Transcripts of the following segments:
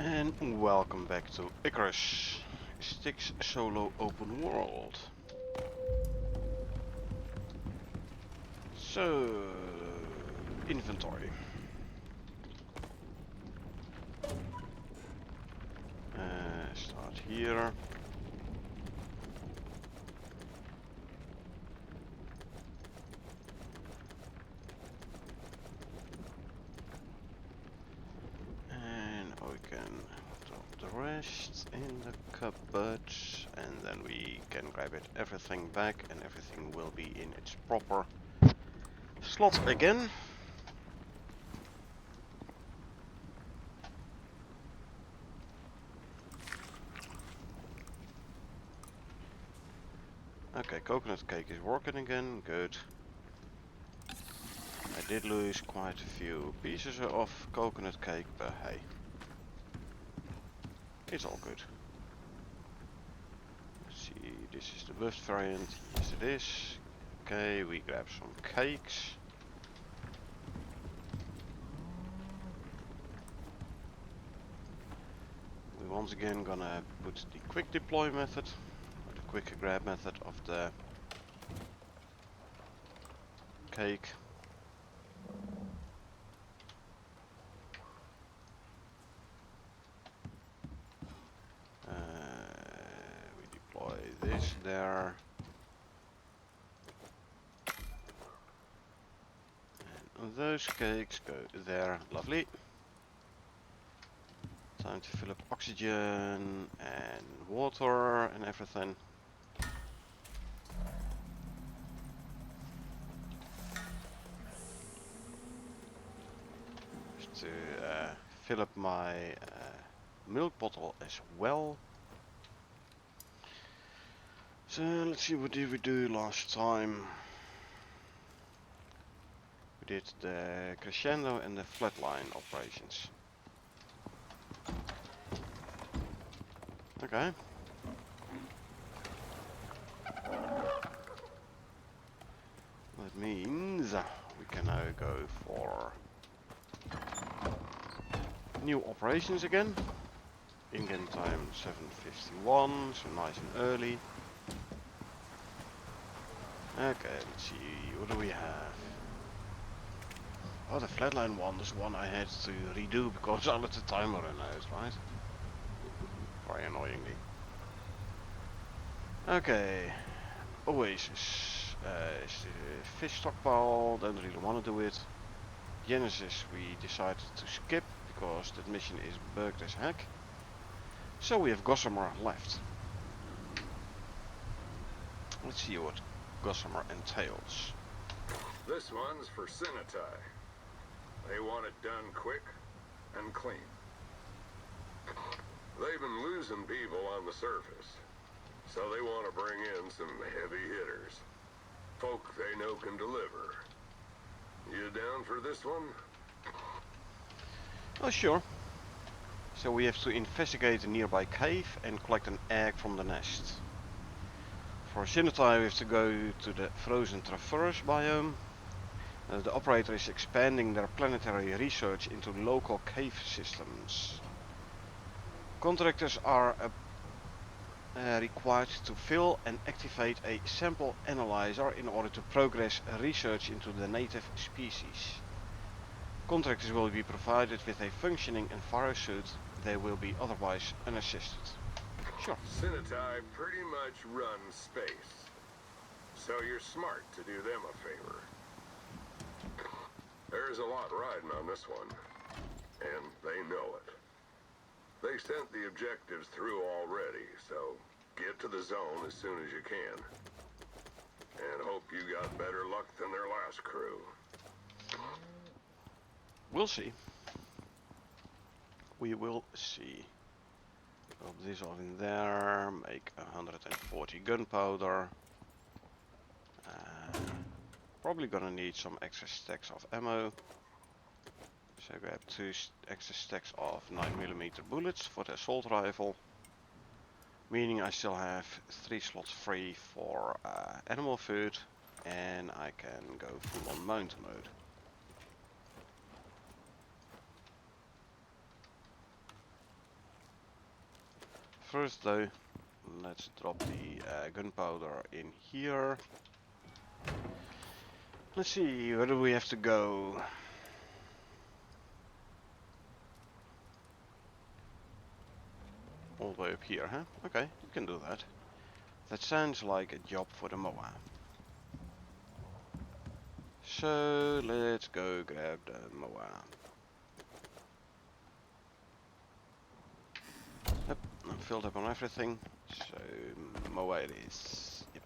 And welcome back to Icarus, Styx solo open world. So, inventory. Start here. And we can drop the rest in the cupboard, and then we can grab everything back, and everything will be in its proper slot again. Okay, coconut cake is working again, good. I did lose quite a few pieces of coconut cake, but hey, it's all good. Let's see, this is the buffed variant, yes it is. Okay, we grab some cakes. We once again gonna put the quick deploy method, or the quick grab method of the cake. We deploy this there. And those cakes go there, lovely. Time to fill up oxygen and water and everything. Just to fill up my milk bottle as well. So let's see, what did we do last time? We did the crescendo and the flatline operations. Okay. That means we can now go for new operations again. In-game time 7:51, so nice and early. Okay, let's see, what do we have? Oh, the flatline one is one I had to redo because I let the timer run out, right? Very annoyingly. Okay, Oasis. Is the fish stockpile, don't really want to do it. Genesis we decided to skip because that mission is bugged as heck. So we have Gossamer left. Let's see what Gossamer entails. This one's for Sinitai. They want it done quick and clean. They've been losing people on the surface, so they want to bring in some heavy hitters. Folk they know can deliver. You down for this one? Oh, sure. So we have to investigate a nearby cave and collect an egg from the nest. For Sinitai we have to go to the frozen traverse biome. The operator is expanding their planetary research into local cave systems. Contractors are required to fill and activate a sample analyzer in order to progress research into the native species. Contractors will be provided with a functioning envirosuit. They will be otherwise unassisted. Sure. Sinitai pretty much runs space, so you're smart to do them a favor. There's a lot riding on this one, and they know it. They sent the objectives through already, so get to the zone as soon as you can. And hope you got better luck than their last crew. We'll see. We will see. Drop this all in there, make 140 gunpowder. Probably gonna need some extra stacks of ammo. So grab 2 extra stacks of 9mm bullets for the assault rifle. Meaning I still have 3 slots free for animal food, and I can go full on mount mode. First though, let's drop the gunpowder in here. Let's see, where do we have to go? All the way up here, huh? Okay, we can do that. That sounds like a job for the MOA. So let's go grab the MOA. Yep, I'm filled up on everything. So MOA it is. Yep,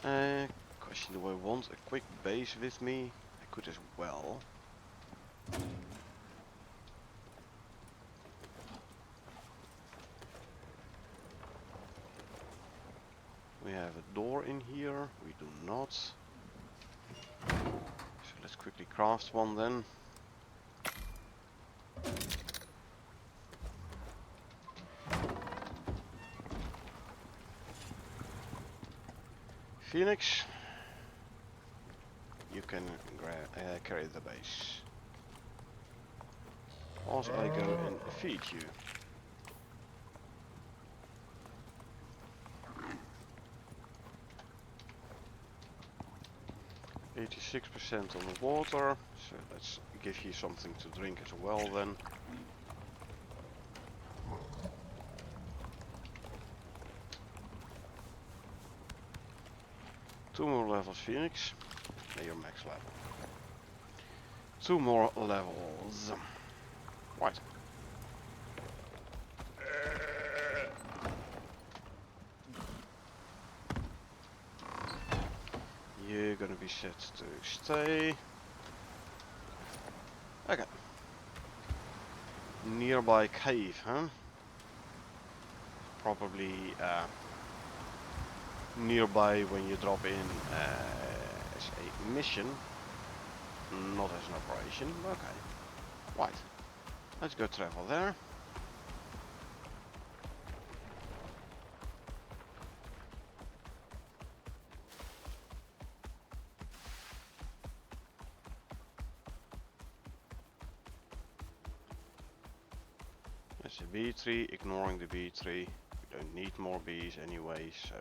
yep. Question, do I want a quick base with me? I could as well. We have a door in here. We do not. So let's quickly craft one then. Phoenix, you can carry the base. Also, I go and feed you. 86% on the water, so let's give you something to drink as well then. Two more levels, Phoenix. Now you're max level. Two more levels. Right. You're gonna be set to stay. Okay. Nearby cave, huh? Probably nearby when you drop in as a mission, not as an operation. Okay. Right. Let's go travel there. There's a bee tree, ignoring the bee tree. We don't need more bees anyway, so.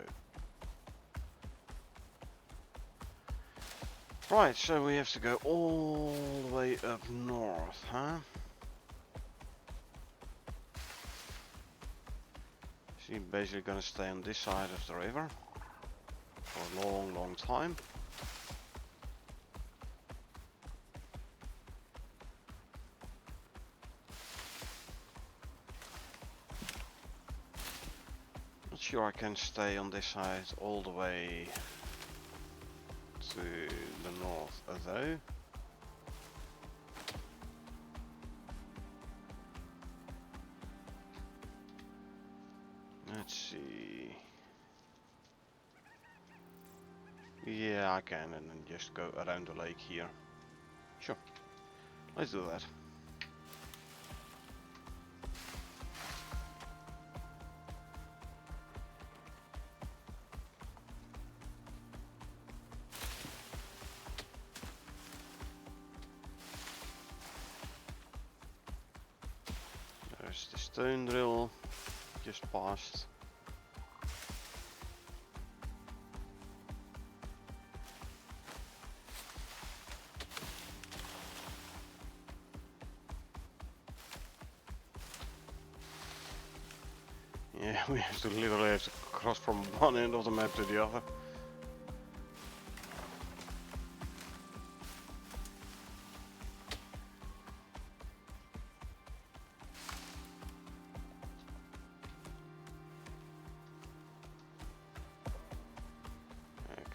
Right, so we have to go all the way up north, huh? So you're basically gonna stay on this side of the river for a long, long time. Not sure I can stay on this side all the way to the north though. Let's see. Yeah, I can, and then just go around the lake here. Sure, let's do that. There's the stone drill just passed. Yeah, we have to literally have to cross from one end of the map to the other.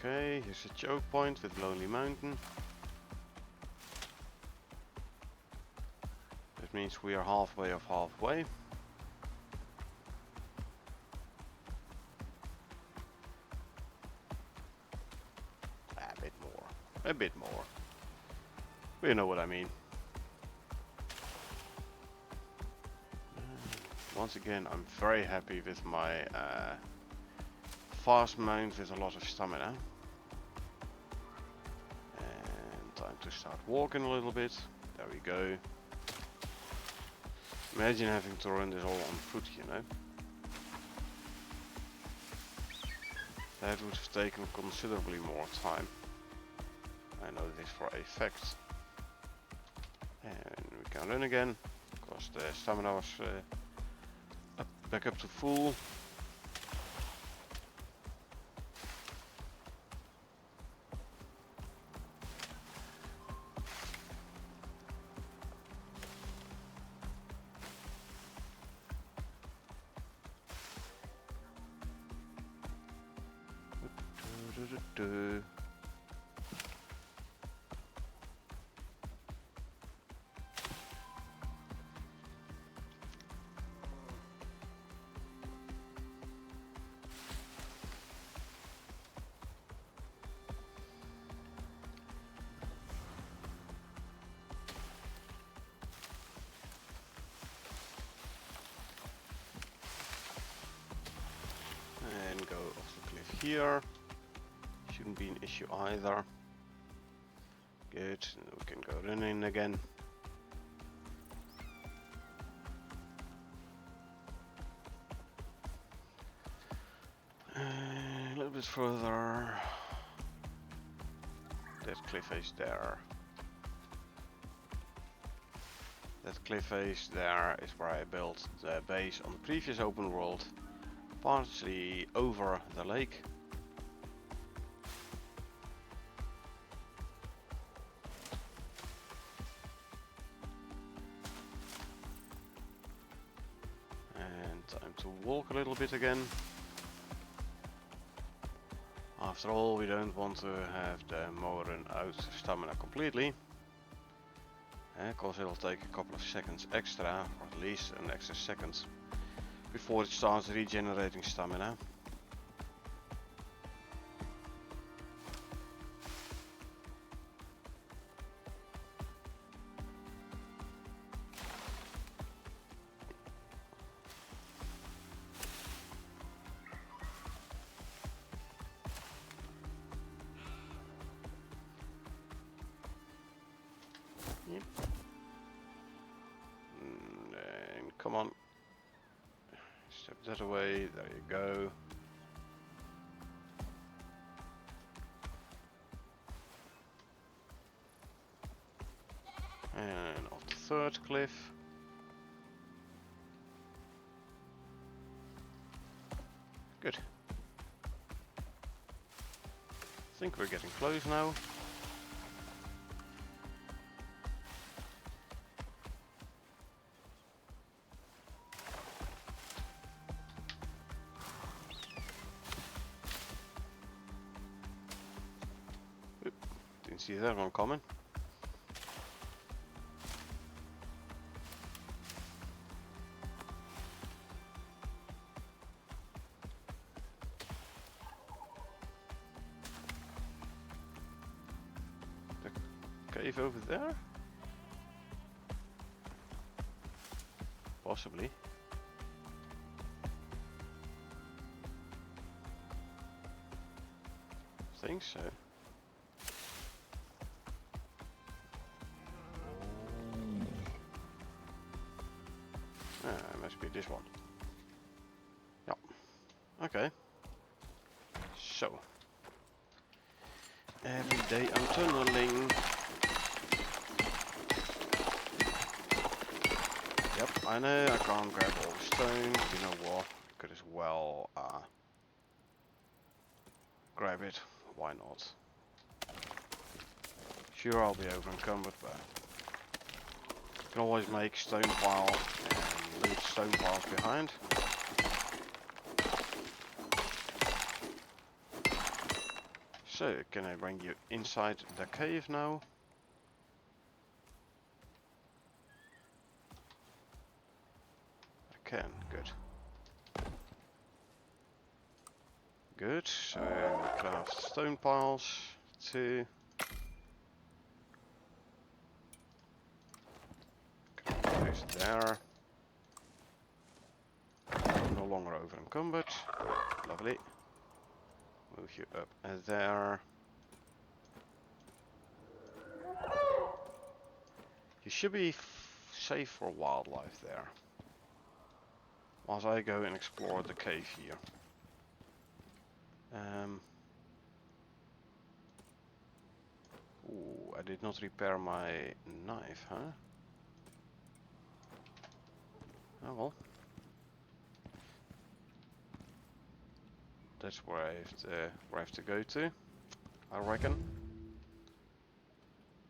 Okay, here's a choke point with Lonely Mountain. That means we are halfway of halfway. A bit more. A bit more. But you know what I mean. Once again, I'm very happy with my fast mount with a lot of stamina. And time to start walking a little bit. There we go. Imagine having to run this all on foot, you know. That would have taken considerably more time. I know this for a fact. And we can run again, because the stamina was back up to full. And go off the cliff here. Shouldn't be an issue either. Good, we can go running again. A little bit further. That cliff face there. That cliff face there is where I built the base on the previous open world, partially over the lake. And time to walk a little bit again. After all, we don't want to have the mower run out of stamina completely. Because it'll take a couple of seconds extra, or at least an extra second, before it starts regenerating stamina. Yep. And come on. Step that away, there you go. And off the third cliff. Good. I think we're getting close now. Didn't see that one coming. The cave over there? Possibly. Think so. It must be this one. Yep. Okay. So. Every day I'm tunneling. Yep, I know I can't grab all the stones. You know what? Could as well grab it. Why not? Sure, I'll be over encumbered, but you can always make stone pile and leave stone piles behind. So, can I bring you inside the cave now? I can, good. Good, so we craft stone piles, 2. Place there. No longer over encumbered. Lovely. Move you up there. You should be safe for wildlife there. Whilst I go and explore the cave here. Um, ooh, I did not repair my knife, huh? Oh well. That's where I have to go to, I reckon.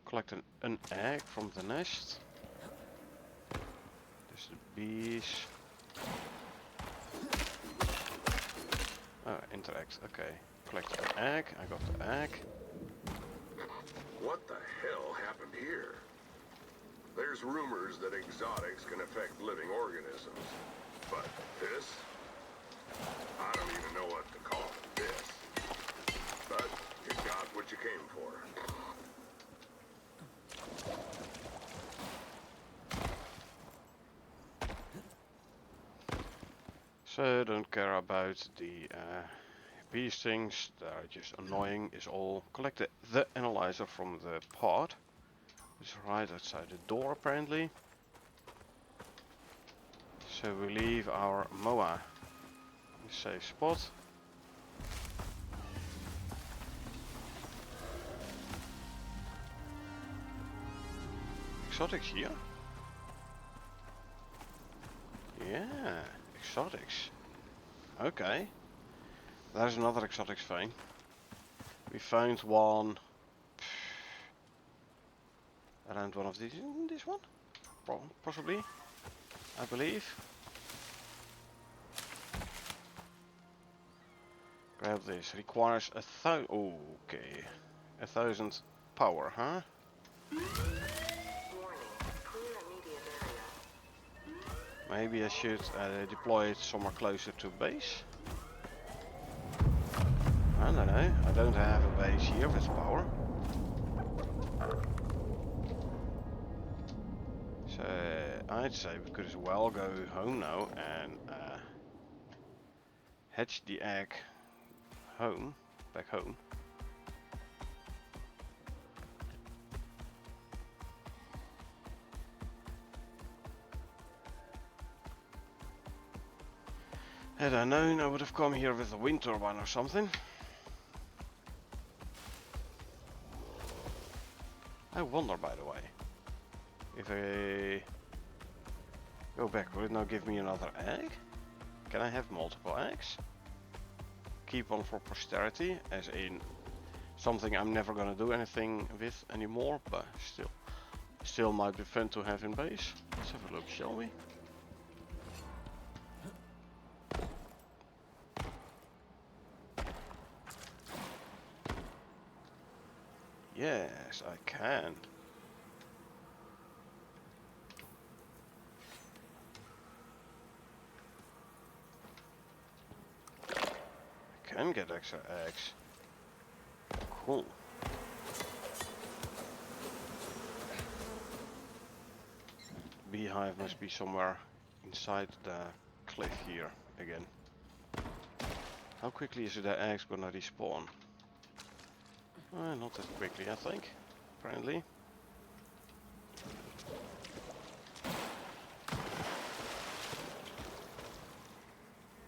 Collect an egg from the nest. There's the bees. Oh, interact, okay. Collect an egg, I got the egg. What the hell happened here? There's rumors that exotics can affect living organisms. But this? I don't even know what to call it, this. But you got what you came for. So don't care about the these things, they're just annoying is all. Collect the analyzer from the pod. It's right outside the door apparently. So we leave our Moa in a safe spot. Exotics here? Yeah, exotics. Okay. There's another exotics vein. We found one around one of these. This one? Possibly, I believe. Grab this. Requires okay. 1,000 power, huh? Maybe I should deploy it somewhere closer to base. I don't know. I don't have a base here with power. So I'd say we could as well go home now and hatch the egg home, back home. Had I known, I would have come here with a wind turbine or something. I wonder, by the way, if I go back, will it now give me another egg? Can I have multiple eggs? Keep one for posterity, as in something I'm never gonna do anything with anymore, but still might be fun to have in base. Let's have a look, shall we? Yes, I can. I can get extra eggs. Cool. Beehive must be somewhere inside the cliff here again. How quickly is the eggs gonna respawn? Not that quickly, I think. Apparently.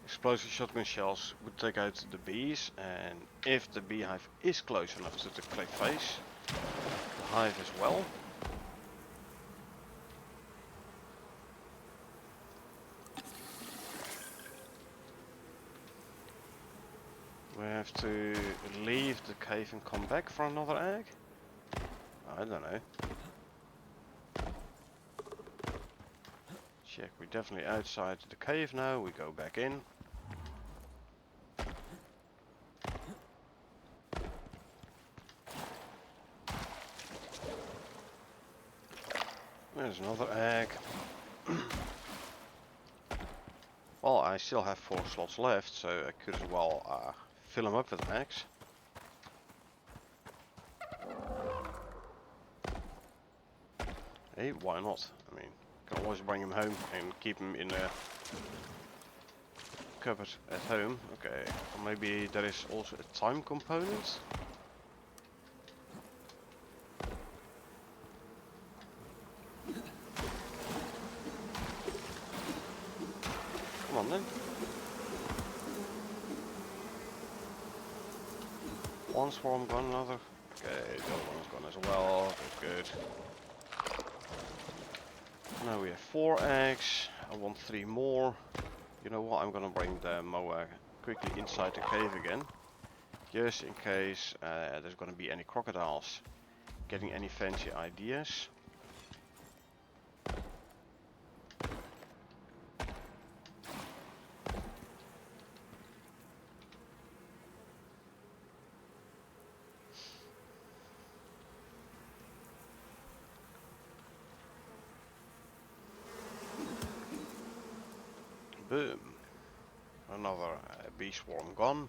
Explosive shotgun shells would take out the bees, and if the beehive is close enough to the cliff face, the hive as well. We have to leave the cave and come back for another egg? I don't know. Check, we're definitely outside the cave now, we go back in. There's another egg. Well, I still have 4 slots left, so I could as well fill them up with eggs. Hey, why not? I mean, can always bring him home and keep him in a cupboard at home. Okay, or maybe there is also a time component. Come on then. one swarm gone, another. Okay, the other one's gone as well. Good, good. Now we have 4 eggs. I want 3 more. You know what? I'm gonna bring the mower quickly inside the cave again. Just in case there's gonna be any crocodiles getting any fancy ideas. Boom. Another bee swarm gone.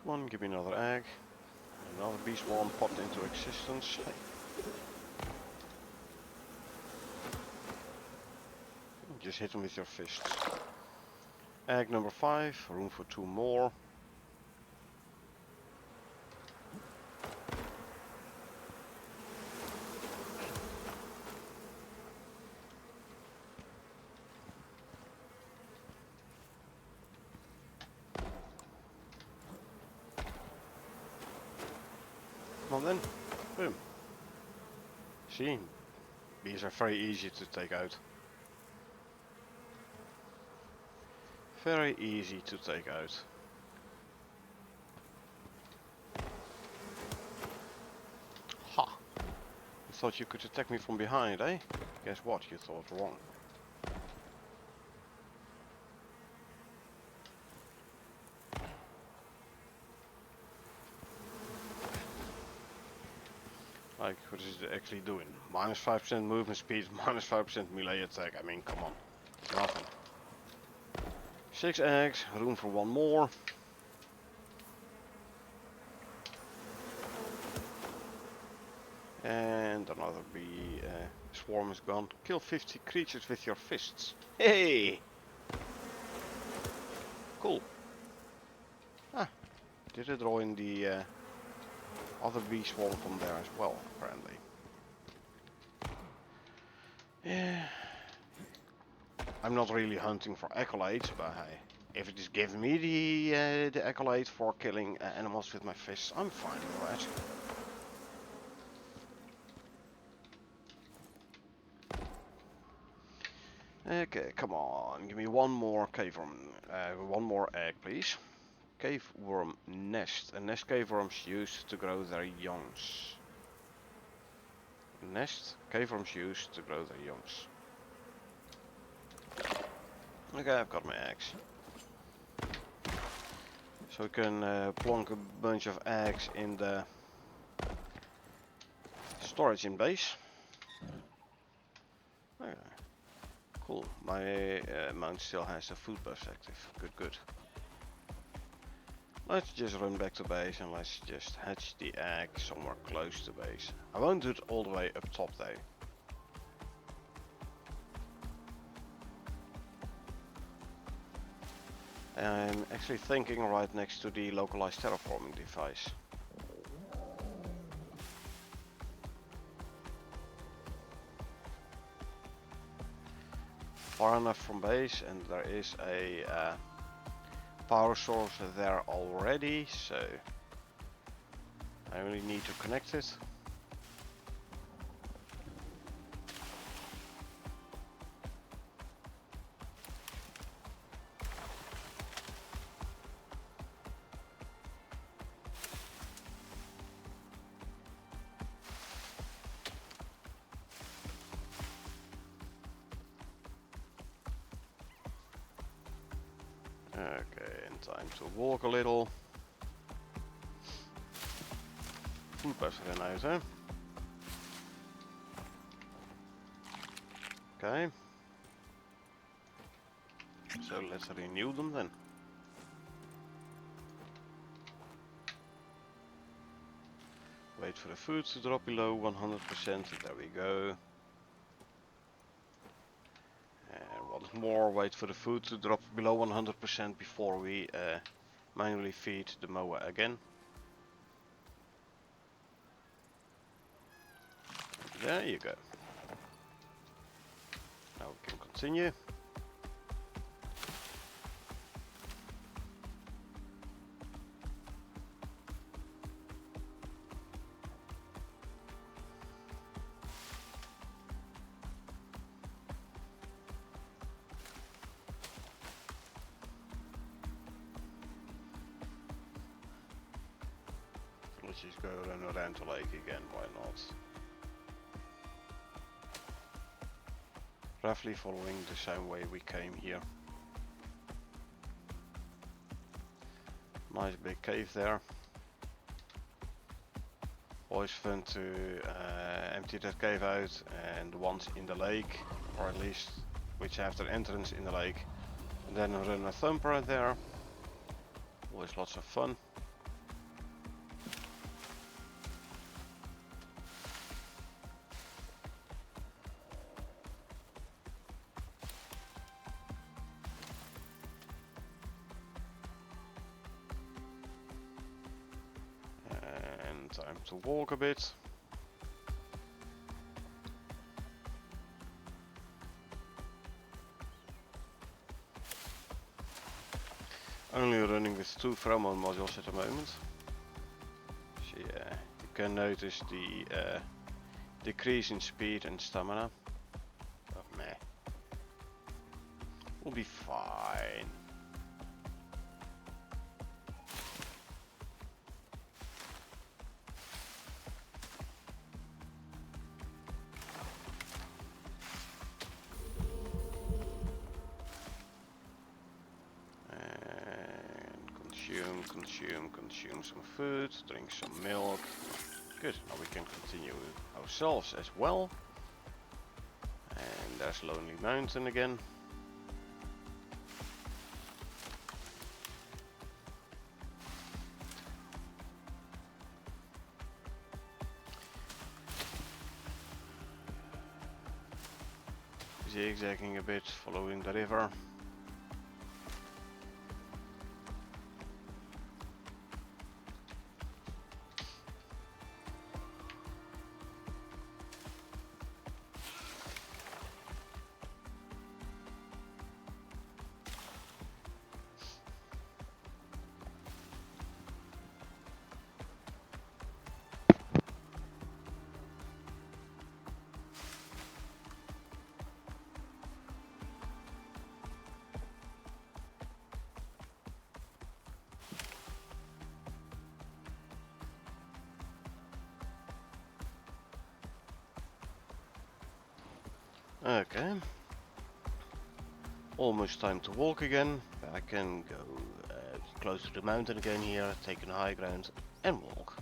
Come on, give me another egg. Another bee swarm popped into existence. Hey. Just hit them with your fists. Egg number 5, room for 2 more. Come on then. Boom. See, bees are very easy to take out. Very easy to take out. Ha! You thought you could attack me from behind, eh? Guess what? You thought wrong. Like, what is it actually doing? Minus 5% movement speed, minus 5% melee attack. I mean, come on. It's nothing. 6 eggs, room for 1 more. And another bee swarm is gone. Kill 50 creatures with your fists. Hey! Cool. Ah, did it draw in the other bee swarm from there as well, apparently. Yeah. I'm not really hunting for accolades, but hey, if it is giving me the accolade for killing animals with my fists, I'm fine with that. Okay, come on, give me one more cave worm, one more egg, please. Cave worm nest. A nest cave worms used to grow their youngs. Nest cave worms used to grow their youngs. Okay, I've got my eggs. So we can plonk a bunch of eggs in the storage in base. Okay. Cool, my mount still has a food perspective. Good, good. Let's just run back to base and let's just hatch the egg somewhere close to base. I won't do it all the way up top though. I'm actually thinking right next to the localized terraforming device. Far enough from base, and there is a power source there already, so I only need to connect it. Okay, and time to walk a little. Voetpas erin uit, hè? Okay. So let's renew them then. Wait for the food to drop below 100%. There we go. And once more, wait for the food to drop below 100% before we manually feed the moa again. There you go. Now we can continue. Let's just go run around the lake again, why not? Roughly following the same way we came here. Nice big cave there. Always fun to empty that cave out, and the ones in the lake, or at least which have their entrance in the lake, and then run a thumper there. Always lots of fun. And time to walk a bit. Only running with 2 pheromone modules at the moment. So yeah, you can notice the decrease in speed and stamina. Oh meh. We'll be fine. Consume some food, drink some milk. Good, now we can continue ourselves as well. And there's Lonely Mountain again. Zigzagging a bit, following the river. Okay. Almost time to walk again. I can go close to the mountain again here, take a high ground and walk.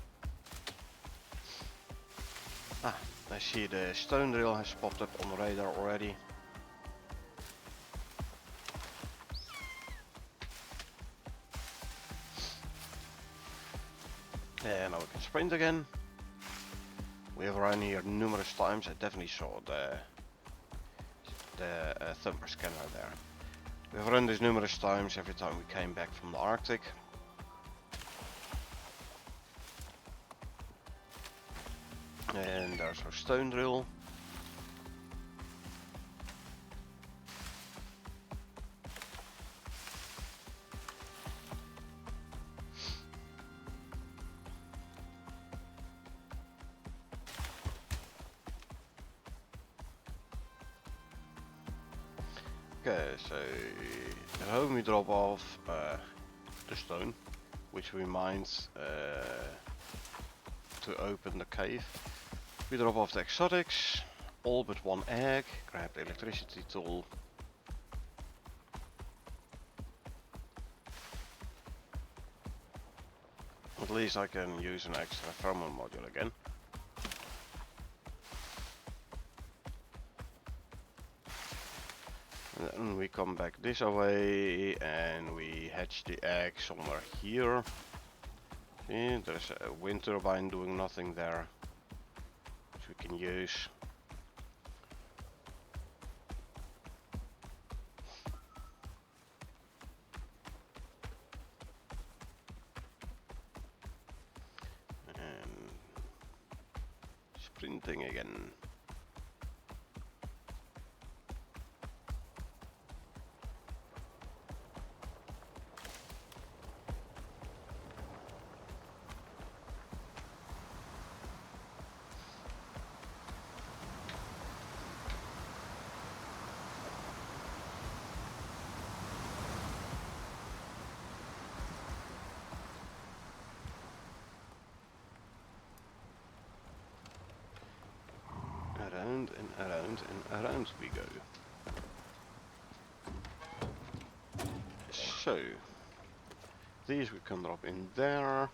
Ah, I see the stone drill has popped up on the radar already. And now we can sprint again. We have run here numerous times. I definitely saw the thumper scanner there. We've run this numerous times every time we came back from the Arctic. And there's our stone drill. Okay, so at home we drop off the stone, which we mined to open the cave. We drop off the exotics, all but 1 egg, grab the electricity tool. At least I can use an extra thermal module again. And then we come back this way and we hatch the egg somewhere here. See, there's a wind turbine doing nothing there, which we can use. And sprinting again. around and around and around we go. So, these we can drop in there.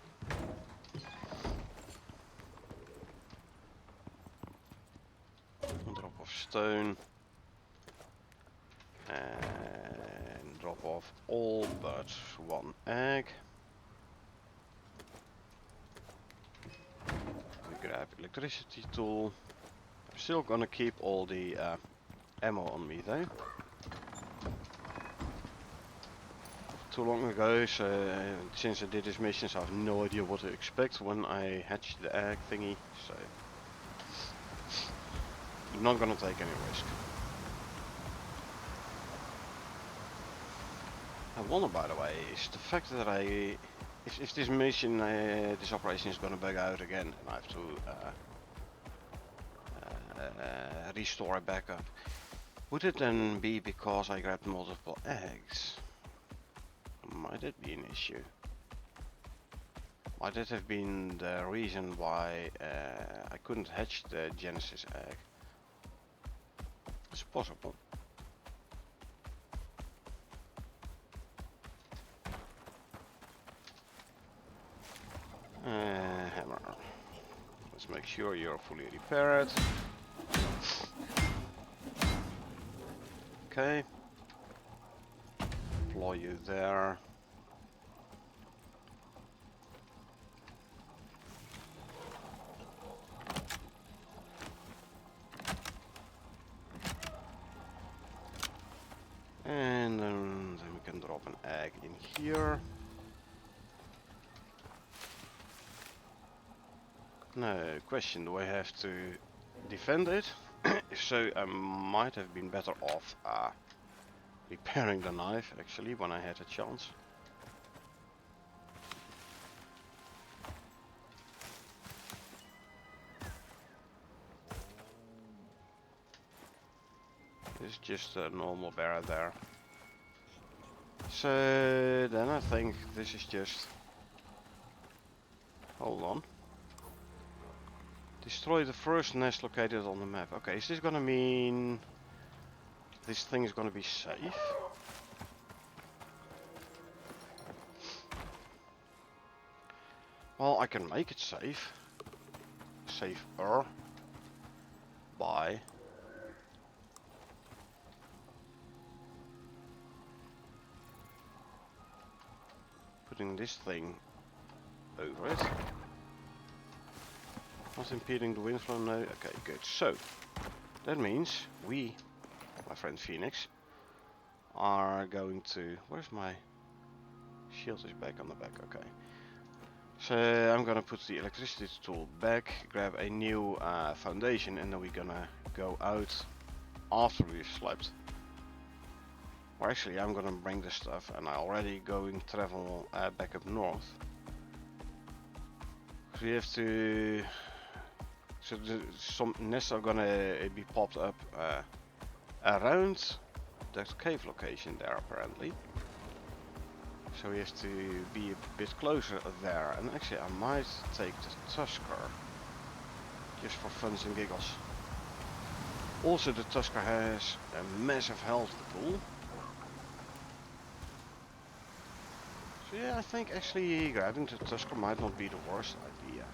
Drop off stone. And drop off all but one egg. We grab electricity tool. I'm still gonna keep all the ammo on me though. Too long ago, so since I did this mission, so I have no idea what to expect when I hatch the egg thingy, so I'm not gonna take any risk. I wonder, by the way, is the fact that if this mission, this operation is gonna bug out again, and I have to restore a backup, would it then be because I grabbed multiple eggs? Might it be an issue? Might that have been the reason why I couldn't hatch the Genesis egg? It's possible. Hammer. Let's make sure you're fully repaired. Okay. Deploy you there. And then we can drop an egg in here. Now, question, do I have to defend it? If so, I might have been better off repairing the knife, actually, when I had a chance. It's just a normal barrel there. So then I think this is just... Hold on. Destroy the first nest located on the map. Okay, is this gonna mean this thing is gonna be safe? Well, I can make it safe. Safer. By putting this thing over it. Not impeding the wind flow, no. Okay, good. So, that means we, my friend Phoenix, are going to... Where's my... Shield is back on the back, okay. So, I'm gonna put the electricity tool back, grab a new foundation, and then we're gonna go out after we've slept. Or actually, I'm gonna bring the stuff, and I already going travel back up north. So we have to... So some nests are gonna be popped up around that cave location there, apparently. So we have to be a bit closer there. And actually, I might take the Tusker, just for funs and giggles. Also, the Tusker has a massive health pool. So yeah, I think actually grabbing the Tusker might not be the worst idea.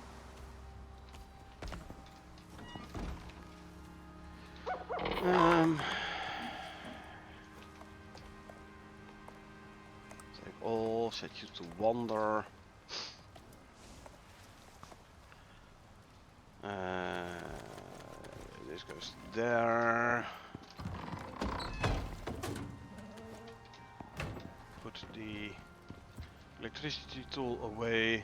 Take all, set you to wander. This goes there. Put the electricity tool away.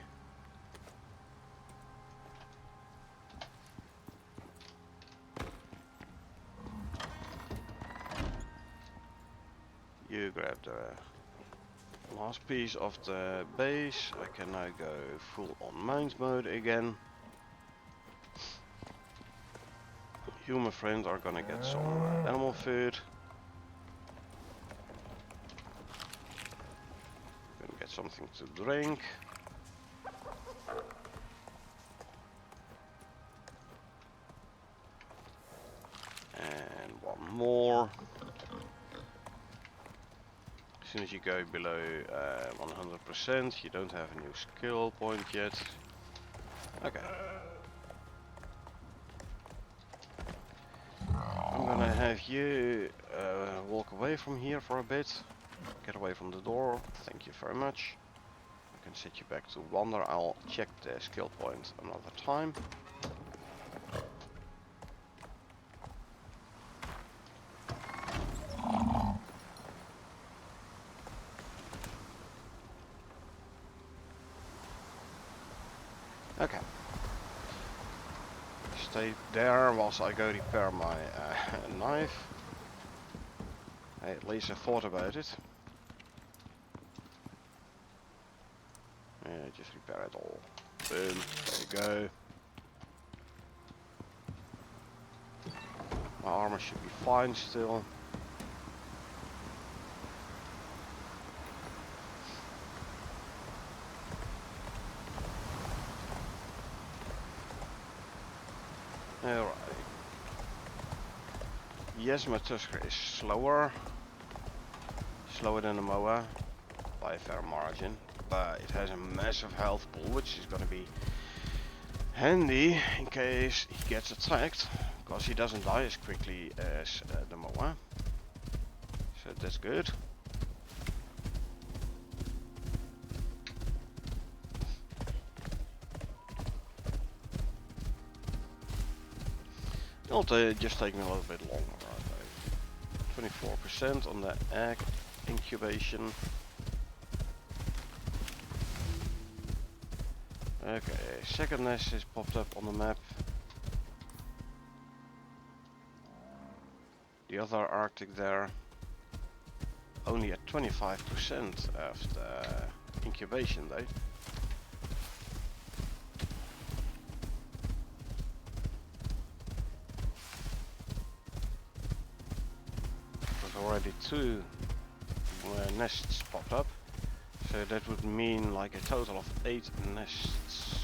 You grab the last piece of the base. I can now go full on mines mode again. You, my friend, are gonna get some animal food. Gonna get something to drink. one more. As soon as you go below 100%, you don't have a new skill point yet. Okay. I'm gonna have you walk away from here for a bit. Get away from the door. Thank you very much. I can set you back to wander. I'll check the skill point another time. Okay. Stay there whilst I go repair my knife. Hey, at least I thought about it. Yeah, just repair it all. Boom. There you go. My armor should be fine still. Alright. Yes, my Tusker is slower. Slower than the Moa by a fair margin. But it has a massive health pool, which is gonna be handy in case he gets attacked. Because he doesn't die as quickly as the Moa. So that's good. It'll just take me a little bit longer. 24% on the egg incubation. Okay, second nest is popped up on the map. The other Arctic there, only at 25% of the incubation though. There's already 2 nests popped up, so that would mean like a total of 8 nests.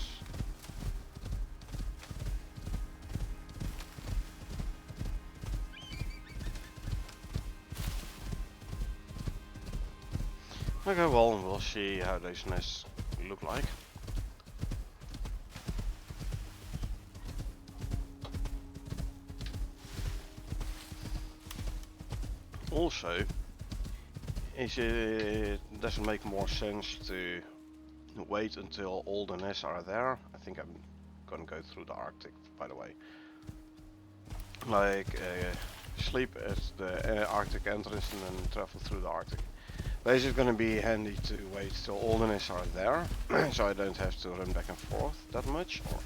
Okay, well, we'll see how those nests look like. Also, doesn't make more sense to wait until all the nests are there. I think I'm gonna go through the Arctic, by the way. Like, sleep at the Arctic entrance and then travel through the Arctic. But it's gonna be handy to wait till all the nests are there, so I don't have to run back and forth that much. Or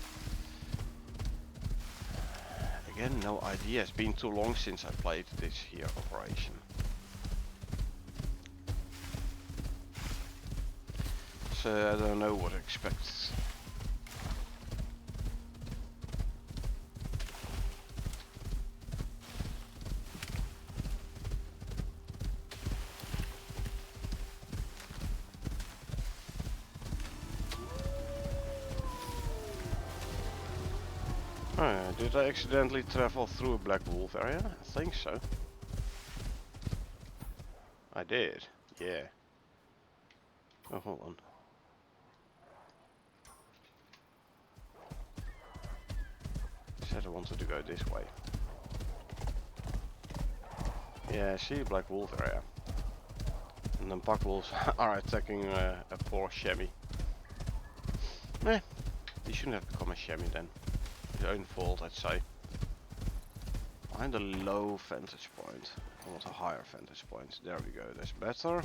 again, no idea. It's been too long since I played this here operation. So I don't know what to expect. Did I accidentally travel through a black wolf area? I think so. I did, yeah. Oh, hold on. Said I wanted to go this way. Yeah, I see a black wolf area. And then pack wolves are attacking a poor chamois. Eh, he shouldn't have become a chamois then. His own fault, I'd say. Find a low vantage point. I want a higher vantage point. There we go, that's better.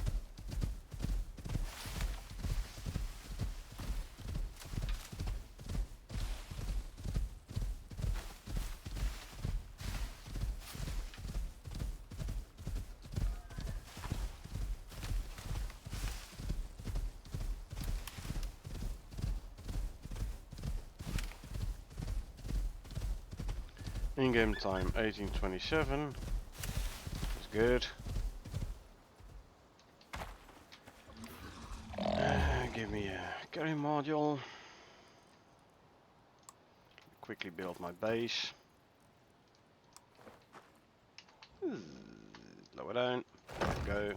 In-game time 18:27. That's good. Give me a carry module. Quickly build my base. Lower down. There we go.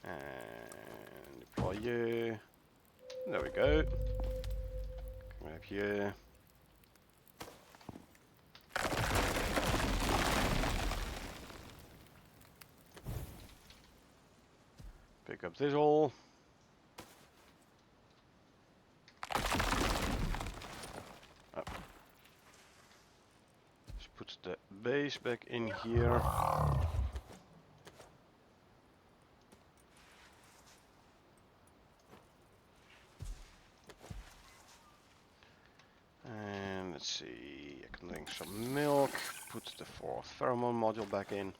And deploy you. There we go. Come up here. Pick up this all. Oh. Let's put the base back in here. And let's see, I can drink some milk, put the fourth pheromone module back in.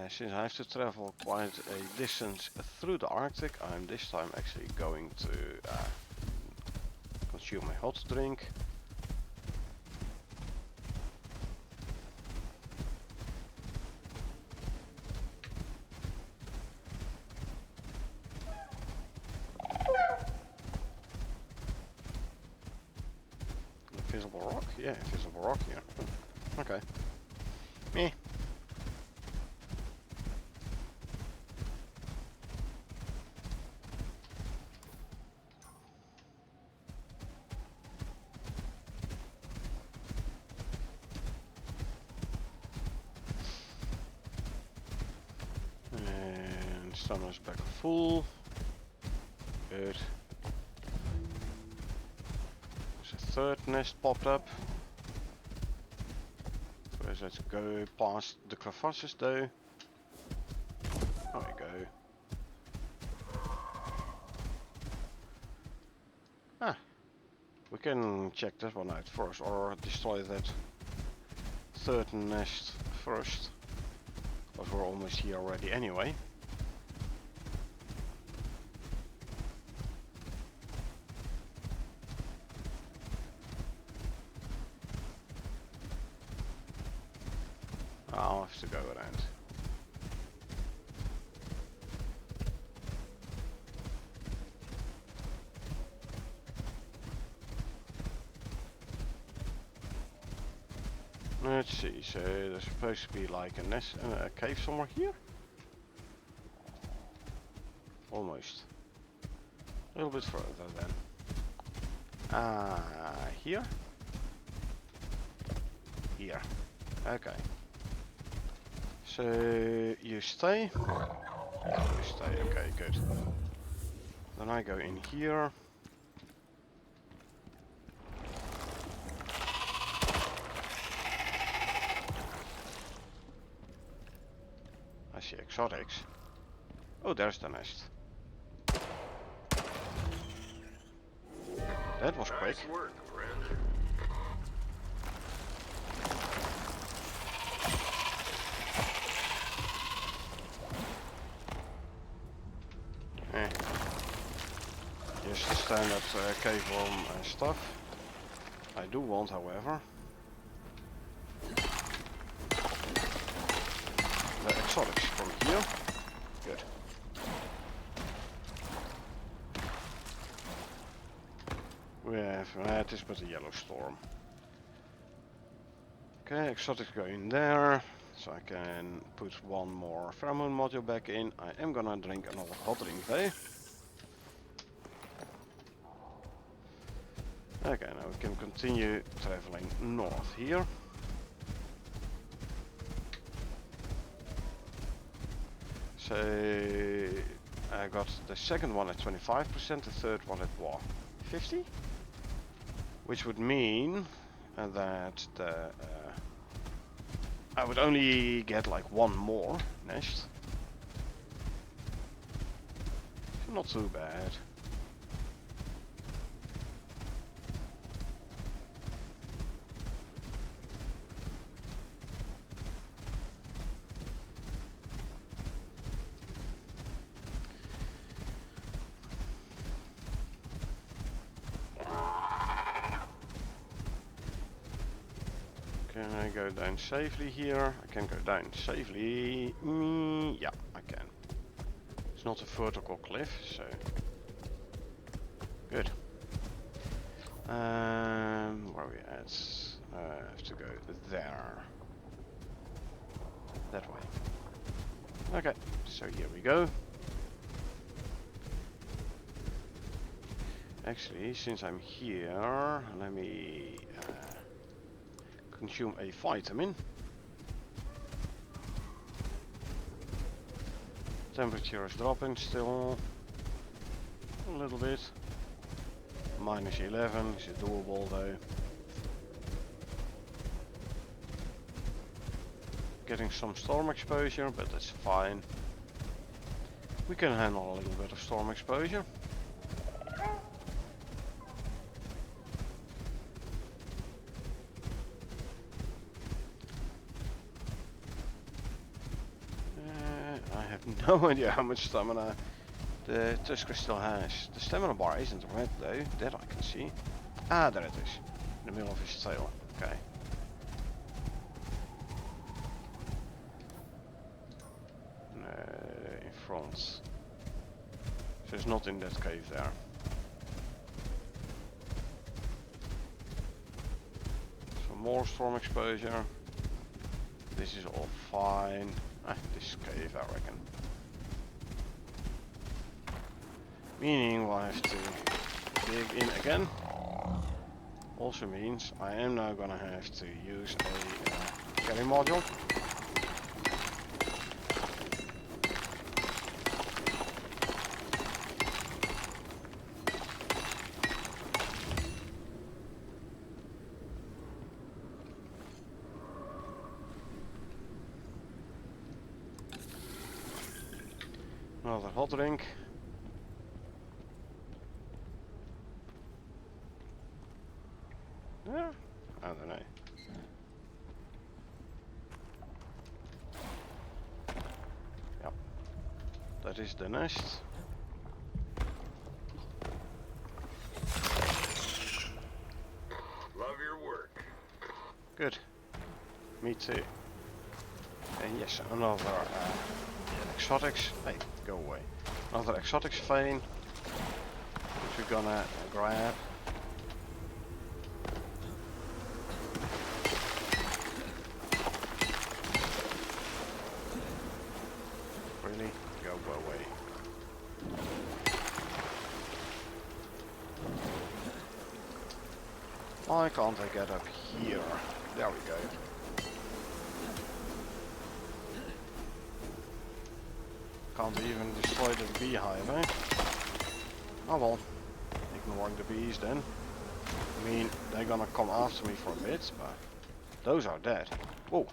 Since I have to travel quite a distance through the Arctic, I'm this time actually going to consume a hot drink. Invisible rock? Yeah, invisible rock here. Okay. Meh. And stamina's back full. Good. There's a third nest popped up. First let's go past the crevasses though. There we go. Ah, we can check that one out first, or destroy that third nest first. Because we're almost here already anyway. I'll have to go around. Let's see, so there's supposed to be like a nest, a cave somewhere here? Almost. A little bit further then. Here? Here. Okay. So, you stay? You stay, okay, good. Then I go in here. I see exotics. Oh, there's the nest. That was quick. Nice work, friend. Just the standard cave room stuff. I do want, however, the exotics from here. Good. We have, this was a yellow storm. Okay, exotics go in there. So I can put one more pheromone module back in. I am gonna drink another hot drink though. Okay, now we can continue traveling north here. So I got the second one at 25%, the third one at what? 50? Which would mean that I would only get like one more nest. Not too bad. Okay. Can I go down safely here? I can go down safely. Yeah, I can. It's not a vertical cliff, so good. Where are we at? I have to go there. That way. Okay, so here we go. Actually, since I'm here, let me consume a vitamin. Temperature is dropping still a little bit. Minus 11 is doable though. Getting some storm exposure, but that's fine. We can handle a little bit of storm exposure. I have no idea how much stamina the Tusker still has. The stamina bar isn't red though, that I can see. Ah, there it is. In the middle of his tail. Okay. In front. So it's not in that cave there. Some more storm exposure. This is all fine. This cave I reckon. Meaning we'll have to dig in again. Also means I am now gonna have to use a carry module. Another hot drink. Yeah, I don't know. Yep, that is the nest. Love your work. Good. Me too. And yes, another exotics. Hey, go away. Another exotics vein, which we're gonna grab. Really? Go away. Why can't I get up here? There we go. Can't even destroy the beehive, eh? Oh well. Ignoring the bees then. I mean, they're gonna come after me for a bit, but those are dead. Whoa.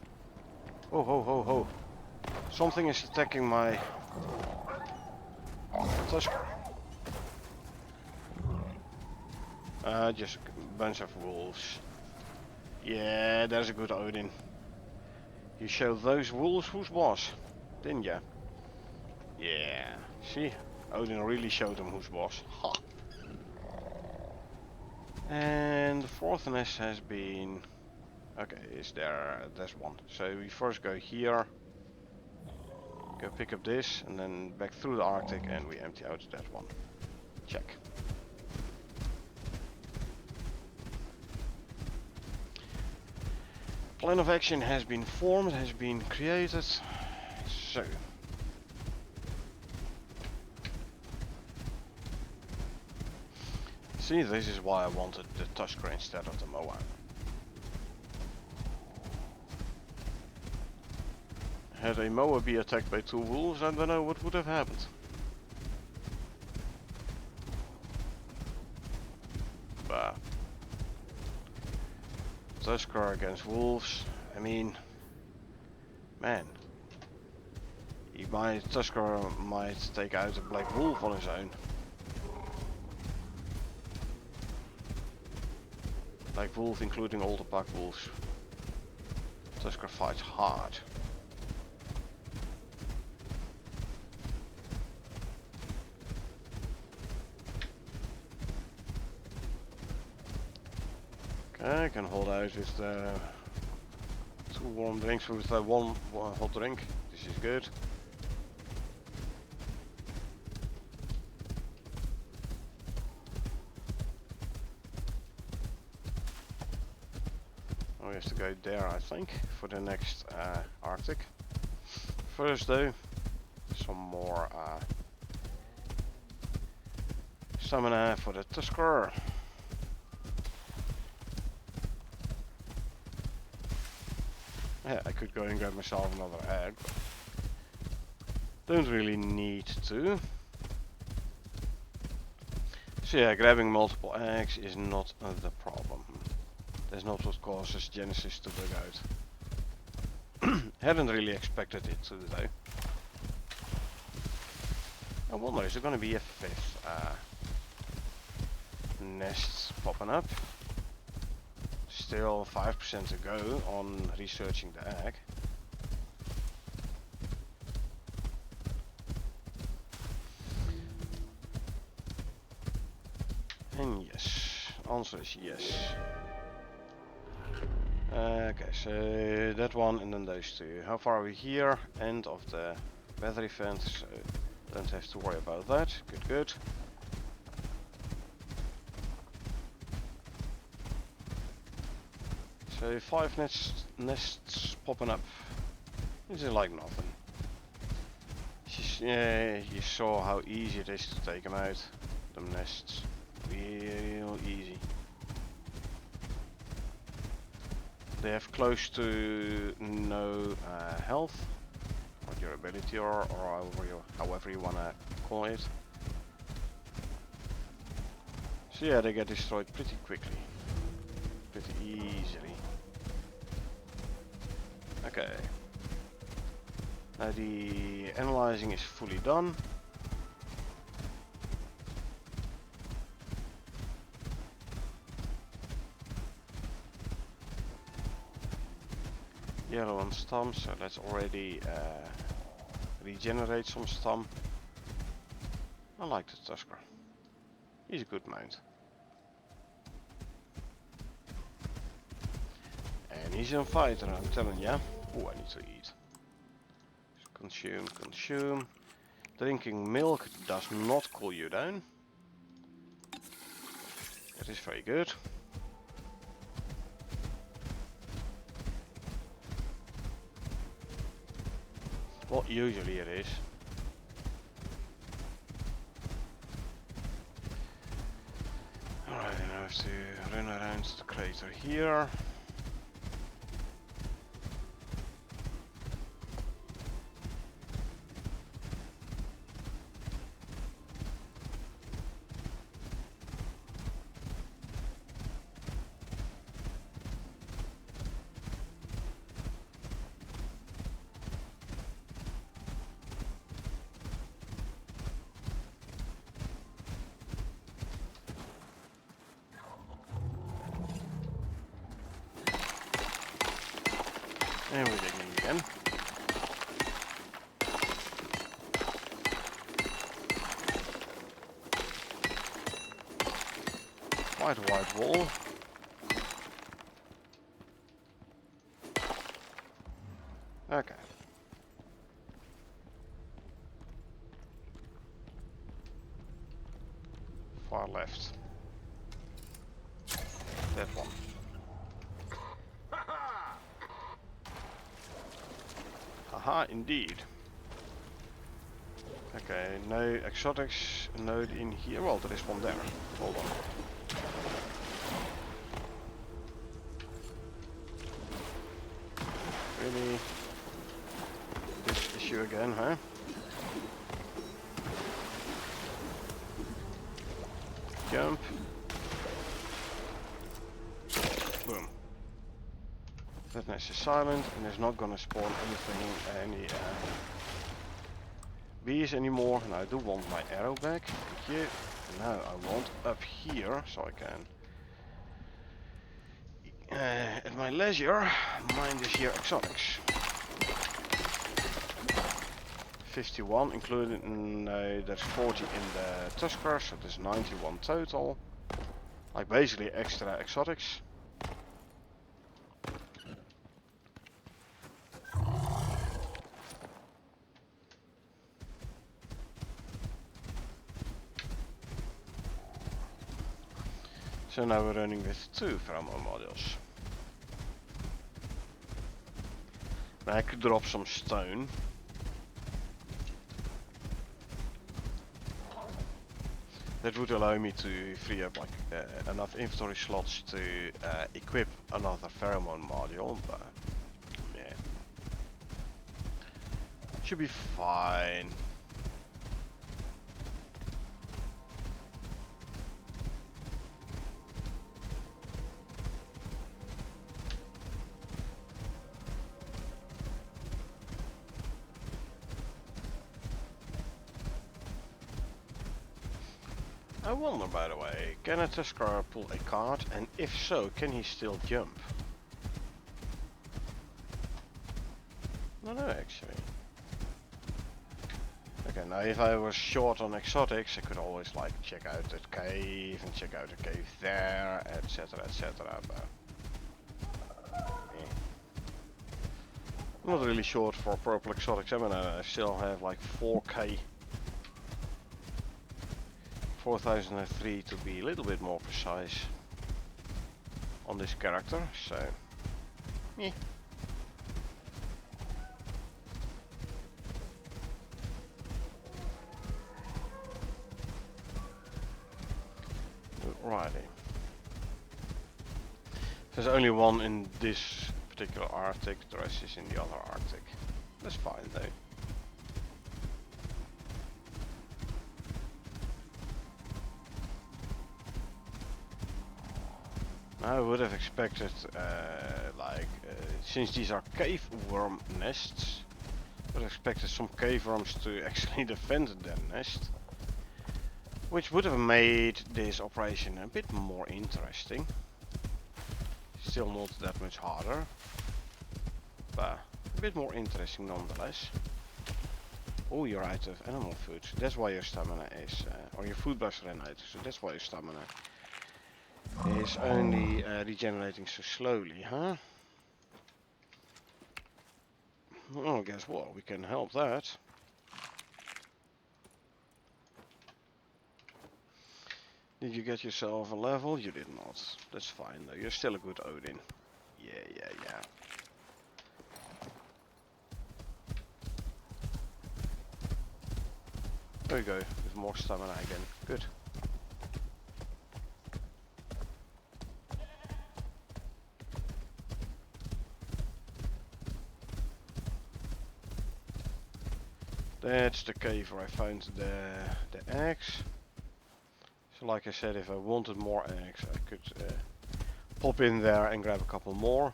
Ho ho ho ho. Something is attacking my Tusker. Just a bunch of wolves. Yeah, there's a good Odin. You showed those wolves who's boss, didn't ya? Yeah, see? Odin really showed them who's boss. Ha! And the fourth nest has been... Okay, is there... there's one. So we first go here. Go pick up this, and then back through the Arctic, and we empty out that one. Check. Plan of action has been formed, has been created. So... See, this is why I wanted the Tusker instead of the Moab. Had a Moab be attacked by two wolves, I don't know what would have happened. But Tusker against wolves, I mean, man, Tusker might take out a black wolf on his own. Black wolf including all the pack wolves. Tusker fights hard. Okay, I can hold out with the warm drinks with one hot drink. This is good. We have to go there, I think, for the next Arctic. First though, some more stamina for the Tusker. Yeah, I could go and grab myself another egg, but don't really need to. So yeah, grabbing multiple eggs is not the problem. That's not what causes Genesis to bug out. Hadn't really expected it to though. I wonder, is there going to be a fifth nest popping up? Still 5% to go on researching the egg. And yes, answer is yes. Okay, so that one and then those two. How far are we here? End of the weather event, so don't have to worry about that. Good, good. So 5 nests popping up. This is like nothing. You saw how easy it is to take them out. Them nests. Real easy. They have close to no health or durability, or however you wanna call it. So yeah, they get destroyed pretty quickly, pretty easily. Okay. Now the analyzing is fully done. Yellow on stam, so let's already regenerate some stam. I like the Tusker. He's a good mount. And he's a fighter, I'm telling ya. Oh, I need to eat. Consume, consume. Drinking milk does not cool you down. That is very good. Well, usually it is. Alright, then I have to run around the crater here. And we're digging again. Quite a wide wall. Okay. Far left. That one. Haha, indeed. Okay, no exotics node in here. Well, there is one there. Hold on. Really? This issue again, huh? Jump. Boom. That nest is silent and is not gonna spawn any bees anymore. And I do want my arrow back. Thank you. Now I want up here so I can at my leisure mine this here exotics. 51 including there's 40 in the Tusker, so there's 91 total. Like basically extra exotics. So now we're running with 2 pheromone modules. Now I could drop some stone. That would allow me to free up like enough inventory slots to equip another pheromone module, but yeah, should be fine. I wonder, by the way, can a Tuskar pull a card, and if so, can he still jump? No, actually. Okay, now if I was short on exotics, I could always like check out that cave and check out the cave there, etc, etc, but I'm not really short for purple exotics. I mean, I still have like 4k, 4003 to be a little bit more precise on this character, so yeah. Alrighty. There's only one in this particular Arctic, the rest is in the other Arctic. That's fine though. I would have expected, since these are cave worm nests, I would have expected some cave worms to actually defend their nest, which would have made this operation a bit more interesting. Still not that much harder, but a bit more interesting nonetheless. Oh, you're out of animal food. That's why your stamina is, or your food buffs ran out, so that's why your stamina is only regenerating so slowly, huh? Well, guess what? We can help that. Did you get yourself a level? You did not. That's fine though. You're still a good Odin. Yeah, yeah, yeah. There we go. With more stamina again. Good. That's the cave where I found the eggs. So like I said, if I wanted more eggs, I could pop in there and grab a couple more.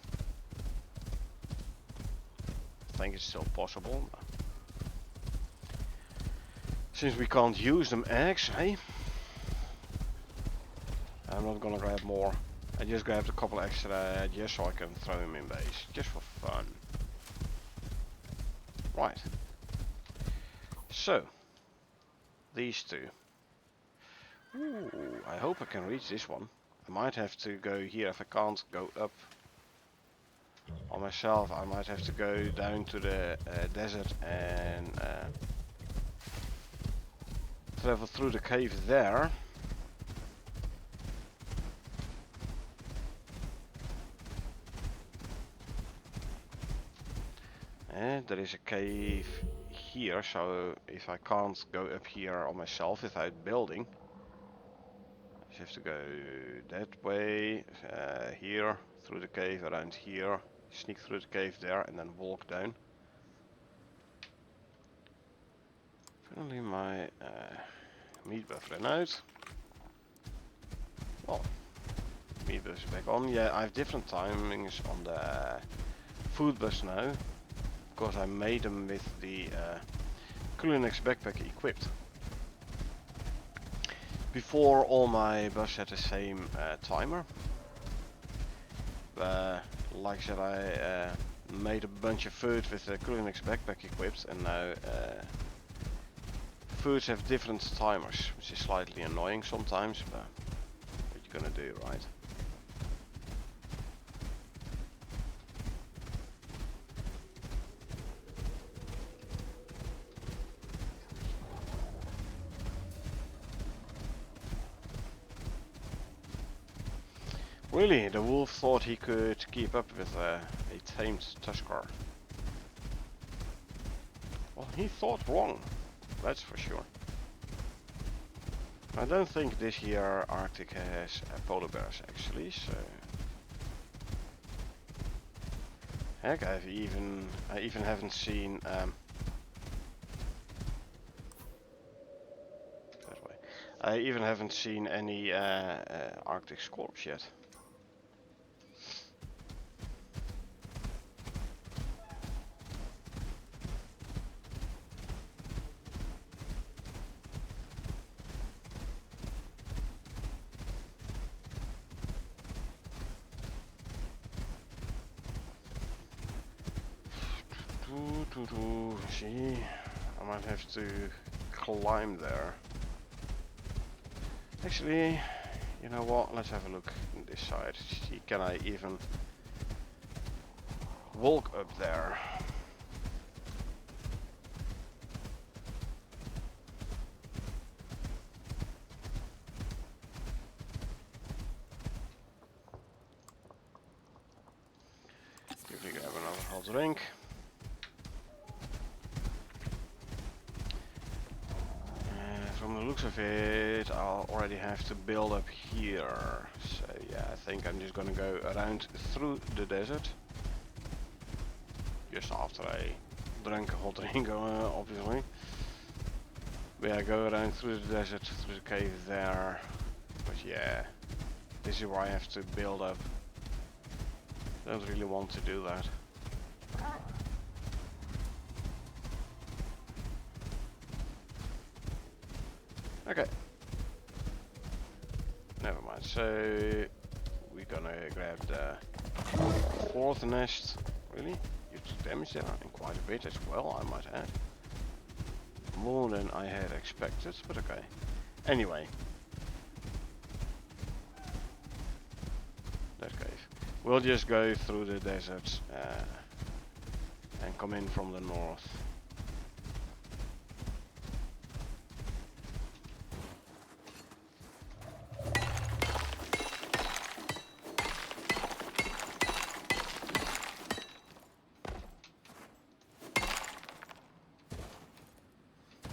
I think it's still possible. Since we can't use them eggs, hey? I'm not gonna grab more. I just grabbed a couple extra just so I can throw them in base. Just for fun. Right. So, these two. Ooh, I hope I can reach this one. I might have to go here if I can't go up on myself. I might have to go down to the desert and travel through the cave there. And there is a cave here, so if I can't go up here on myself without building, I just have to go that way, here, through the cave, around here, sneak through the cave there, and then walk down. Finally my meat buff ran out. Well, meat buff is back on. Yeah, I have different timings on the food bus now, because I made them with the Kulinex backpack equipped. Before, all my bus had the same timer. Like I said, I made a bunch of food with the Kulinex backpack equipped, and now foods have different timers, which is slightly annoying sometimes, but what you gonna do, right? Really, the wolf thought he could keep up with a tamed tusker. Well, he thought wrong, that's for sure. I don't think this year Arctic has polar bears actually, so... Heck, I even haven't seen that way. I even haven't seen any Arctic scorps yet. See, I might have to climb there. Actually, you know what? Let's have a look on this side. See, can I even walk up there? Quickly grab another hot drink. From the looks of it, I'll already have to build up here. So yeah, I think I'm just gonna go around through the desert. Just after I drink a hot drink, obviously. But yeah, go around through the desert, through the cave there. But yeah, this is where I have to build up. Don't really want to do that. Okay. Never mind. So we're gonna grab the fourth nest. Really? You took damage there, and quite a bit as well, I might add. More than I had expected, but okay. Anyway. That cave. We'll just go through the desert and come in from the north.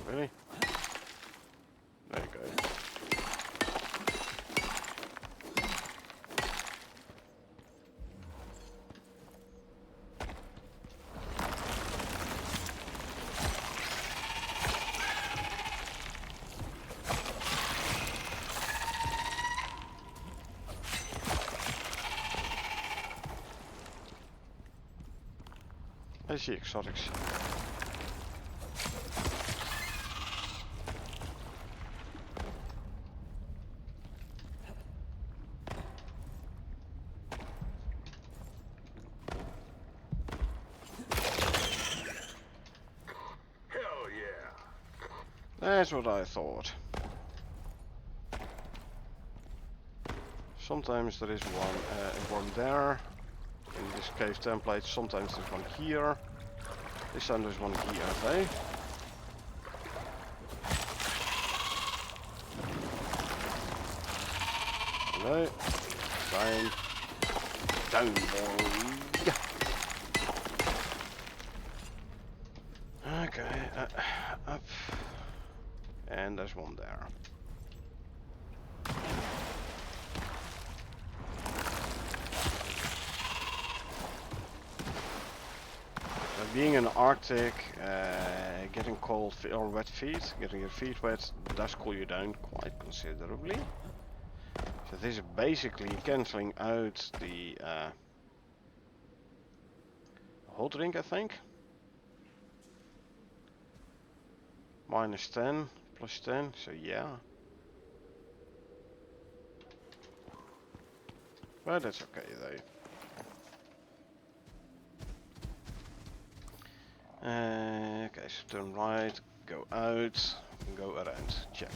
Really? There you go. I see exotics. That's what I thought. Sometimes there is one there in this cave template. Sometimes there's one here. This time there's one here, okay? Hello. Down, boy. Okay, up. And there's one there. Being in the Arctic, getting cold or wet feet, getting your feet wet does cool you down quite considerably. So this is basically cancelling out the hot drink, I think. Minus 10, plus 10, so yeah. But that's okay though. Okay, so turn right, go out, and go around, check.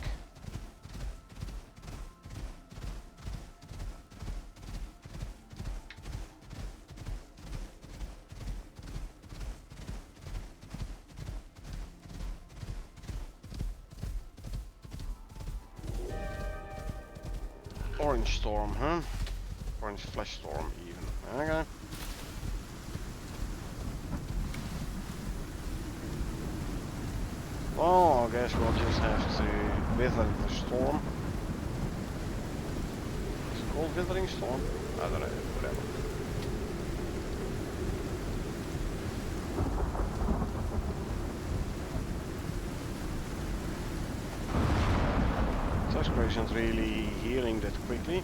Orange storm, huh? Orange flash storm even. Okay. Well, I guess we'll just have to wither the storm. Is it called withering storm? I don't know, whatever. Tuskray isn't really healing that quickly.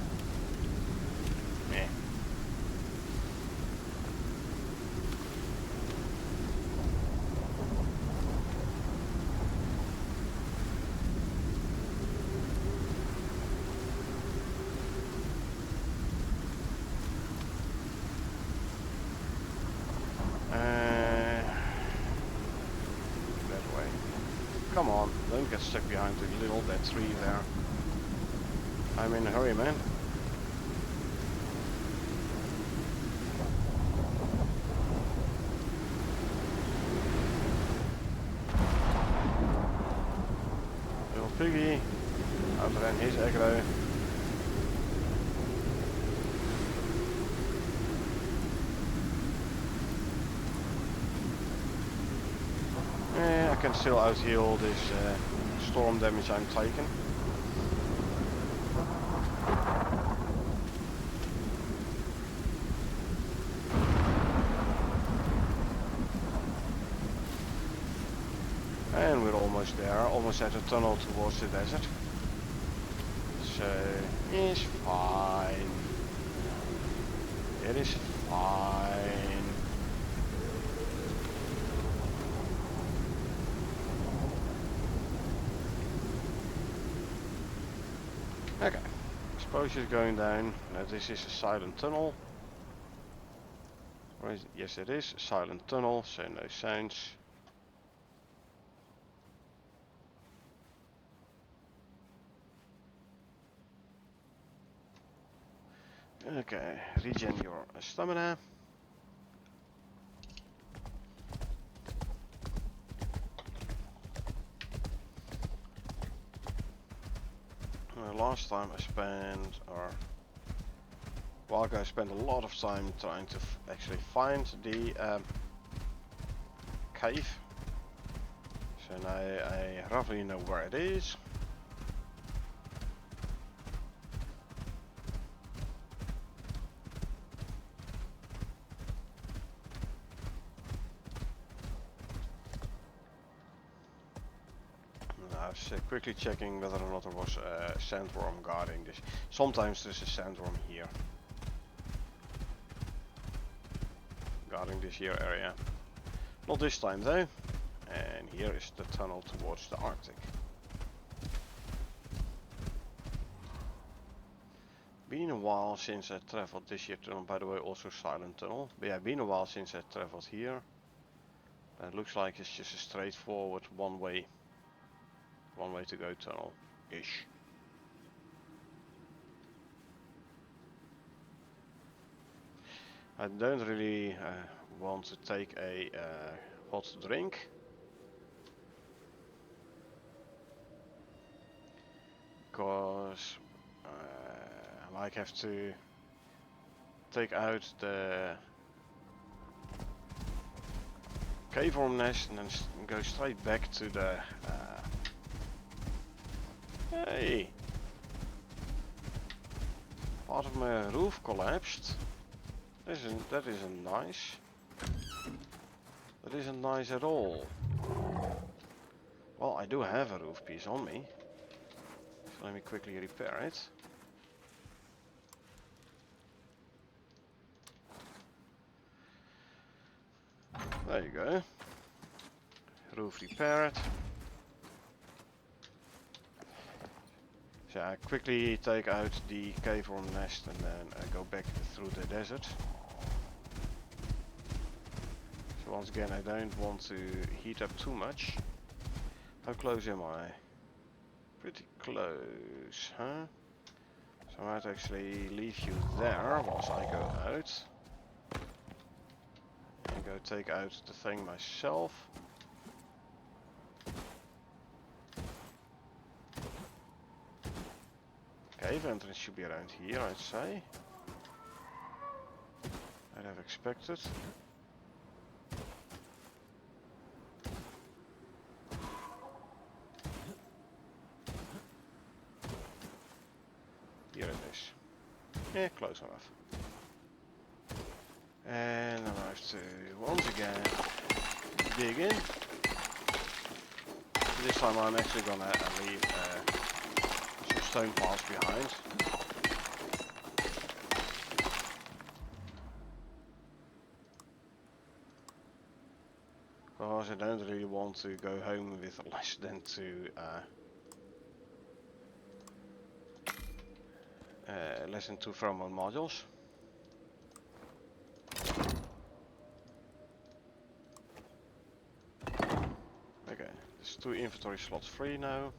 Meh. That way. Come on, don't get stuck behind the little dead tree there. I'm in a hurry, man. Little piggy. Outran his aggro. I can still out-heal this storm damage I'm taking. And we're almost there, almost at the tunnel towards the desert. So, it's fine. It is fine. Okay, exposure's going down. Now this is a silent tunnel. Or is it? Yes, it is a silent tunnel, so no sounds. Okay, regen your stamina. Last time I spent, well, I spent a lot of time trying to actually find the cave. So now I roughly know where it is. I was quickly checking whether or not there was a sandworm guarding this. Sometimes there's a sandworm here. Guarding this here area. Not this time though. And here is the tunnel towards the Arctic. Been a while since I traveled this here tunnel, by the way, also silent tunnel. But yeah, been a while since I traveled here. And it looks like it's just a straightforward one way to go tunnel-ish. I don't really want to take a hot drink. Because I might have to take out the cave worm nest and then go straight back to the hey! Part of my roof collapsed. That isn't nice. That isn't nice at all. Well, I do have a roof piece on me. So let me quickly repair it. There you go. Roof repaired. So I quickly take out the cave worm nest and then I go back through the desert. So once again, I don't want to heat up too much. How close am I? Pretty close, huh? So I might actually leave you there whilst I go out. And go take out the thing myself. Cave entrance should be around here, I'd say. expected. Here it is. Yeah, close enough. And I have to once again dig in. This time I'm actually gonna leave some stone piles behind. Because I don't really want to go home with less than two pheromone modules. Okay, there's 2 inventory slots free now.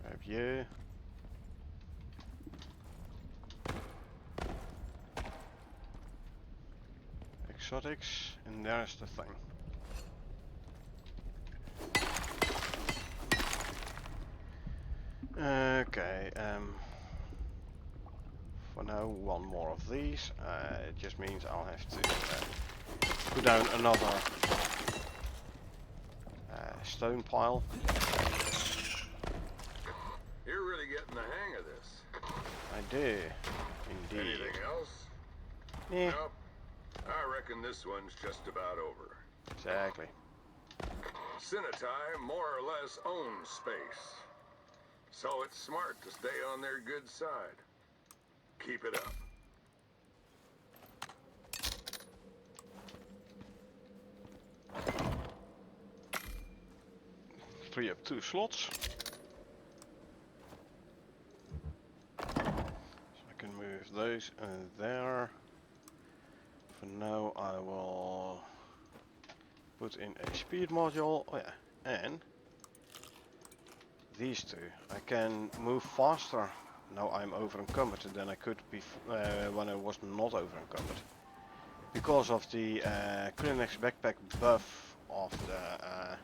Grab you. Exotics, and there's the thing. Okay, for now, one more of these. It just means I'll have to put down another stone pile. You're really getting the hang of this. I do, indeed. Anything else? Yeah, Nope. I reckon this one's just about over. exactly. Cenotai more or less owns space. So it's smart to stay on their good side. Keep it up. Free up 2 slots. So I can move those there. For now I will put in a speed module. Oh yeah, and these 2. I can move faster. Now I'm over encumbered than I could be when I was not over encumbered. Because of the Kleenex backpack buff of the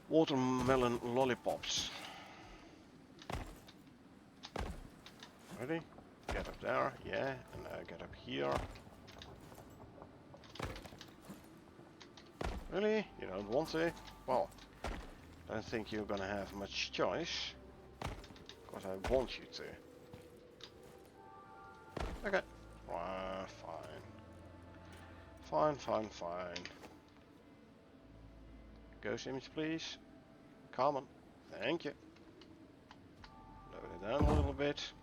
watermelon lollipops. Ready? Get up there, yeah, and get up here. Really? You don't want to? Well, I don't think you're gonna have much choice. Because I want you to. Okay. Fine. Fine. Ghost image, please. Come on. Thank you. Load it down a little bit.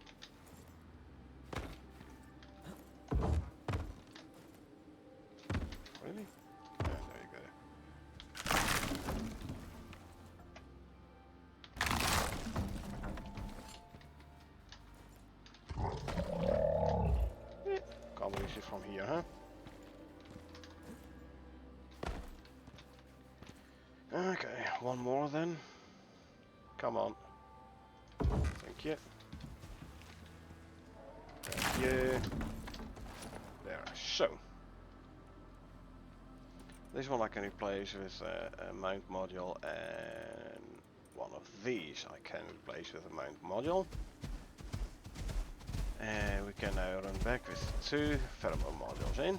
Really? Yeah, there you go. Yeah, can't reach it from here, huh? Okay, one more then. Come on. Thank you. Thank you. There. So. This one I can replace with a mount module, and one of these I can replace with a mount module. And we can now run back with 2 pheromone modules in.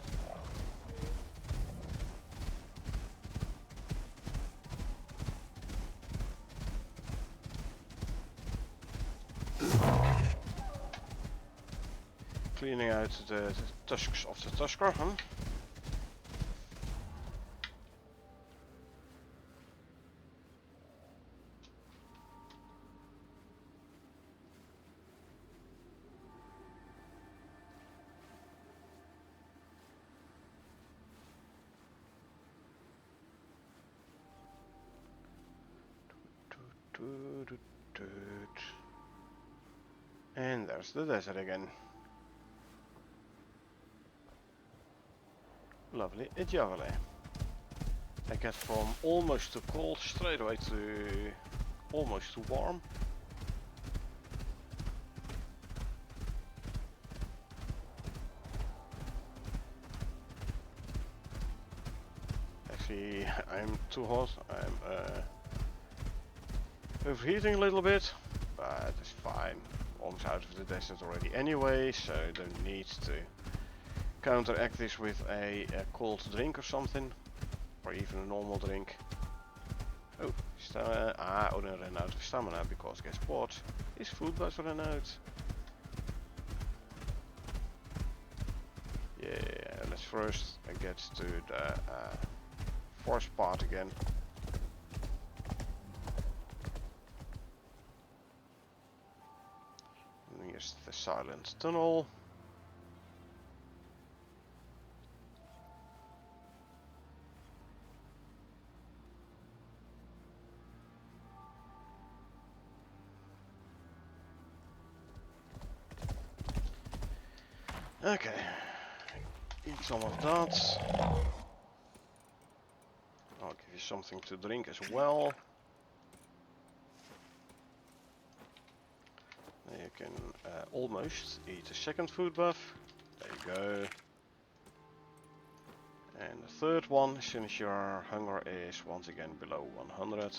Cleaning out the tusks of the tusker, huh? And there's the desert again. Lovely, a javelin. I get from almost too cold straight away to almost too warm. Actually, I'm too hot. I'm overheating a little bit, but it's fine. Almost out of the desert already anyway, so don't need to counteract this with a cold drink or something, or even a normal drink. Oh, Odin ran out of stamina because guess what? His food buds ran out. Yeah, let's first get to the forest part again. And here's the silent tunnel. Okay, eat some of that. I'll give you something to drink as well. Then you can almost eat a second food buff. There you go. And the third one, as soon as your hunger is once again below 100.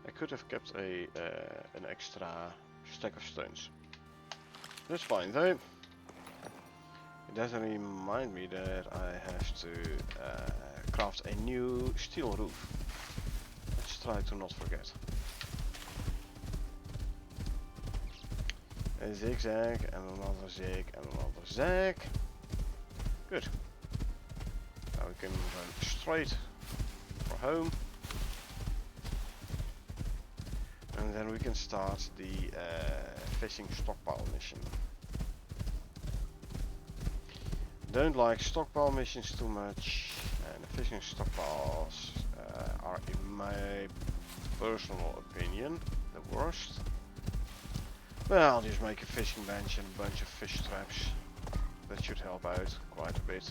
I could have kept an extra stack of stones. That's fine though. It doesn't remind me that I have to craft a new steel roof. Let's try to not forget. A zigzag and another zig and another zag. Good. Now we can run straight for home. And then we can start the fishing stockpile mission. Don't like stockpile missions too much, and the fishing stockpiles are, in my personal opinion, the worst. Well, I'll just make a fishing bench and a bunch of fish traps. That should help out quite a bit.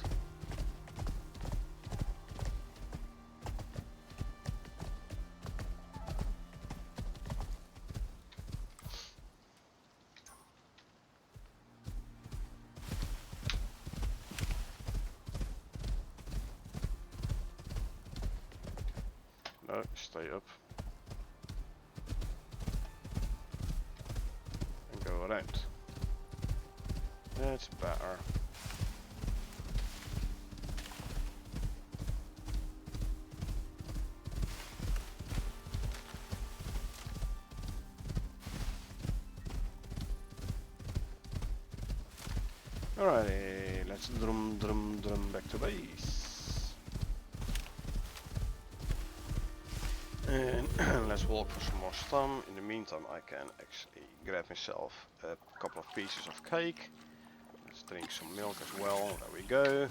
No, stay up. And go around. That's better. Alrighty, let's drum back to base. And let's walk for some more stam. In the meantime, I can actually grab myself a couple of pieces of cake. Let's drink some milk as well. There we go.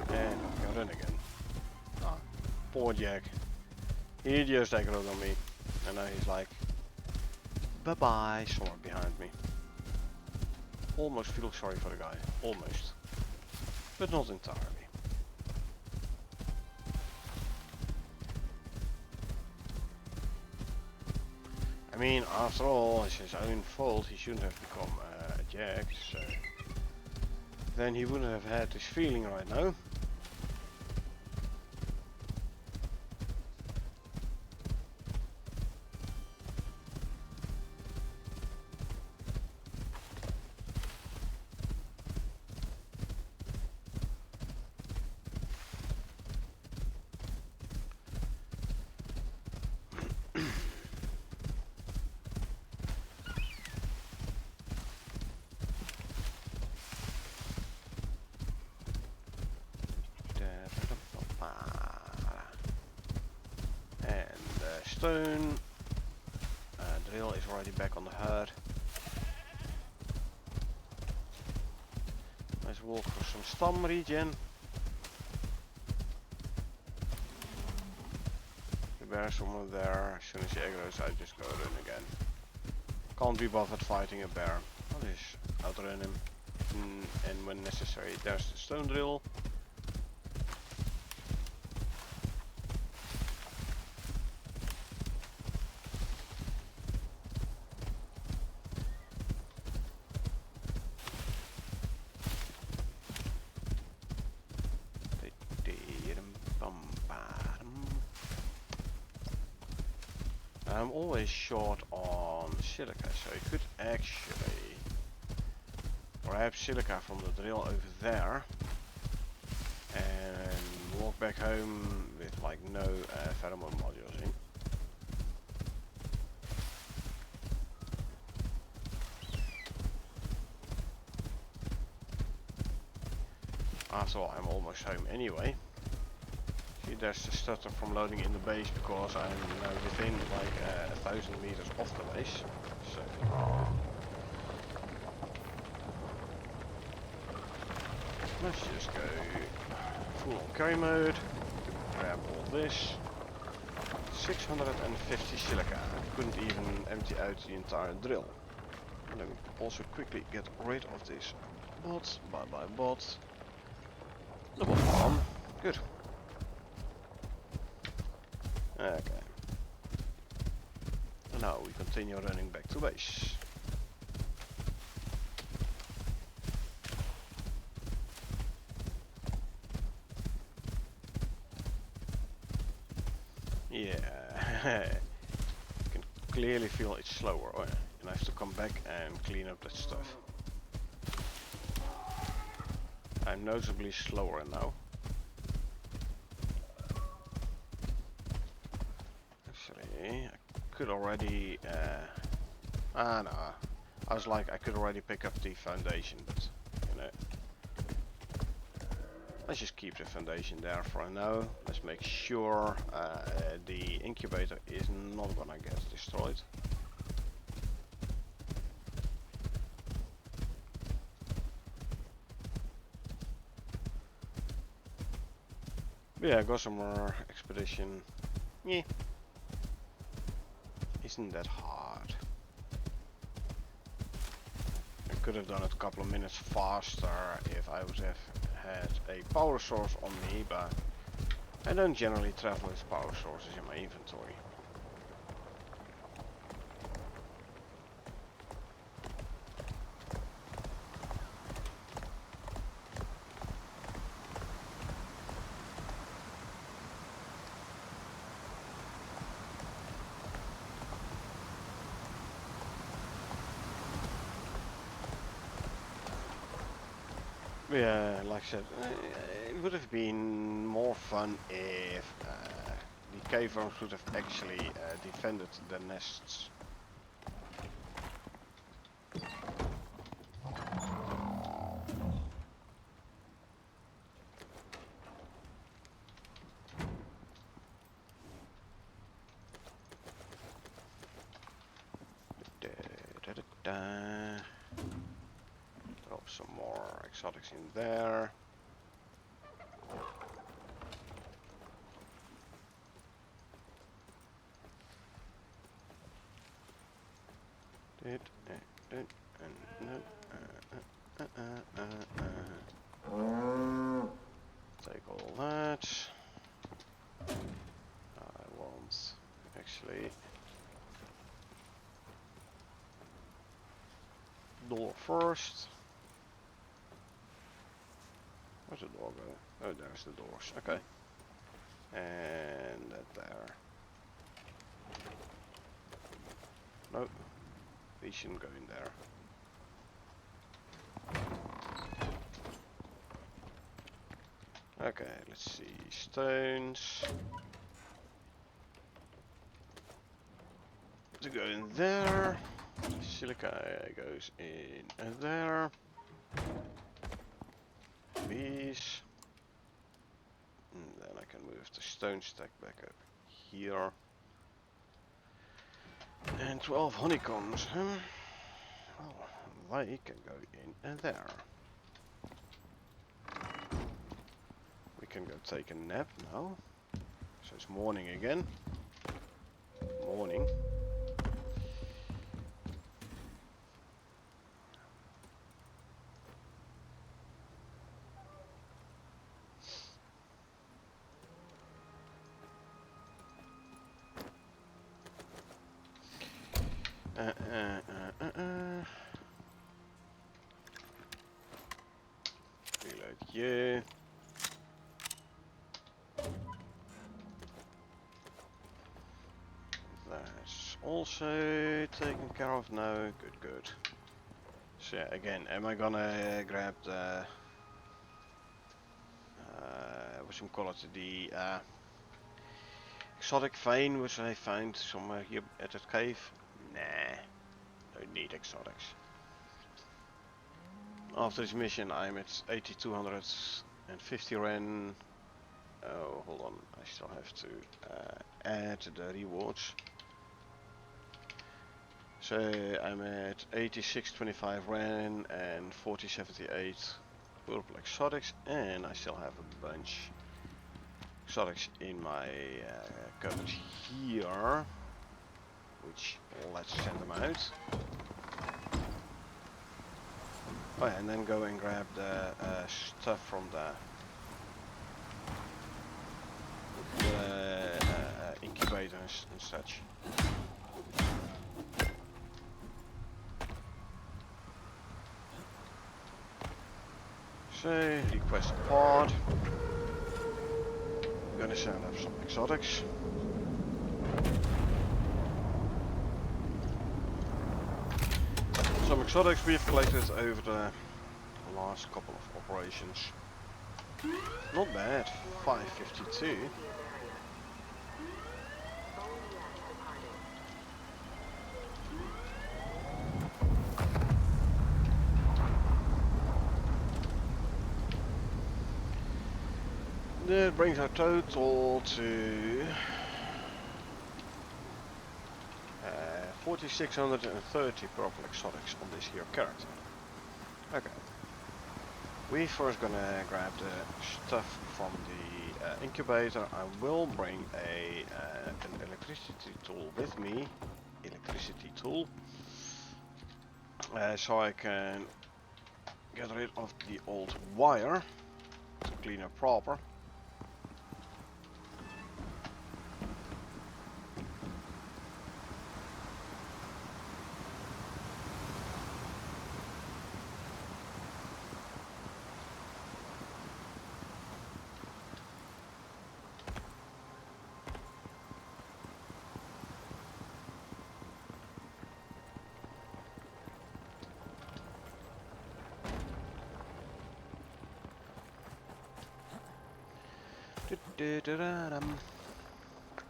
And I got in again. Ah, poor Jack. He just aggroed on me. And now he's like, bye bye, somewhere behind me. Almost feel sorry for the guy. Almost. But not entirely. I mean, after all, it's his own fault. He shouldn't have become a Jack, so then he wouldn't have had this feeling right now. Stone. Drill is already back on the herd. Might as Let's walk for some stam regen. The bear's somewhere there. As soon as the egg goes, I just go run again. Can't be bothered fighting a bear. I'll just outrun him. And when necessary, there's the stone drill. I'm always short on silica, so I could actually grab silica from the drill over there and walk back home with like no pheromone modules in. After all, I'm almost home anyway. See, there's the stutter from loading in the base because I'm now within like 1,000 meters off the base. So let's just go full on carry mode. Grab all this. 650 silica. I couldn't even empty out the entire drill. Let me also quickly get rid of this bot. Bye bye bot. Level 1. Good. Okay. And now we continue running back to base. Yeah, you can clearly feel it's slower, and I have to come back and clean up that stuff. I'm noticeably slower now. Actually, I could already, no, I was like, I could already pick up the foundation, but, you know, let's just keep the foundation there for now. Let's make sure the incubator is not gonna get destroyed. Yeah, Gossamer expedition. Yeah. Isn't that hard? I could have done it a couple of minutes faster if I would have had a power source on me, but I don't generally travel with power sources in my inventory. Yeah, like I said, it would have been more fun if the cave worms would have actually defended the nests. Drop some more exotics in there. Take all that. I want actually door first. Where's the door go? Oh, there's the doors. Okay. And that there. Nope. These shouldn't go in there. Okay, let's see. Stones. To go in there. Silica goes in there. These. And then I can move the stone stack back up here. And 12 honeycombs, huh? Well, they can go in there. can go take a nap now. So it's morning again. Morning. Reload you. That's also taken care of now. Good, good. So yeah, again, am I gonna grab the the exotic vein which I found somewhere here at that cave? Nah, don't need exotics. After this mission I'm at 8250 Ren. Oh, hold on, I still have to add the rewards. So I'm at 8625 Ren and 4078 purple exotics, and I still have a bunch exotics in my cupboard here, which let's send them out. Oh yeah, and then go and grab the stuff from the incubators and such. So, request pod. I'm gonna send up some exotics. Some exotics we've collected over the last couple of operations. Not bad, 552. That brings our total to 4630 purple exotics on this here character. Okay. We first gonna grab the stuff from the incubator. I will bring an electricity tool with me. Electricity tool. So I can get rid of the old wire to clean up proper.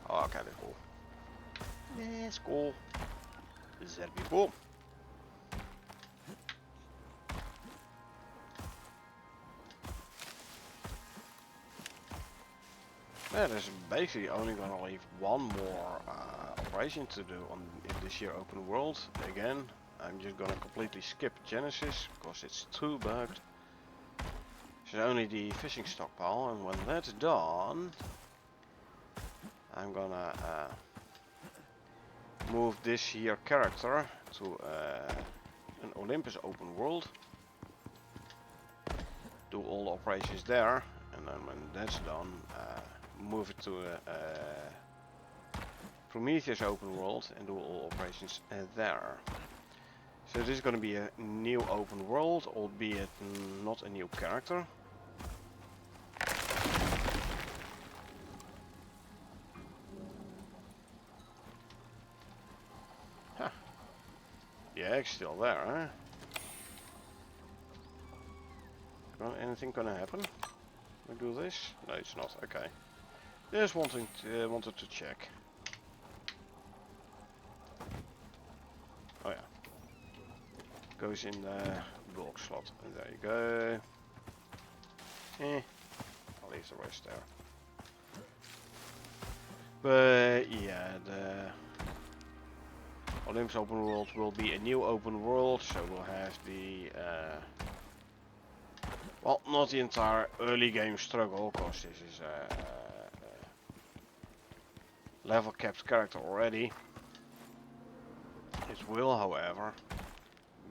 Oh, okay, that's cool. That's cool. That'd be cool. Yeah, there's basically only gonna leave one more operation to do in this here open world. Again, I'm just gonna completely skip Genesis because it's too bugged. So only the fishing stockpile, and when that's done, I'm gonna move this here character to an Olympus open world. Do all the operations there, and then when that's done, move it to a Prometheus open world and do all operations there. So this is going to be a new open world, albeit not a new character. Huh. The egg's still there, huh? Anything gonna happen? We do this? No, it's not. Okay. Just wanted to check. Oh yeah. Goes in the bulk slot. And there you go. I'll leave the rest there. But yeah, the Olympus open world will be a new open world, so we'll have the Well, not the entire early game struggle, cause this is a level capped character already. It will, however,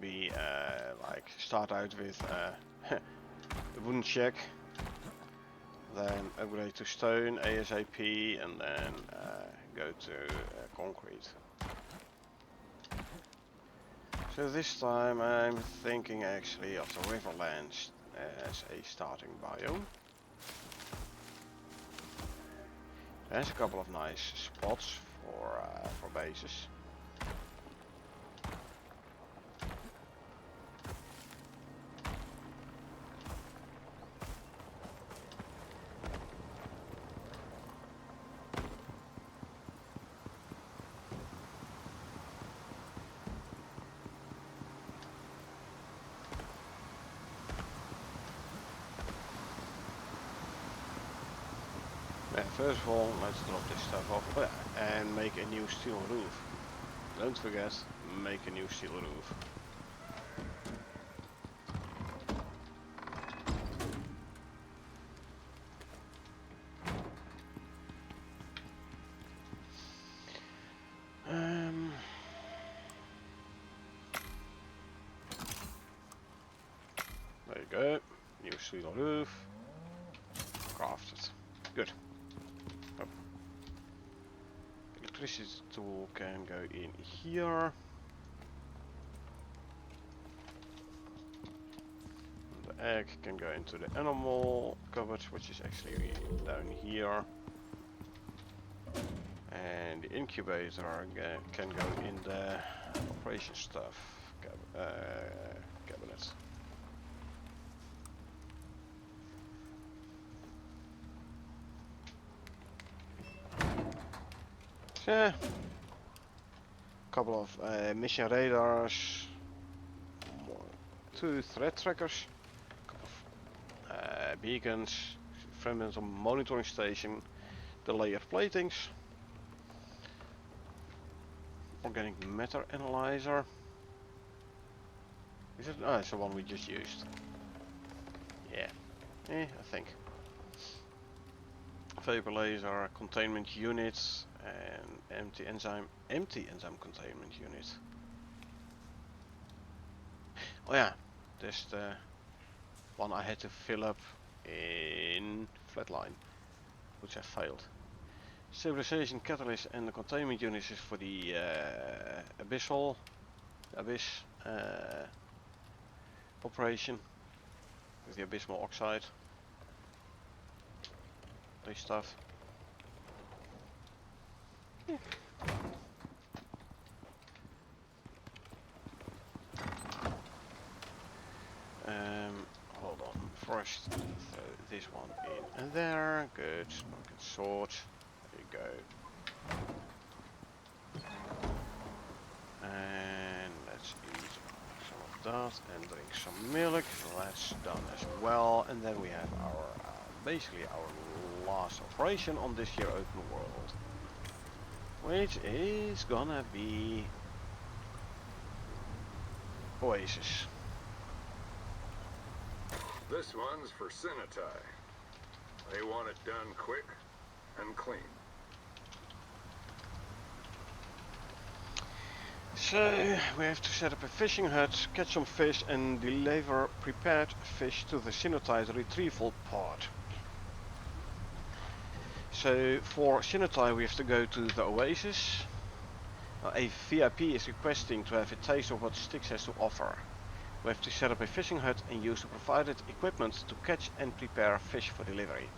be like start out with a wooden check, then upgrade to stone ASAP, and then go to concrete. So this time I'm thinking actually of the Riverlands as a starting biome. There's a couple of nice spots for bases. Yeah, first of all, let's drop this stuff off. Oh, yeah, and make a new steel roof. Don't forget, make a new steel roof. There you go. New steel roof. Crafted. Good. Oh. Electricity tool can go in here. The egg can go into the animal cupboard, which is actually down here. And the incubator can go in the operation stuff cabinet. Yeah. Couple of mission radars, 2 threat trackers, couple of beacons, fundamental monitoring station, the layered platings, organic matter analyzer. Is it? Oh, it's the one we just used. Yeah, I think. Vapor laser, containment units, and empty enzyme containment unit. Oh yeah, there's the one I had to fill up in Flatline, which I failed. Stabilization catalyst and the containment units is for the abyss operation with the abysmal oxide. This stuff. Yeah. Hold on. First, throw this one in and there. Good. Rocket sword. There you go. And let's eat some of that and drink some milk. That's done as well. And then we have our basically our last operation on this here open world, which is gonna be Oasis. This one's for Sinitai. They want it done quick and clean. So we have to set up a fishing hut, catch some fish and deliver prepared fish to the Sinotai retrieval pod. So for Sinotai we have to go to the Oasis. A VIP is requesting to have a taste of what Styx has to offer. We have to set up a fishing hut and use the provided equipment to catch and prepare fish for delivery.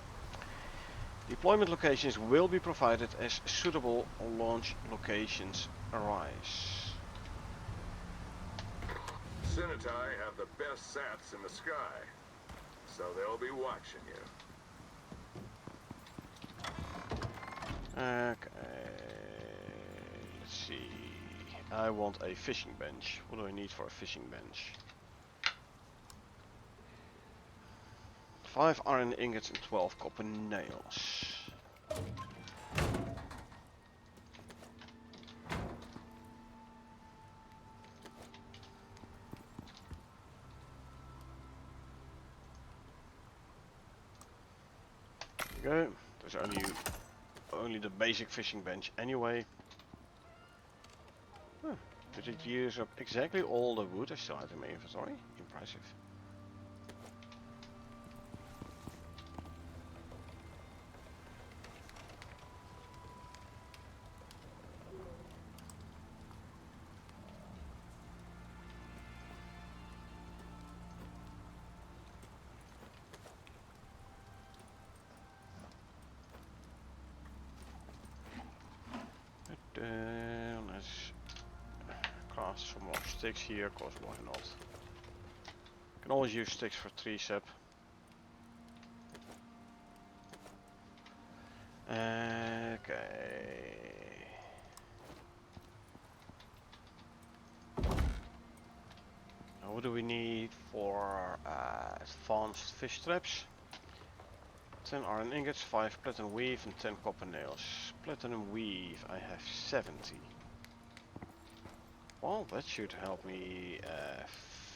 Deployment locations will be provided as suitable launch locations arise. Sinitai have the best sats in the sky, so they'll be watching you. Okay, let's see. I want a fishing bench. What do I need for a fishing bench? 5 iron ingots and 12 copper nails. we go. There's only the basic fishing bench anyway. Huh. Did it use up exactly all the wood I still had in my inventory? Impressive. Let's craft some more sticks here, cause why not? Can always use sticks for tree sap. Okay. Now what do we need for advanced fish traps? 10 iron ingots, 5 platinum weave and 10 copper nails. Platinum weave, I have 70. Well, that should help me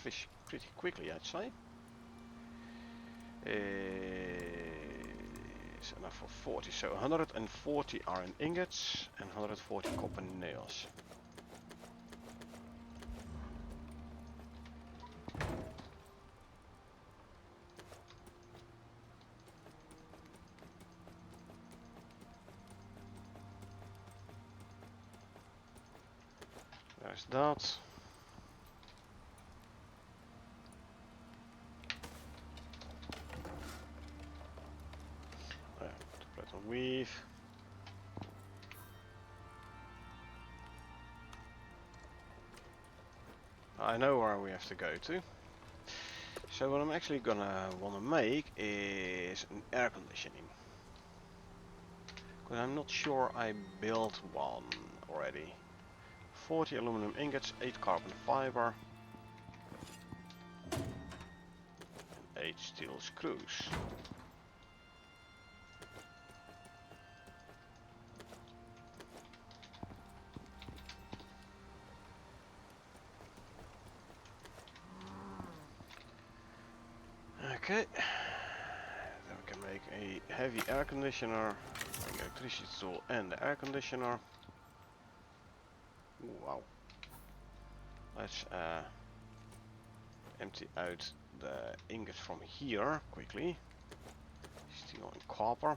fish pretty quickly, I'd say. It's enough for 40, so 140 iron ingots and 140 copper nails. There's that. Platinum weave. I know where we have to go to. So what I'm actually gonna wanna make is an air conditioning. Because I'm not sure I built one already. 40 aluminum ingots, 8 carbon fiber, and 8 steel screws. Okay, then we can make a heavy air conditioner, an electricity tool and the air conditioner. Ooh, wow. Let's empty out the ingots from here quickly. Steel and copper.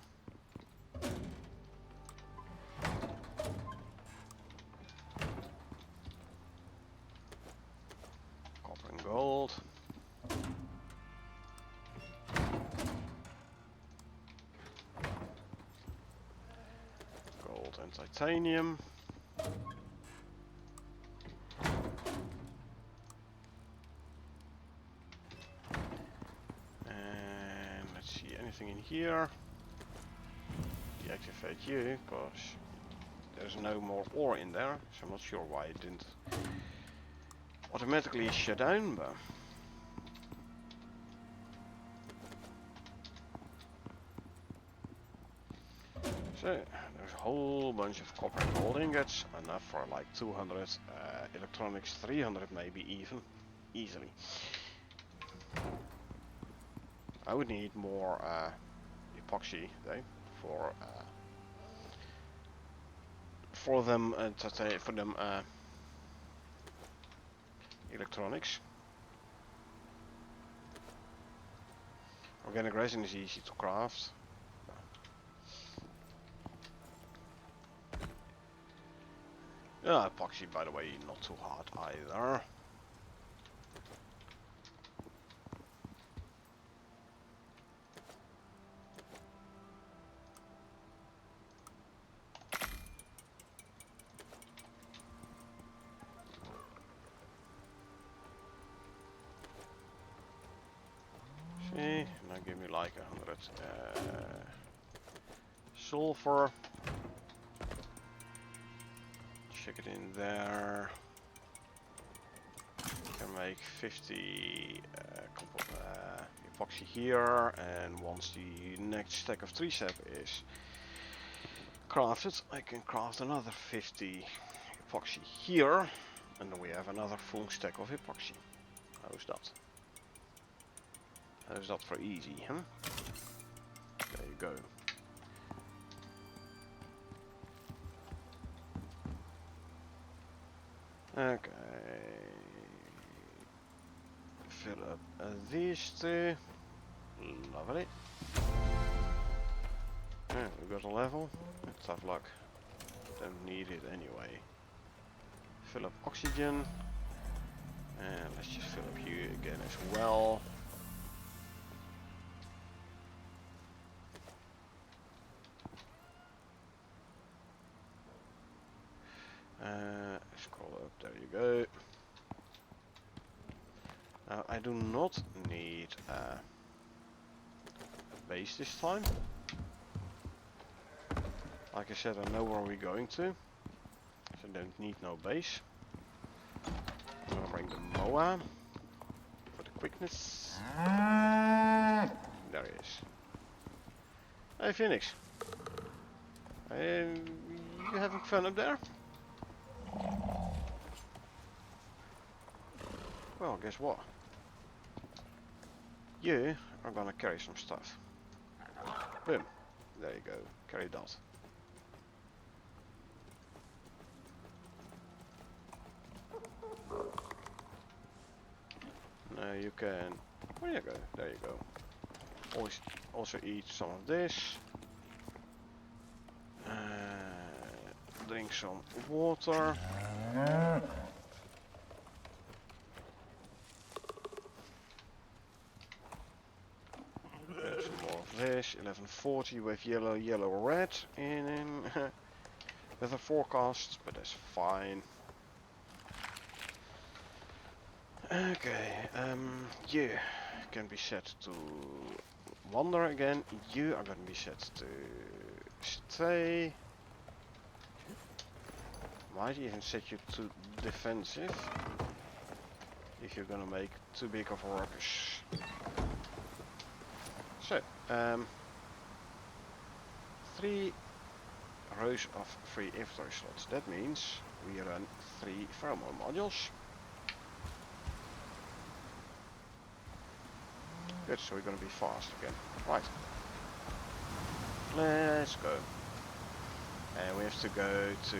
Copper and gold. Gold and titanium. And let's see, anything in here? Deactivate you, because there's no more ore in there, so I'm not sure why it didn't automatically shut down, but so there's a whole bunch of copper and gold ingots, enough for like 200 electronics, 300 maybe even, easily. I would need more epoxy though for them electronics. Organic resin is easy to craft. Epoxy, by the way, not too hard either. See, now give me like 100 sulfur. Check it in there. Can make 50 epoxy here, and once the next stack of tree sap is crafted, I can craft another 50 epoxy here, and then we have another full stack of epoxy. How's that? How's that for easy, huh? There you go. Okay. Fill up these two. Lovely. Yeah, we got a level. Tough luck. Don't need it anyway. Fill up oxygen. And let's just fill up you again as well. Scroll up, there you go. Now I do not need a base this time. Like I said, I know where we're going to. So I don't need no base. I'm gonna bring the Moa for the quickness. There he is. Hey Phoenix. You having fun up there? Well, guess what? You are gonna carry some stuff. Boom. There you go. Carry that. Now you can... Where you go? There you go. Always also eat some of this. Drink some water. Some more of this. 1140 with yellow, yellow, red in with a forecast, but that's fine. Okay, you can be set to wander again. You are going to be set to stay. Might even set you to defensive if you're gonna make too big of a ruckus. So, 3 rows of free inventory slots. That means we run 3 pheromone modules. Good, so we're gonna be fast again. Right. Let's go. And we have to go to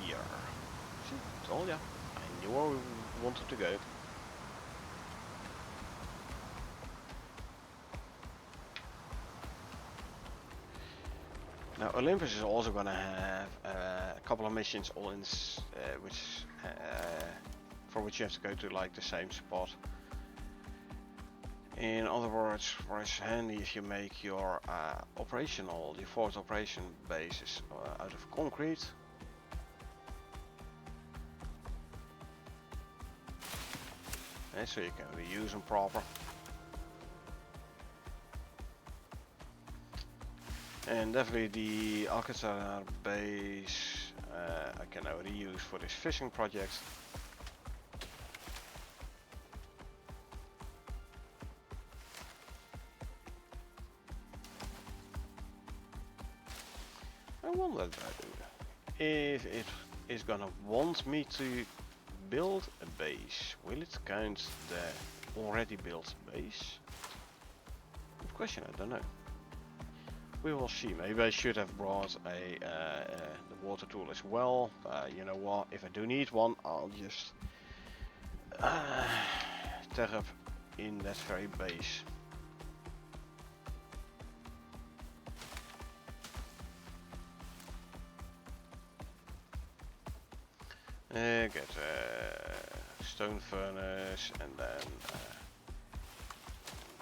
here. See, told ya. I knew where we wanted to go. Now Olympus is also gonna have a couple of missions all in for which you have to go to like the same spot. In other words, where it's handy if you make your your forward operation bases out of concrete. And so you can reuse them proper. And definitely the Alcazar base I can now reuse for this fishing project. I wonder if it is gonna want me to build a base. Will it count the already built base? Good question, I don't know. We will see. Maybe I should have brought the water tool as well. You know what? If I do need one, I'll just tear up in that very base. Get a stone furnace and then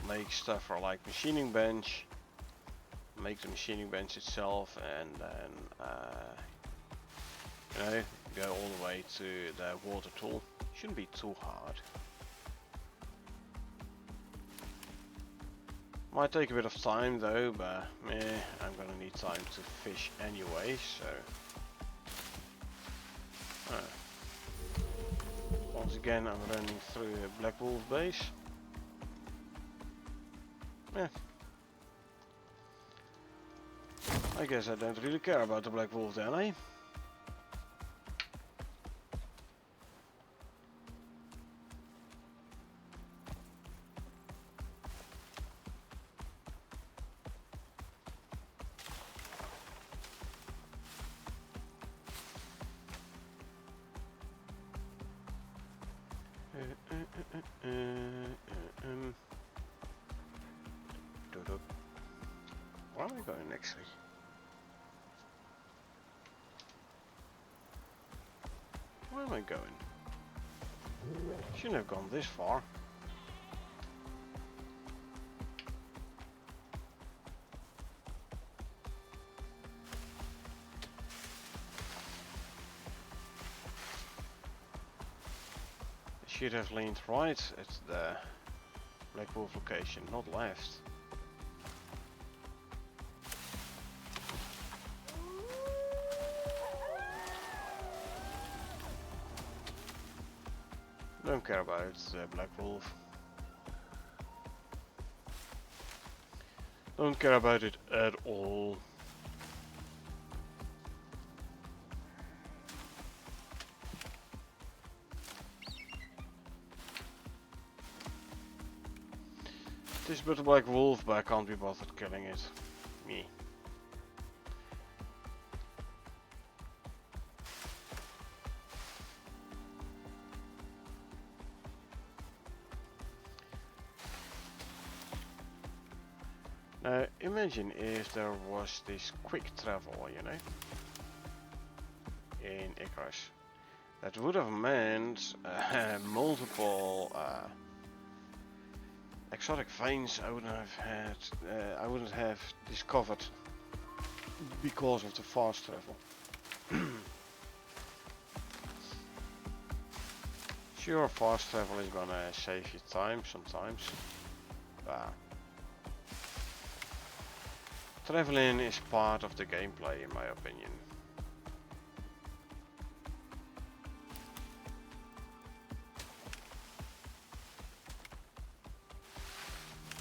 make stuff for like machining bench. Make the machining bench itself and then you know, go all the way to the water tool. Shouldn't be too hard. Might take a bit of time though, but I'm gonna need time to fish anyway, so once again I'm running through a Black Wolf base. Yeah. I guess I don't really care about the Black Wolf then, eh? going actually? Where am I going? Shouldn't have gone this far. I should have leaned right at the Black Wolf location, not left. Don't care about it, Black Wolf. Don't care about it at all. This but a Black Wolf, but I can't be bothered killing it. Me. Now, imagine if there was this quick travel, you know, in Icarus. That would have meant multiple exotic veins I wouldn't have had, I wouldn't have discovered because of the fast travel. Sure, fast travel is gonna save you time sometimes. Traveling is part of the gameplay in my opinion.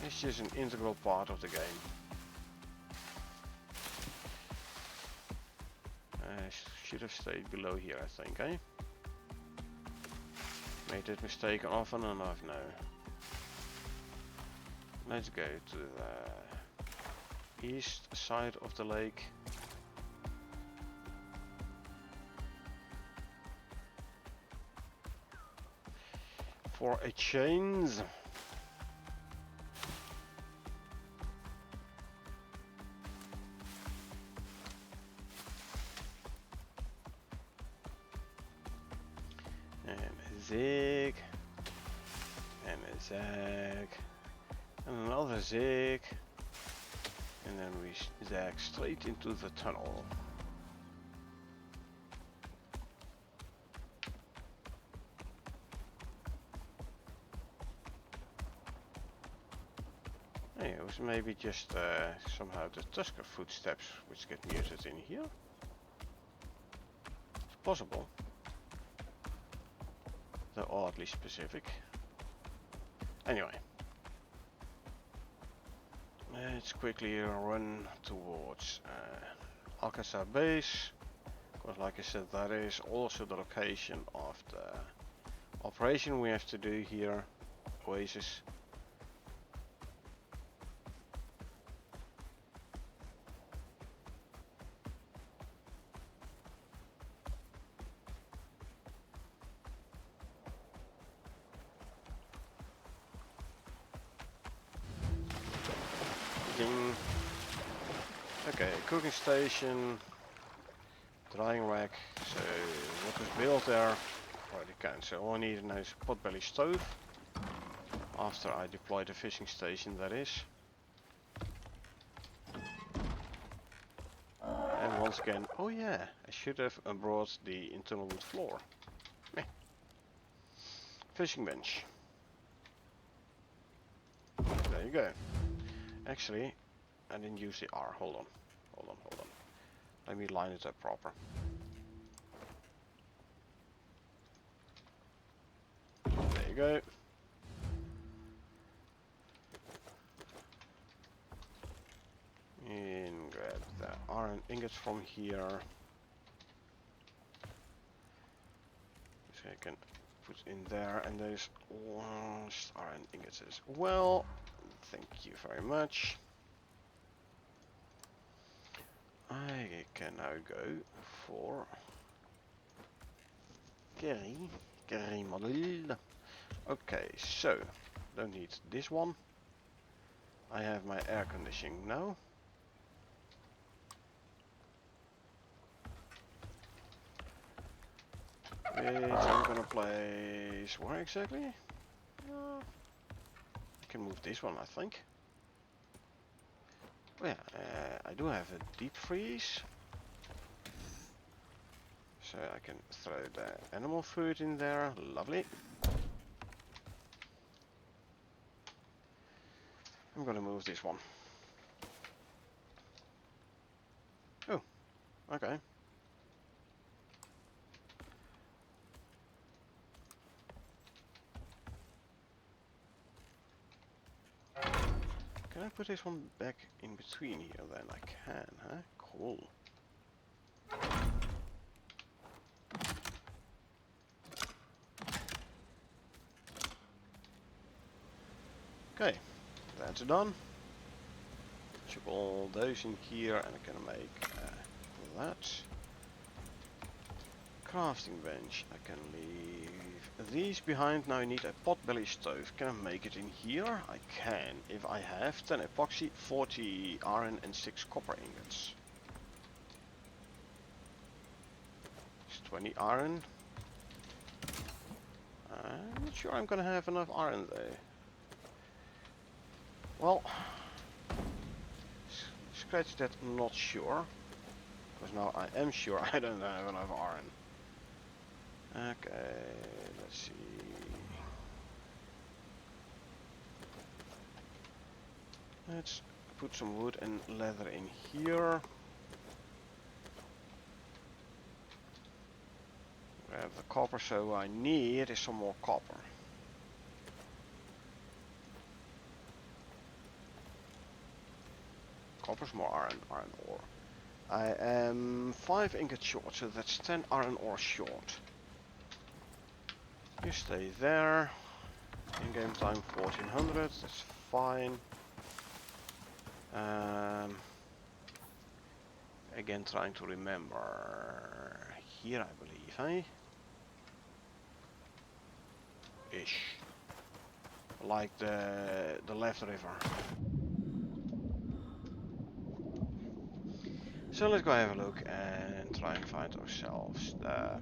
It's just an integral part of the game. I should have stayed below here, I think, eh? Made that mistake often enough now. Let's go to the east side of the lake. For a change. And a zig. And a zag. And another zig. And then we zag straight into the tunnel. Hey, it was maybe just somehow the Tusker footsteps which get muted in here. It's possible. They're oddly specific. Anyway. Let's quickly run towards Alcazar base, because like I said, that is also the location of the operation we have to do here, Oasis. Ding. Okay, cooking station, drying rack. So what was built there already counts. So all I need now is a potbelly stove. After I deploy the fishing station, that is. And once again, oh yeah, I should have brought the internal wood floor. Meh. Fishing bench. There you go. Actually, I didn't use the R. Hold on. Let me line it up proper. There you go. And grab the iron ingots from here. So I can put in there, and there's lost iron ingots as well. Thank you very much. I can now go for curry model. Okay, so don't need this one. I have my air conditioning now. Which I'm gonna place where exactly? I can move this one, I think. Oh yeah, I do have a deep freeze. So I can throw the animal food in there. Lovely. I'm gonna move this one. Oh, okay. Can I put this one back in between here then? I can, huh? Cool. Okay, that's done. Chuck all those in here and I can make that. Crafting bench. I can leave these behind. Now I need a potbelly stove. Can I make it in here? I can. If I have 10 epoxy, 40 iron and 6 copper ingots. It's 20 iron. I'm not sure I'm gonna have enough iron though. Well, scratch that, not sure. Because now I am sure I don't have enough iron. Okay, let's see. Let's put some wood and leather in here. Grab the copper, so I need is some more copper. Copper's more iron ore. I am 5 ingots short, so that's 10 iron ore short. You stay there. In-game time 1400, that's fine. Again, trying to remember. Here, I believe, eh? Ish. Like the left river. So let's go have a look and try and find ourselves the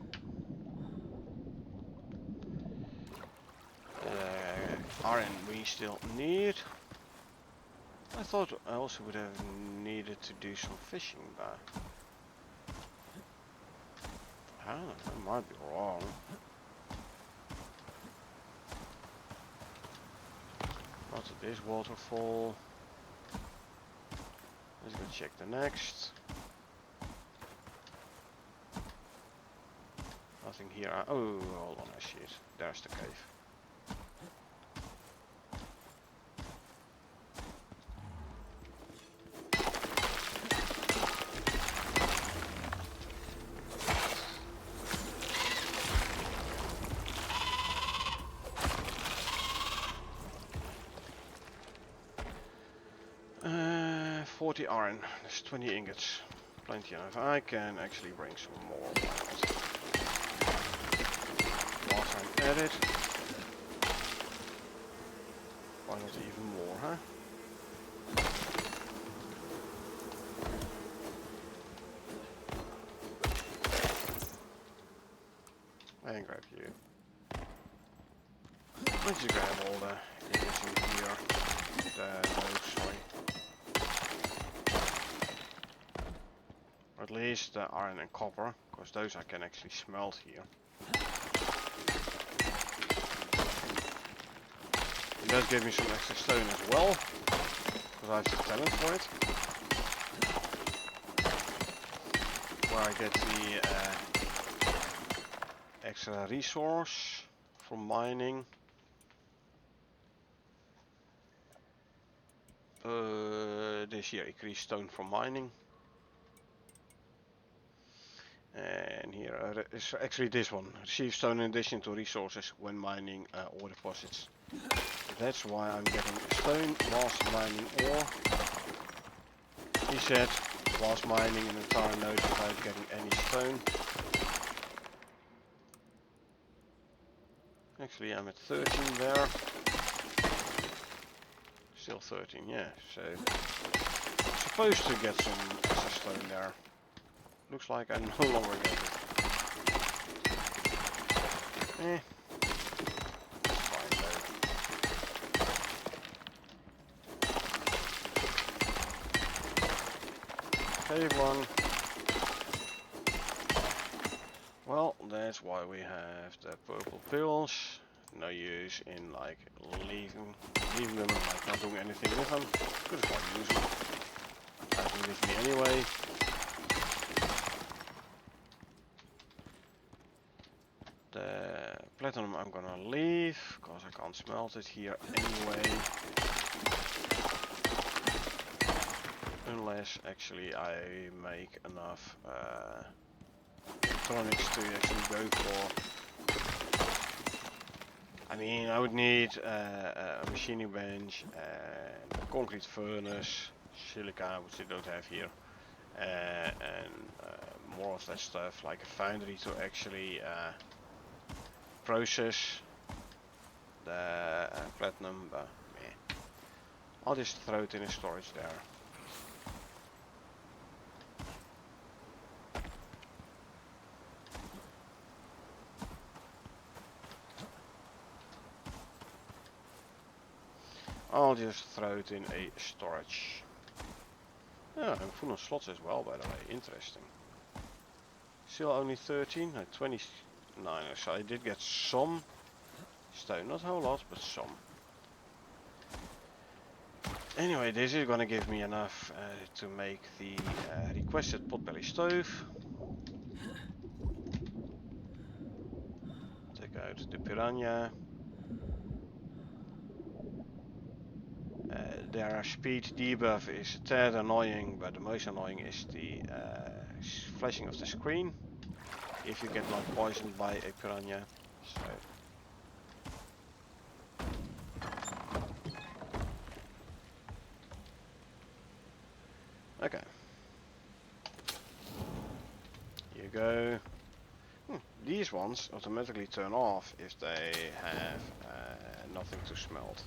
iron we still need. I thought I also would have needed to do some fishing, but I don't know, I might be wrong. Not at this waterfall. Let's go check the next. Nothing here. Oh, hold on, I see it. There's the cave. Uh, 40 iron. That's 20 ingots. Plenty enough. I can actually bring some more. Whilst I'm at it. Why not even more, huh? And grab you. Let's just grab all the ingots in here. No, sorry. Or at least the iron and copper, because those I can actually smelt here. It does give me some extra stone as well, because I have the talent for it. Where I get the extra resource from mining. This here, increased stone from mining. And here is actually this one. Receive stone in addition to resources when mining ore deposits. That's why I'm getting stone whilst mining ore. He said, whilst mining an entire node without getting any stone. Actually, I'm at 13 there. Still 13, yeah. So, supposed to get some extra stone there. Looks like I no longer get it. Well, that's why we have the purple pills. No use in like leaving them and like not doing anything with them. Could as well use them. Have them with me anyway. The platinum I'm gonna leave, because I can't smelt it here anyway. Unless actually I make enough electronics to actually go for. I mean, I would need a machining bench and a concrete furnace, silica, which they don't have here, and more of that stuff, like a foundry to actually process the platinum, but meh. I'll just throw it in a storage there. I'll just throw it in a storage. Yeah, I'm full of slots as well, by the way. Interesting. Still only 13? No, 29. So I did get some stone. Not a whole lot, but some. Anyway, this is gonna give me enough to make the requested potbelly stove. Take out the piranha. Their speed debuff is a tad annoying, but the most annoying is the flashing of the screen if you get like poisoned by a piranha. So okay, here you go. These ones automatically turn off if they have nothing to smelt.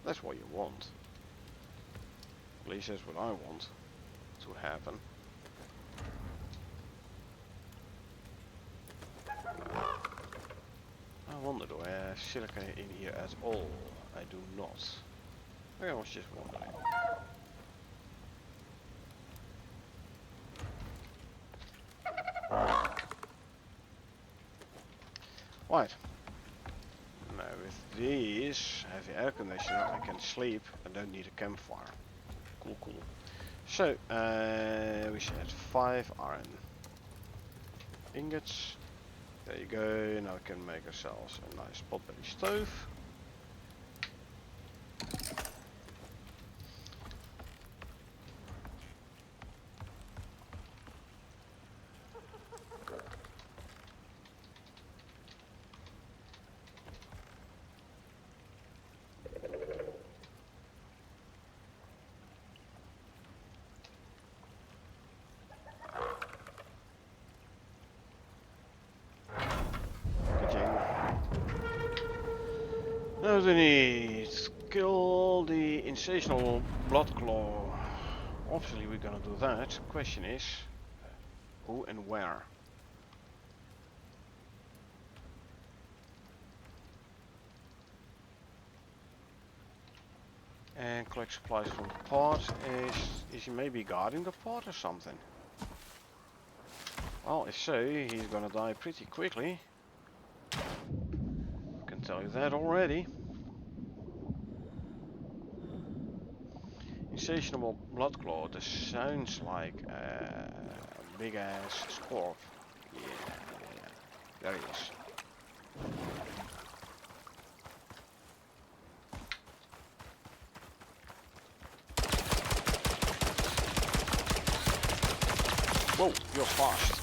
That's what you want. At least that's what I want to happen. I wonder, do I have silica in here at all? I do not. Okay, I was just wondering. Right. Now with these heavy air conditioner I can sleep. I don't need a campfire. Cool, cool. So, we should add 5 iron ingots. There you go. Now we can make ourselves a nice potbelly stove. Now we need kill the insatiable blood claw. Obviously we're gonna do that. Question is, who and where? And collect supplies from the pot. Is he maybe guarding the pot or something? Well, if so, he's gonna die pretty quickly. Can tell you that already. Insatiable blood claw. This sounds like a big ass scorp. Yeah. There he is. Whoa, you're fast.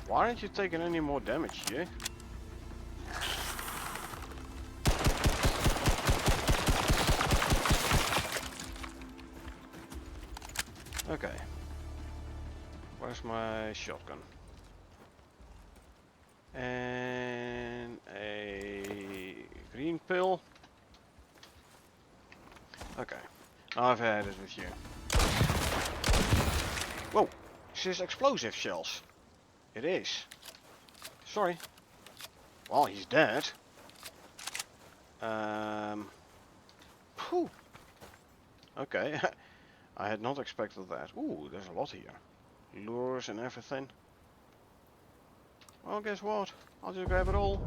Why aren't you taking any more damage here? Okay. Where's my shotgun? And a green pill. Okay. I've had it with you. Axis explosive shells. It is. Sorry. Well, he's dead. Phew. Okay. I had not expected that. Ooh, there's a lot here. Lures and everything. Well, guess what? I'll just grab it all.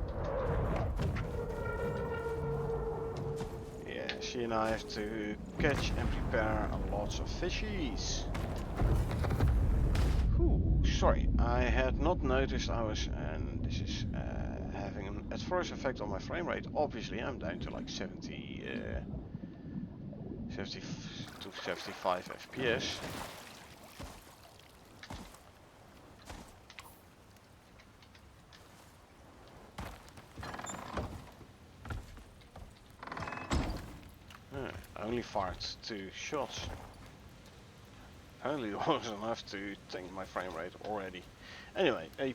Yeah, she and I have to catch and prepare lots of fishies. Ooh, sorry, I had not noticed I was, and this is having an adverse effect on my frame rate. Obviously, I'm down to like 70 to 75 FPS. I only fired 2 shots. Only was enough to tank my frame rate already. Anyway, a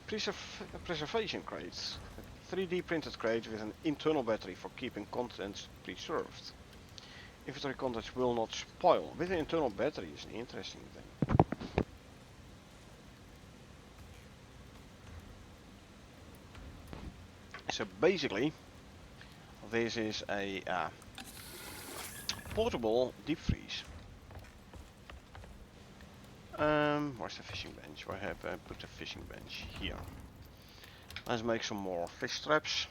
preservation crate. A 3D printed crate with an internal battery for keeping contents preserved. Inventory contents will not spoil. With an internal battery is an interesting thing. So basically, this is a portable deep freeze. Where's the fishing bench? Where have I put the fishing bench? Here. Let's make some more fish traps.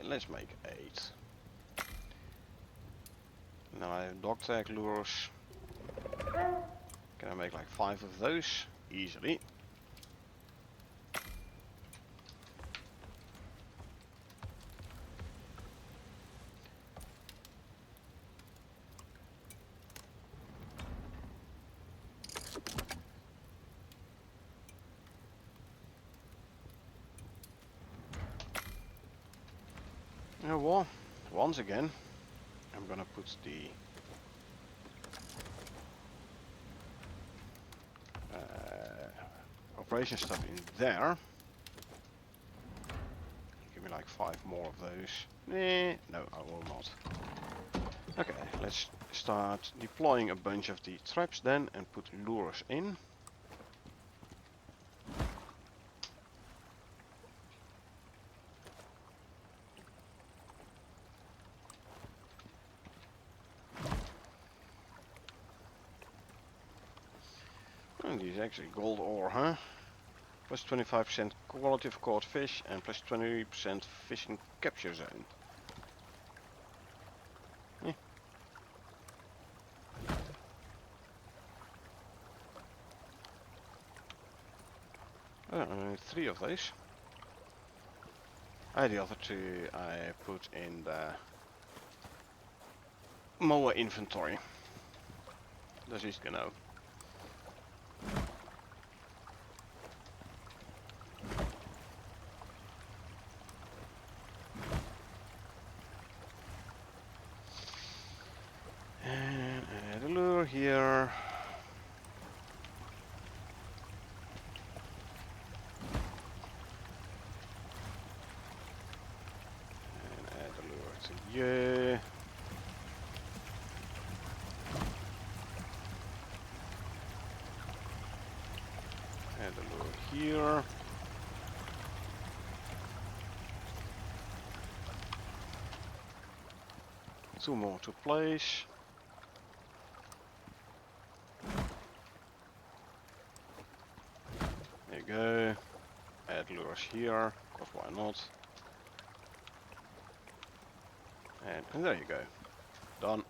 Let's make 8. Now I have dog tag lures. Can I make like 5 of those? Easily. Well, once again, I'm gonna put the operation stuff in there. Give me like 5 more of those. No, I will not. Okay, let's start deploying a bunch of the traps then and put lures in. And these actually gold ore, huh? Plus 25% quality of caught fish and plus 20% fishing capture zone. Yeah. Oh, 3 of those. The other 2 I put in the mower inventory. Dat is genau. And add a lure here. And add a lure to you. Add a lure here. Two more to place. There you go. Add lures here, because why not? And there you go. Done.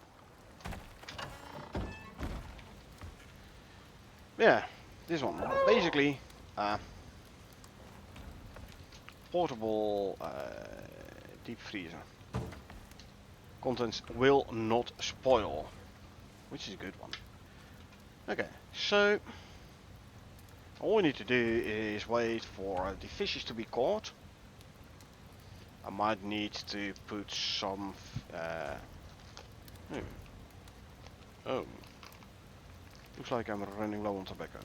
Yeah, this one. Basically, portable deep freezer. Contents will not spoil, which is a good one. Okay, so all we need to do is wait for the fishes to be caught. I might need to put some oh, looks like I'm running low on tobacco.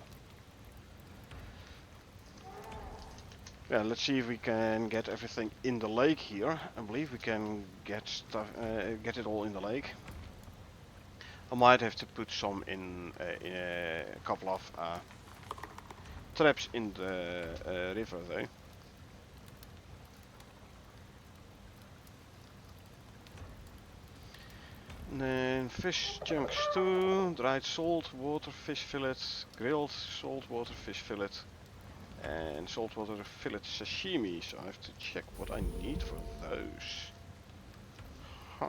Yeah, let's see if we can get everything in the lake here. I believe we can get stuff, get it all in the lake. I might have to put some in a couple of traps in the river though. And then fish chunks too, dried salt water fish fillet, grilled saltwater fish fillet, and saltwater fillet sashimi. So I have to check what I need for those. Huh.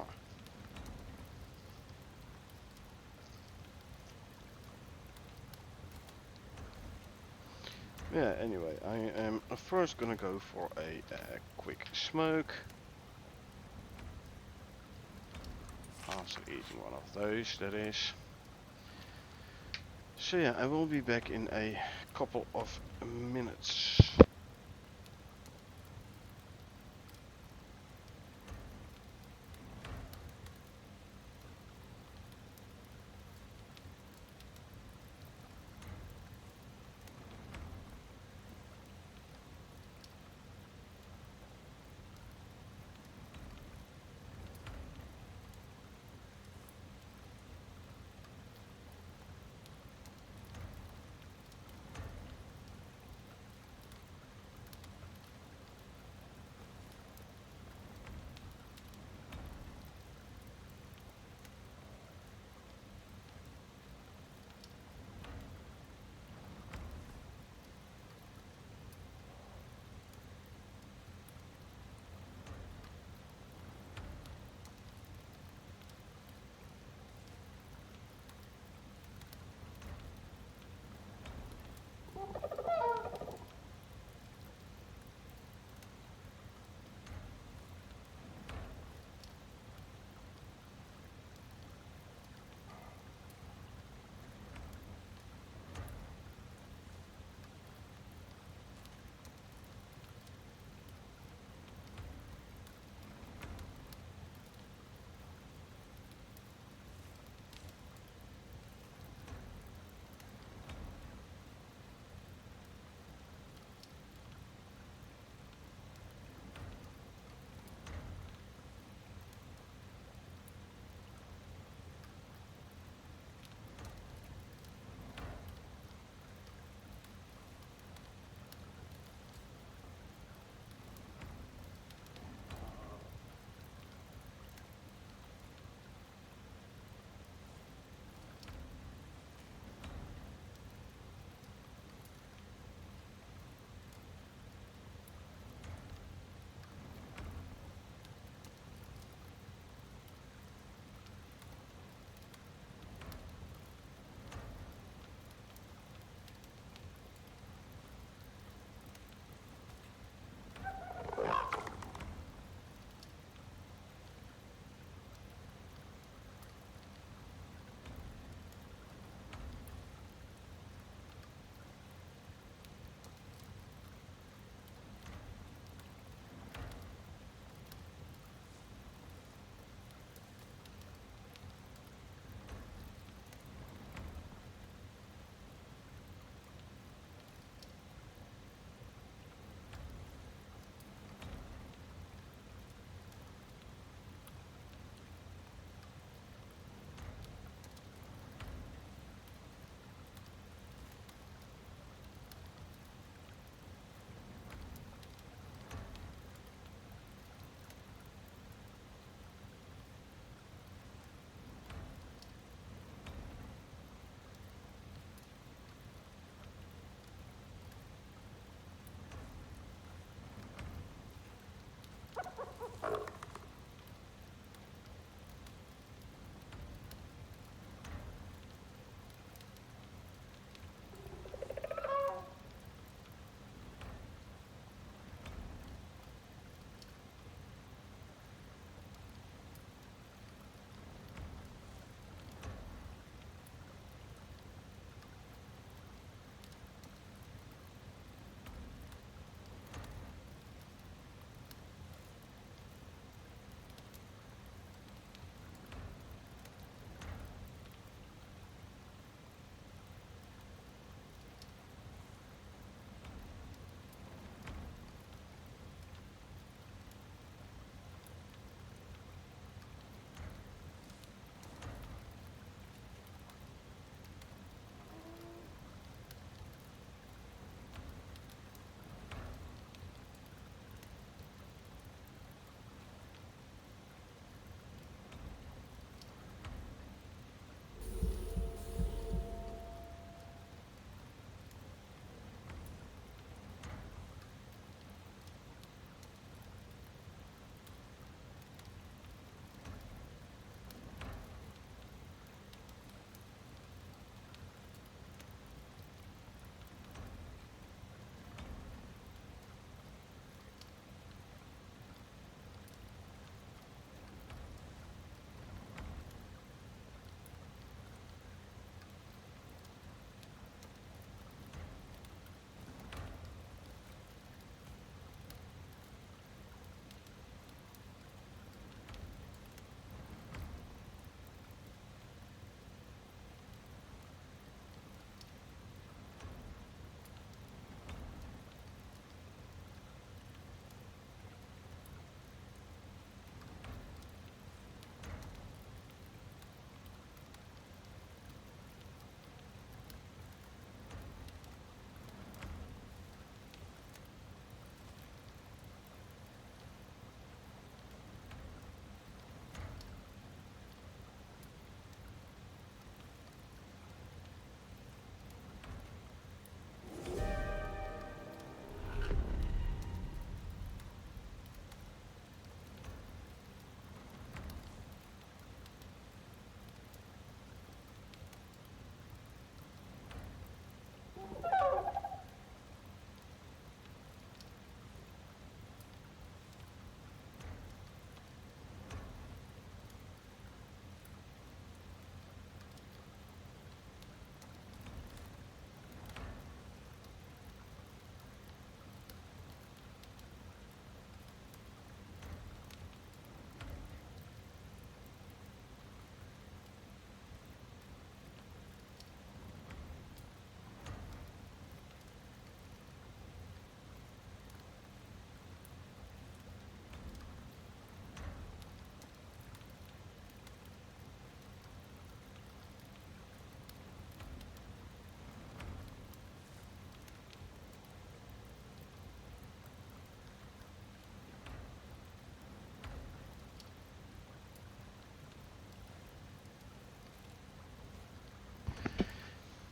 Yeah, anyway, I am first gonna go for a quick smoke. After eating one of those, that is. So yeah, I will be back in a couple of minutes.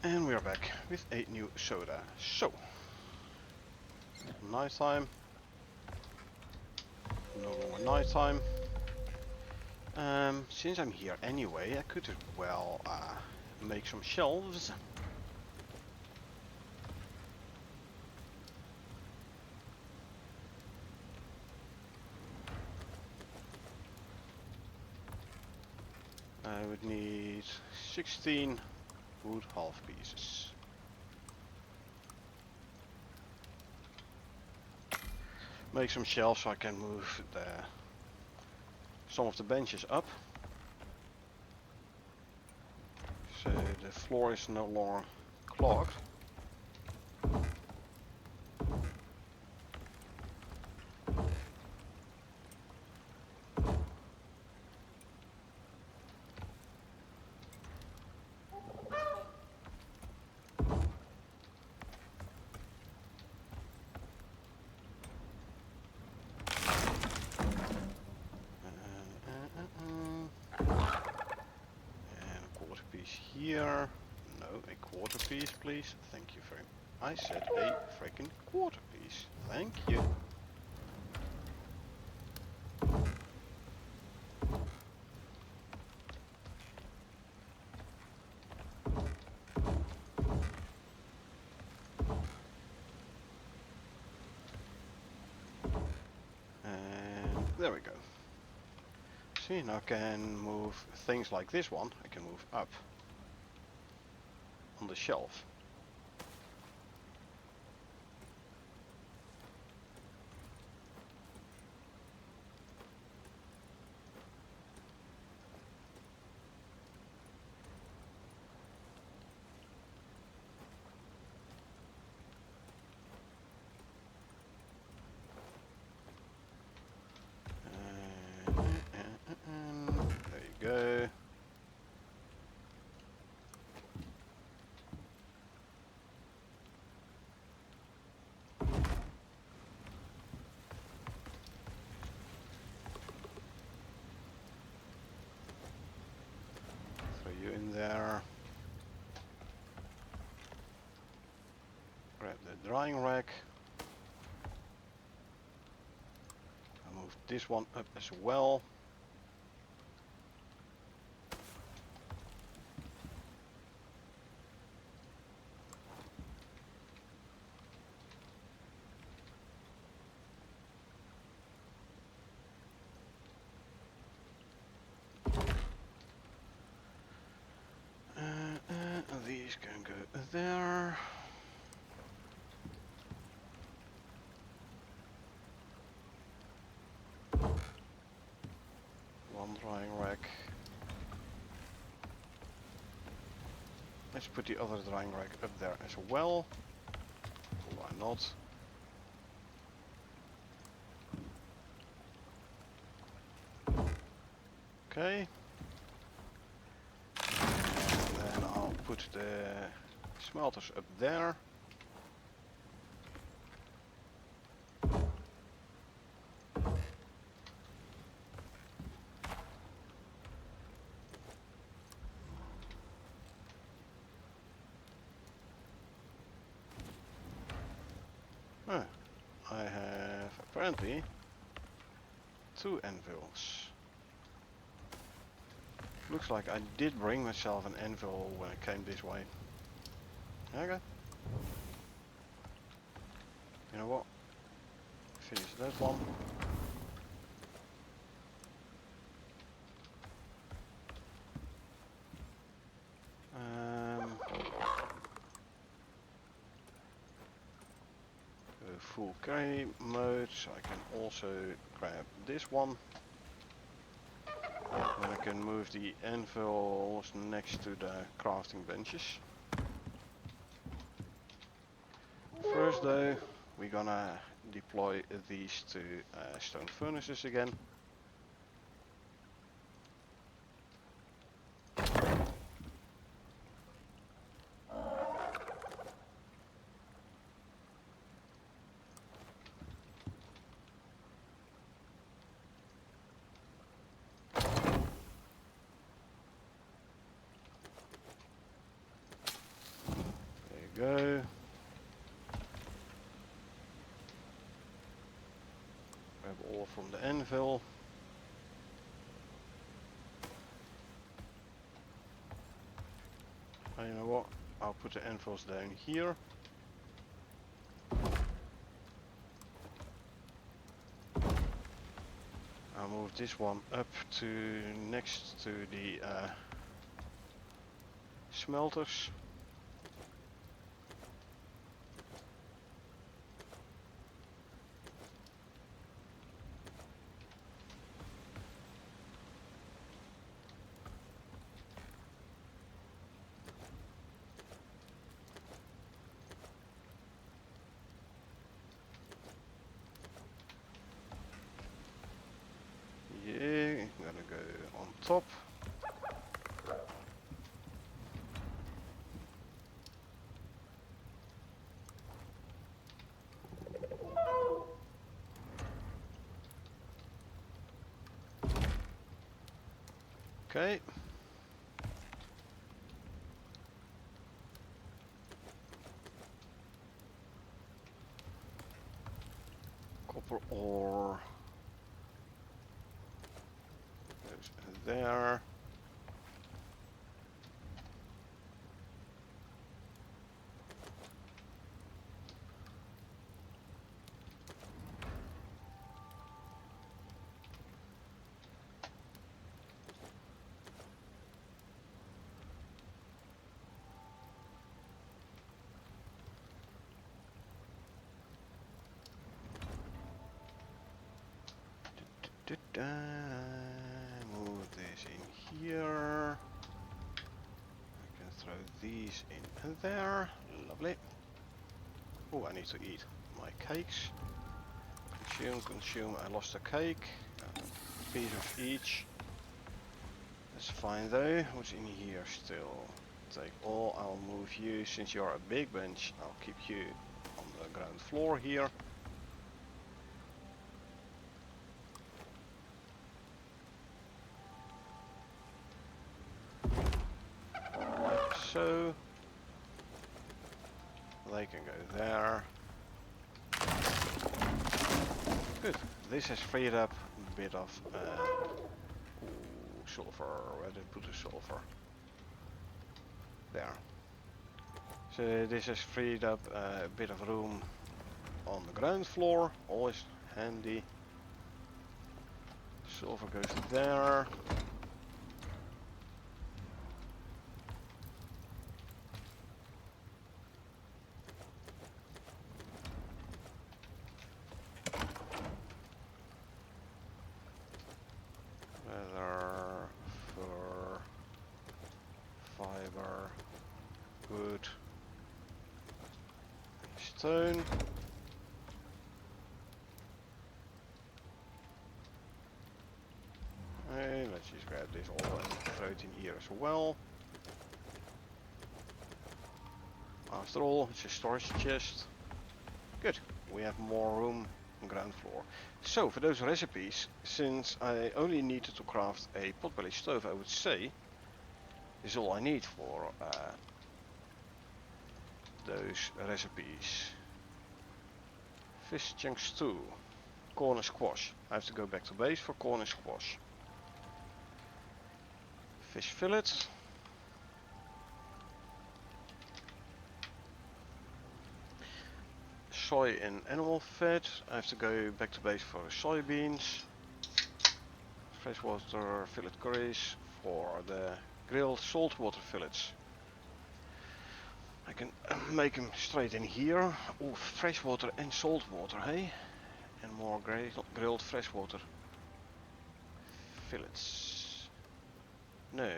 And we are back with a new soda. So, nighttime. No longer nighttime. Since I'm here anyway, I could as well make some shelves. I would need 16 wood half pieces. Make some shelves so I can move some of the benches up. So the floor is no longer clogged. And a quarter piece here. No, a quarter piece, please. Thank you very much. I said a freaking quarter piece. Thank you. And there we go. See, now I can move things like this one. I can move up on the shelf. There you go. Throw you in there. Grab the drying rack. I'll move this one up as well. These can go there. One drying rack. Let's put the other drying rack up there as well. Why not? Okay. And then I'll put the smelters up there. I have apparently 2 anvils. Looks like I did bring myself an anvil when I came this way. Okay. You know what? Finish that one. Full carry mode, so I can also grab this one. Then I can move the anvils next to the crafting benches. First though, we're gonna deploy these to stone furnaces again. from the anvil. And you know what? I'll put the anvils down here. I'll move this one up to next to the smelters. Yeah, I'm gonna go on top. Okay. Copper ore goes there. Move this in here. I can throw these in there. Lovely. Oh, I need to eat my cakes. Consume, consume. I lost a cake. A piece of each. That's fine though. What's in here still? Take all. I'll move you. Since you're a big bench, I'll keep you on the ground floor here. Like so. They can go there. Good. This has freed up a bit of sulfur. Where did I put the sulfur? There. So this has freed up a bit of room on the ground floor. Always handy. Sulfur goes there. Leather, fur, fiber, wood, stone. Hey, let's just grab this all and throw it in here as well. After all, it's a storage chest. Good, we have more room on ground floor. So for those recipes, since I only needed to craft a potbelly stove, I would say is all I need for those recipes. Fish chunk stew, corn and squash. I have to go back to base for corn and squash. Fish fillet. Soy and animal fat. I have to go back to base for soybeans. Freshwater fillet curries for the grilled saltwater fillets. I can make them straight in here. Oh, freshwater and saltwater, hey? And more grilled freshwater fillets. No.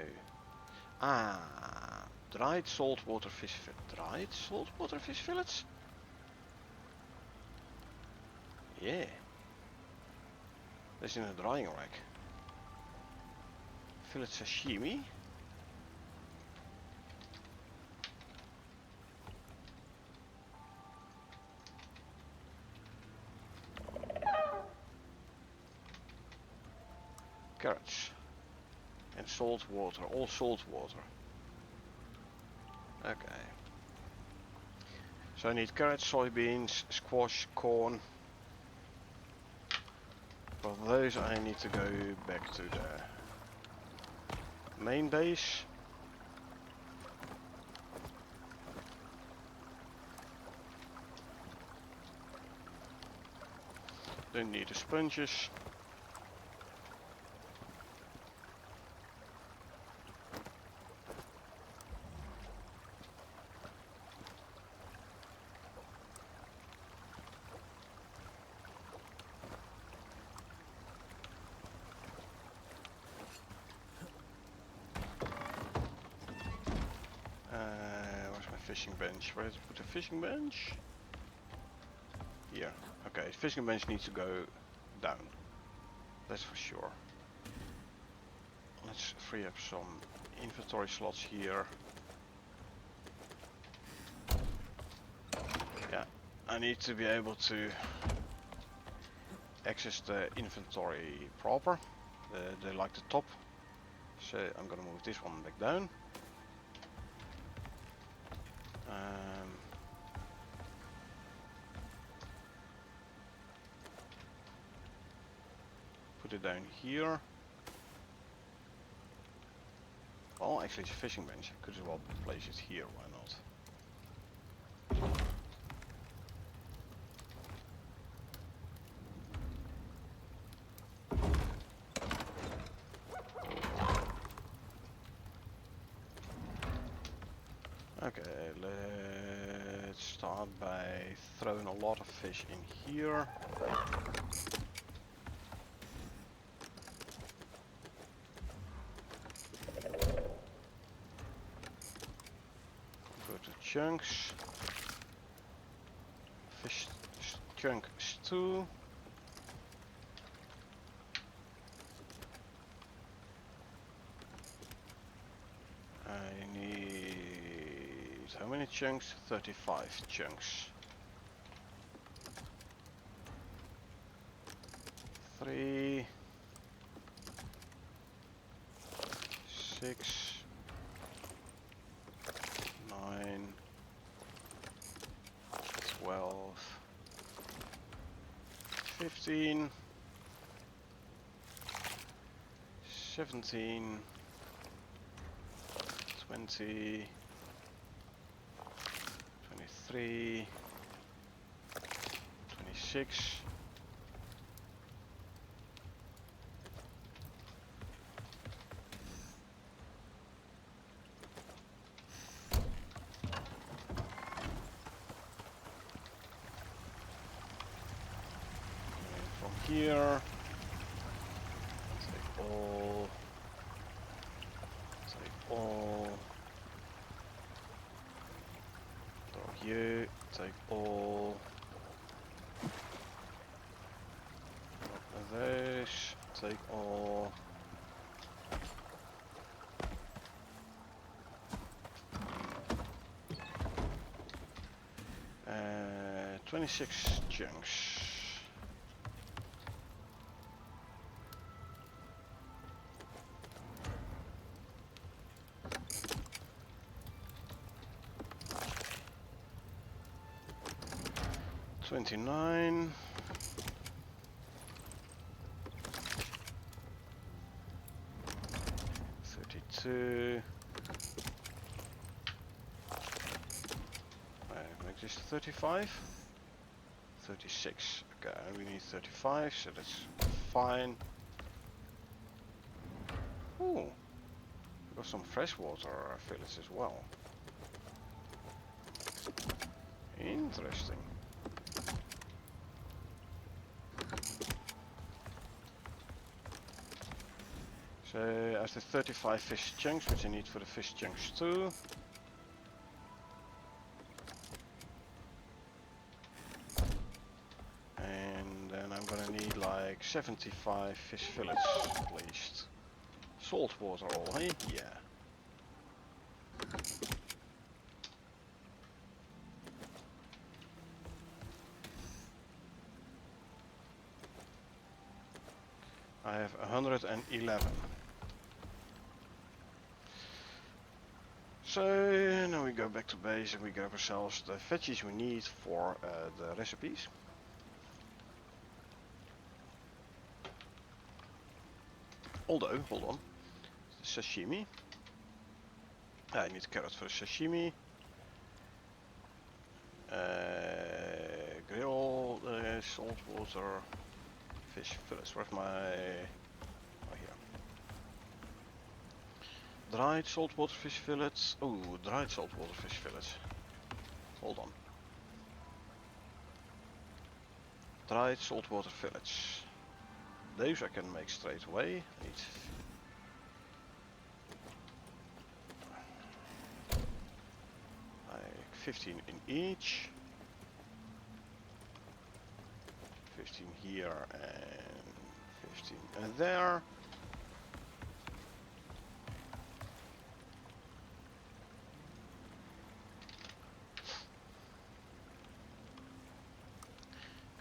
Ah, dried saltwater fish dried saltwater fish fillets? Yeah. That's in a drying rack. Fillet sashimi. Carrots. And salt water, all salt water. Okay. So I need carrots, soybeans, squash, corn. For those I need to go back to the main base. Don't need the sponges. Where's my fishing bench? Where did I put the fishing bench? Here. Okay, the fishing bench needs to go down. That's for sure. Let's free up some inventory slots here. Yeah, I need to be able to access the inventory proper, like the top. So I'm gonna move this one back down. Put it down here. Well, actually it's a fishing bench. I could as well place it here, why not? Okay, let's start by throwing a lot of fish in here. Go to chunks. Fish chunk stew. I need how many chunks? 35 chunks. 3, 6, 9, 12, 15, 17, 20, 23, 26, 'From here, take all, throw you, take all, those, take all. 26 chunks. $29. 32. Make this 35. 36. Okay, we need 35, so that's fine. Ooh, we got some freshwater fillets as well. Interesting. So I have the 35 fish chunks, which I need for the fish chunks too. And then I'm gonna need like 75 fish fillets at least. Salt water all, hey? Yeah. I have 111. So now we go back to base and we grab ourselves the veggies we need for the recipes. Although, hold on. Sashimi. I need carrots for sashimi. Grill, saltwater, fish fillets. Where's my... Oh, here. Dried saltwater fish fillets. Oh, dried saltwater fish fillets. Hold on. Dried saltwater fillets. Those I can make straight away. Need 15 in each. 15 here and 15 and there.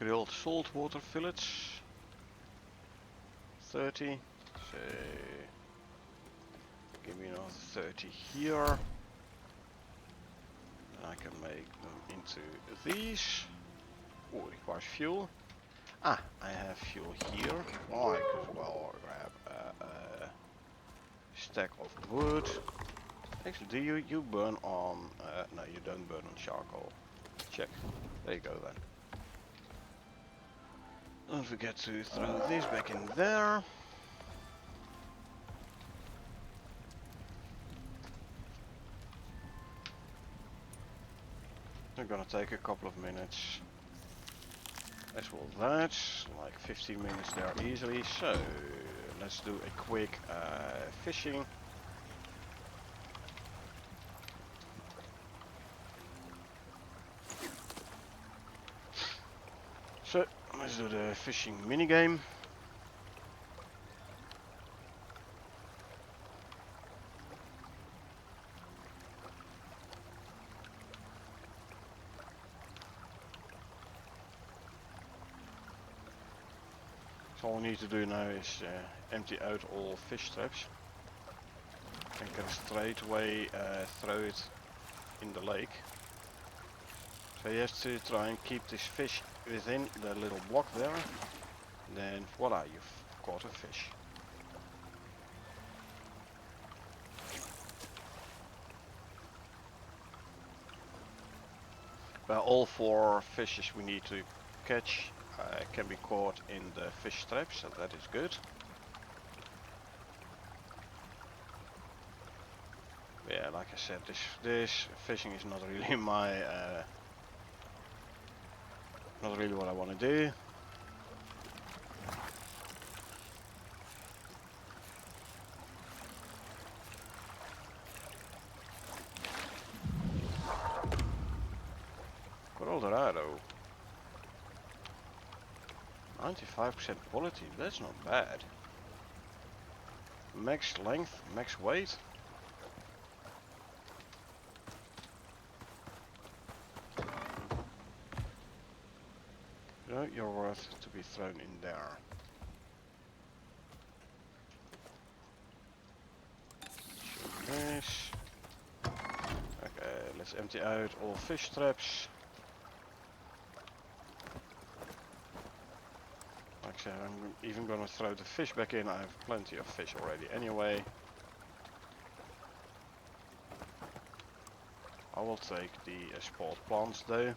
Grilled saltwater fillets. 30. So give me another 30 here. I can make them into these. Oh, requires fuel. Ah, I have fuel here. Oh, I could well grab a stack of wood. Actually, do you burn on... no, you don't burn on charcoal. Check. There you go then. Don't forget to throw this back in there. They're gonna take a couple of minutes. As well that, like 15 minutes there easily. So let's do a quick fishing. So let's do the fishing minigame. So all we need to do now is empty out all fish traps and can straight away throw it in the lake. So you have to try and keep this fish within the little block there. Then voila, you've caught a fish. Well, all 4 fishes we need to catch can be caught in the fish traps, so that is good. Yeah, like I said, this fishing is not really my not really what I want to do. Colorado. 95% quality, that's not bad. Max length, max weight. You know, you're worth to be thrown in there. So this. Okay, let's empty out all fish traps. Like I said, I'm even gonna throw the fish back in. I have plenty of fish already anyway. I will take the sport plants though.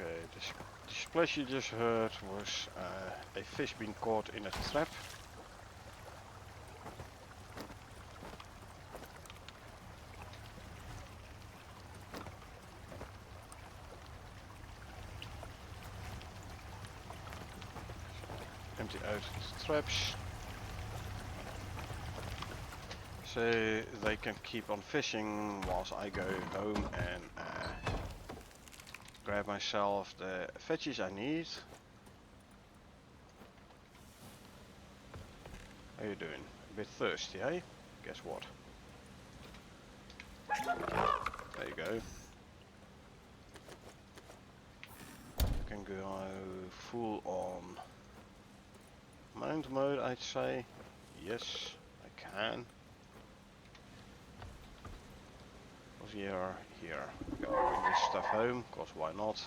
Okay, the splash you just heard was a fish being caught in a trap. Empty out the traps. So they can keep on fishing whilst I go home and grab myself the veggies I need. How you doing? A bit thirsty, eh? Guess what? There you go. You can go full on Mount mode, I'd say. Yes, I can. Because here, go bring this stuff home, cause why not?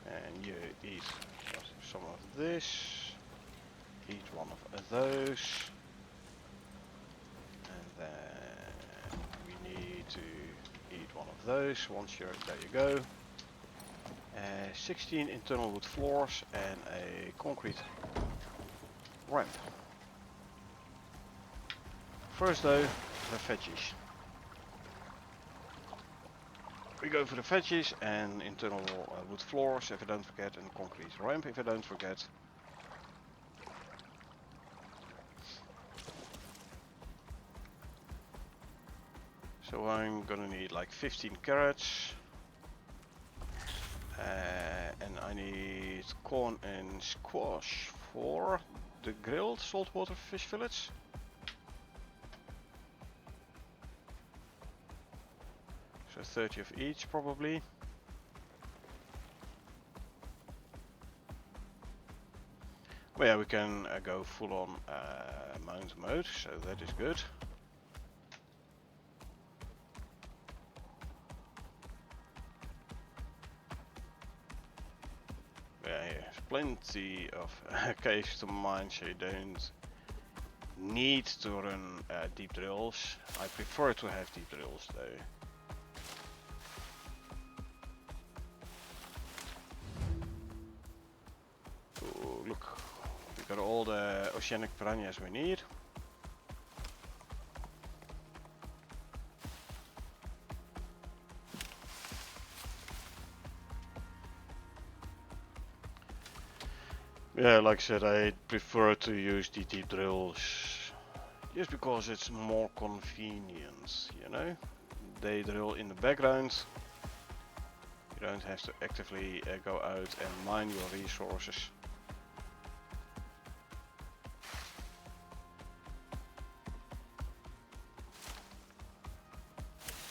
And you eat some of this, eat one of those, and then we need to eat one of those. Once you're there, you go. 16 internal wood floors and a concrete ramp. First though, the veggies. We go for the veggies and internal wood floors if I don't forget, and concrete ramp if I don't forget. So I'm gonna need like 15 carrots. And I need corn and squash for the grilled saltwater fish fillets. So 30 of each probably. Well, yeah, we can go full on mount mode, so that is good. Yeah, there's plenty of caves to mine, so you don't need to run deep drills. I prefer to have deep drills though. Ooh, look, we got all the oceanic piranhas we need. Yeah, like I said, I prefer to use the deep drills just because it's more convenient, you know? They drill in the background. You don't have to actively go out and mine your resources.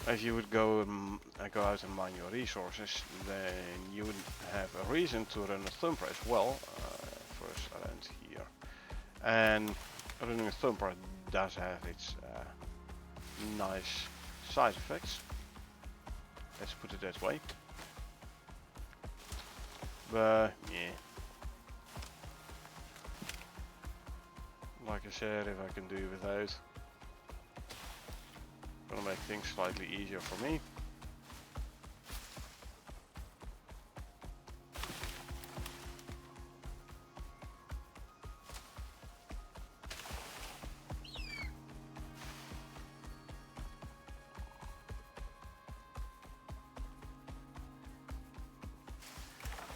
If you would go out and mine your resources, then you would have a reason to run a thumper as well, first around here. And running a thumper does have its nice side effects. Let's put it that way. But yeah, like I said, if I can do without, gonna make things slightly easier for me.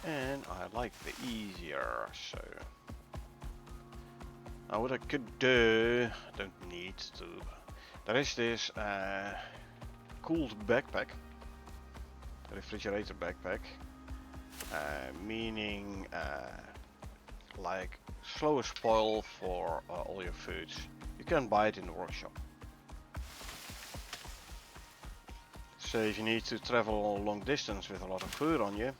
And I like the easier, so now what I could do, I don't need to, there is this cooled backpack, refrigerator backpack, meaning like slower spoil for all your foods. You can buy it in the workshop. So if you need to travel a long distance with a lot of food on you,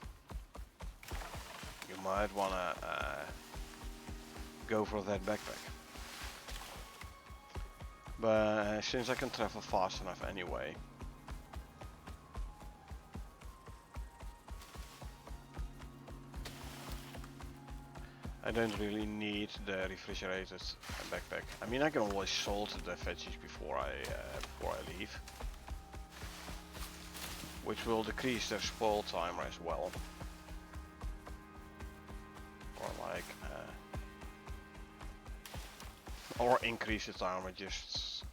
you might wanna go for that backpack. But since I can travel fast enough anyway, I don't really need the refrigerated backpack. I mean, I can always salt the veggies before I leave, which will decrease their spoil timer as well. Or increase the timer, just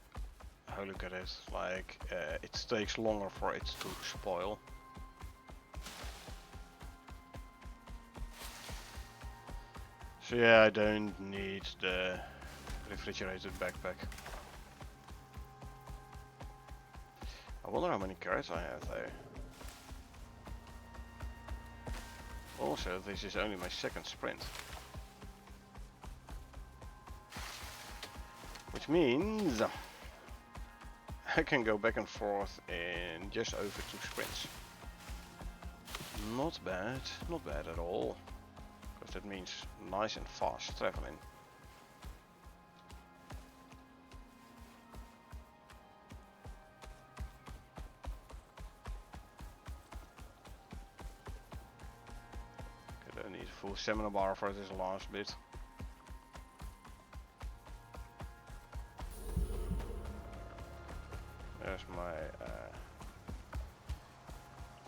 how look at it, like it takes longer for it to spoil. So yeah, I don't need the refrigerated backpack. I wonder how many carrots I have though. Also, this is only my second sprint. Which means I can go back and forth in just over 2 sprints. Not bad at all. Because that means nice and fast traveling. I don't need a full stamina bar for this last bit. There's my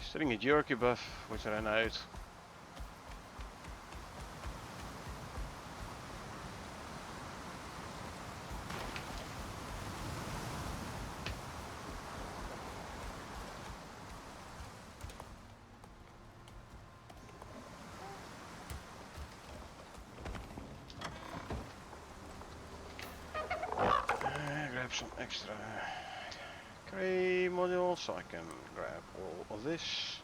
stringy jerky buff, which ran out. Grab some extra Gray modules so I can grab all of this.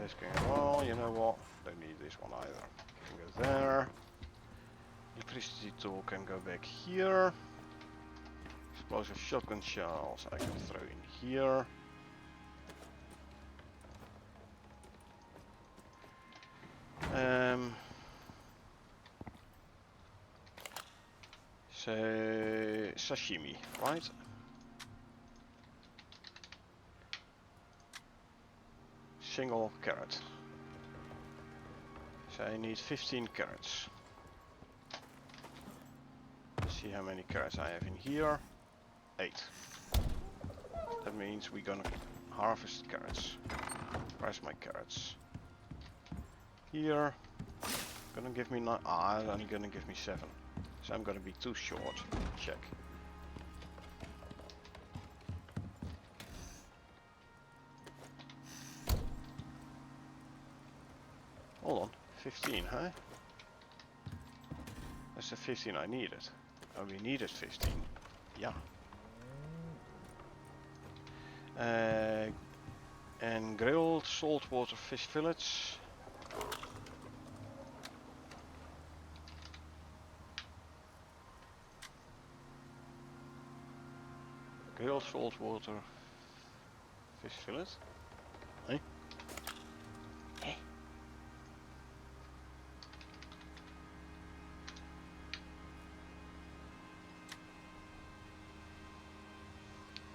This can go, well, you know what, don't need this one either. Can go there. Electricity tool can go back here. Explosive shotgun shells I can throw in here. So sashimi, right? Single carrot. So I need 15 carrots. Let's see how many carrots I have in here. 8. That means we're gonna harvest carrots. Where's my carrots? Here. Gonna give me 9. Ah, only gonna give me 7. So I'm gonna be too short. Check. Hold on. 15, huh? That's the 15 I needed. Oh, we needed 15. Yeah. And grilled saltwater fish fillets. Grilled saltwater fish fillet. Hey? Hey?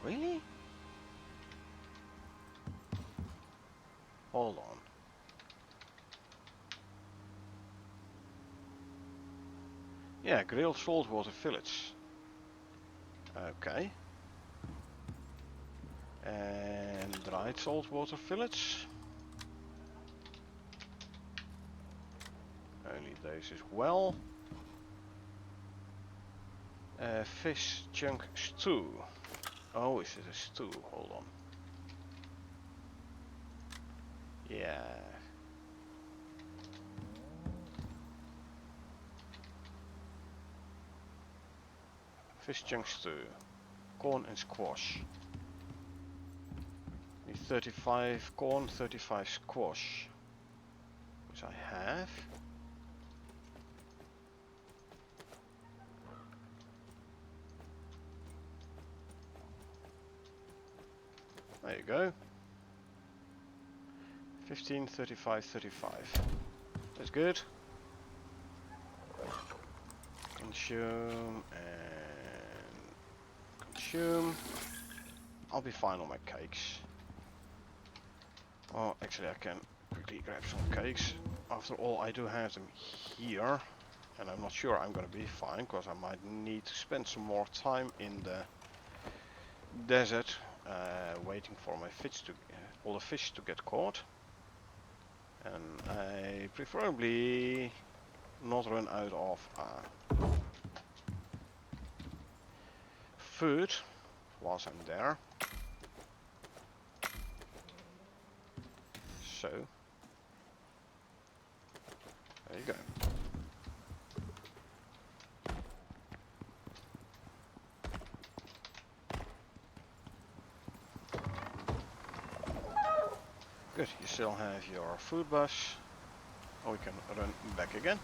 Really? Hold on. Yeah, grilled saltwater fillets. Okay. And dried saltwater fillets. Only those as well. Fish chunk stew. Oh, is it a stew? Hold on. Yeah. Fish chunk stew. Corn and squash. Need 35 corn, 35 squash. Which I have. There you go. 15, 35, 35. That's good. Consume and consume. I'll be fine on my cakes. Well, actually I can quickly grab some cakes. After all, I do have them here. And I'm not sure I'm gonna be fine, because I might need to spend some more time in the desert. Waiting for my fish to all the fish to get caught, and I preferably not run out of food whilst I'm there. So there you go. Good, you still have your food bus. Or we can run back again.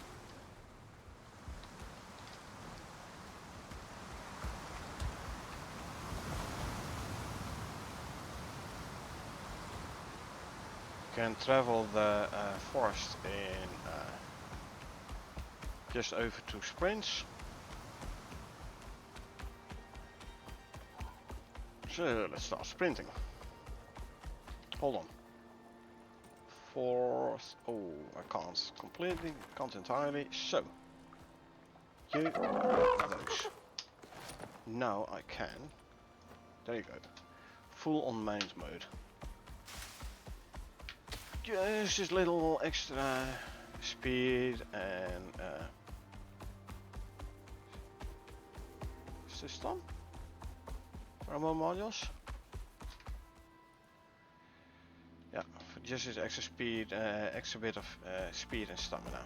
Can travel the forest in just over 2 sprints. So let's start sprinting. Hold on. Fourth. Oh, I can't completely, can't entirely. So you those. Now I can. There you go. Full on mount mode. Just this little extra speed and is this done? Thermal modules? Yeah, for just this extra speed, extra bit of speed and stamina.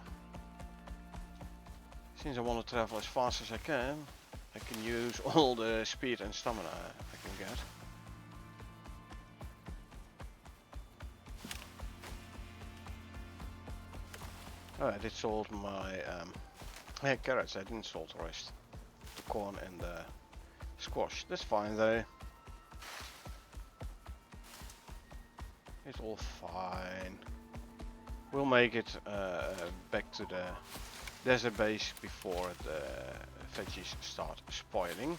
Since I want to travel as fast as I can use all the speed and stamina I can get. Oh, I did sold my carrots. I didn't sold the rest. The corn and the squash. That's fine though. It's all fine. We'll make it back to the desert base before the veggies start spoiling.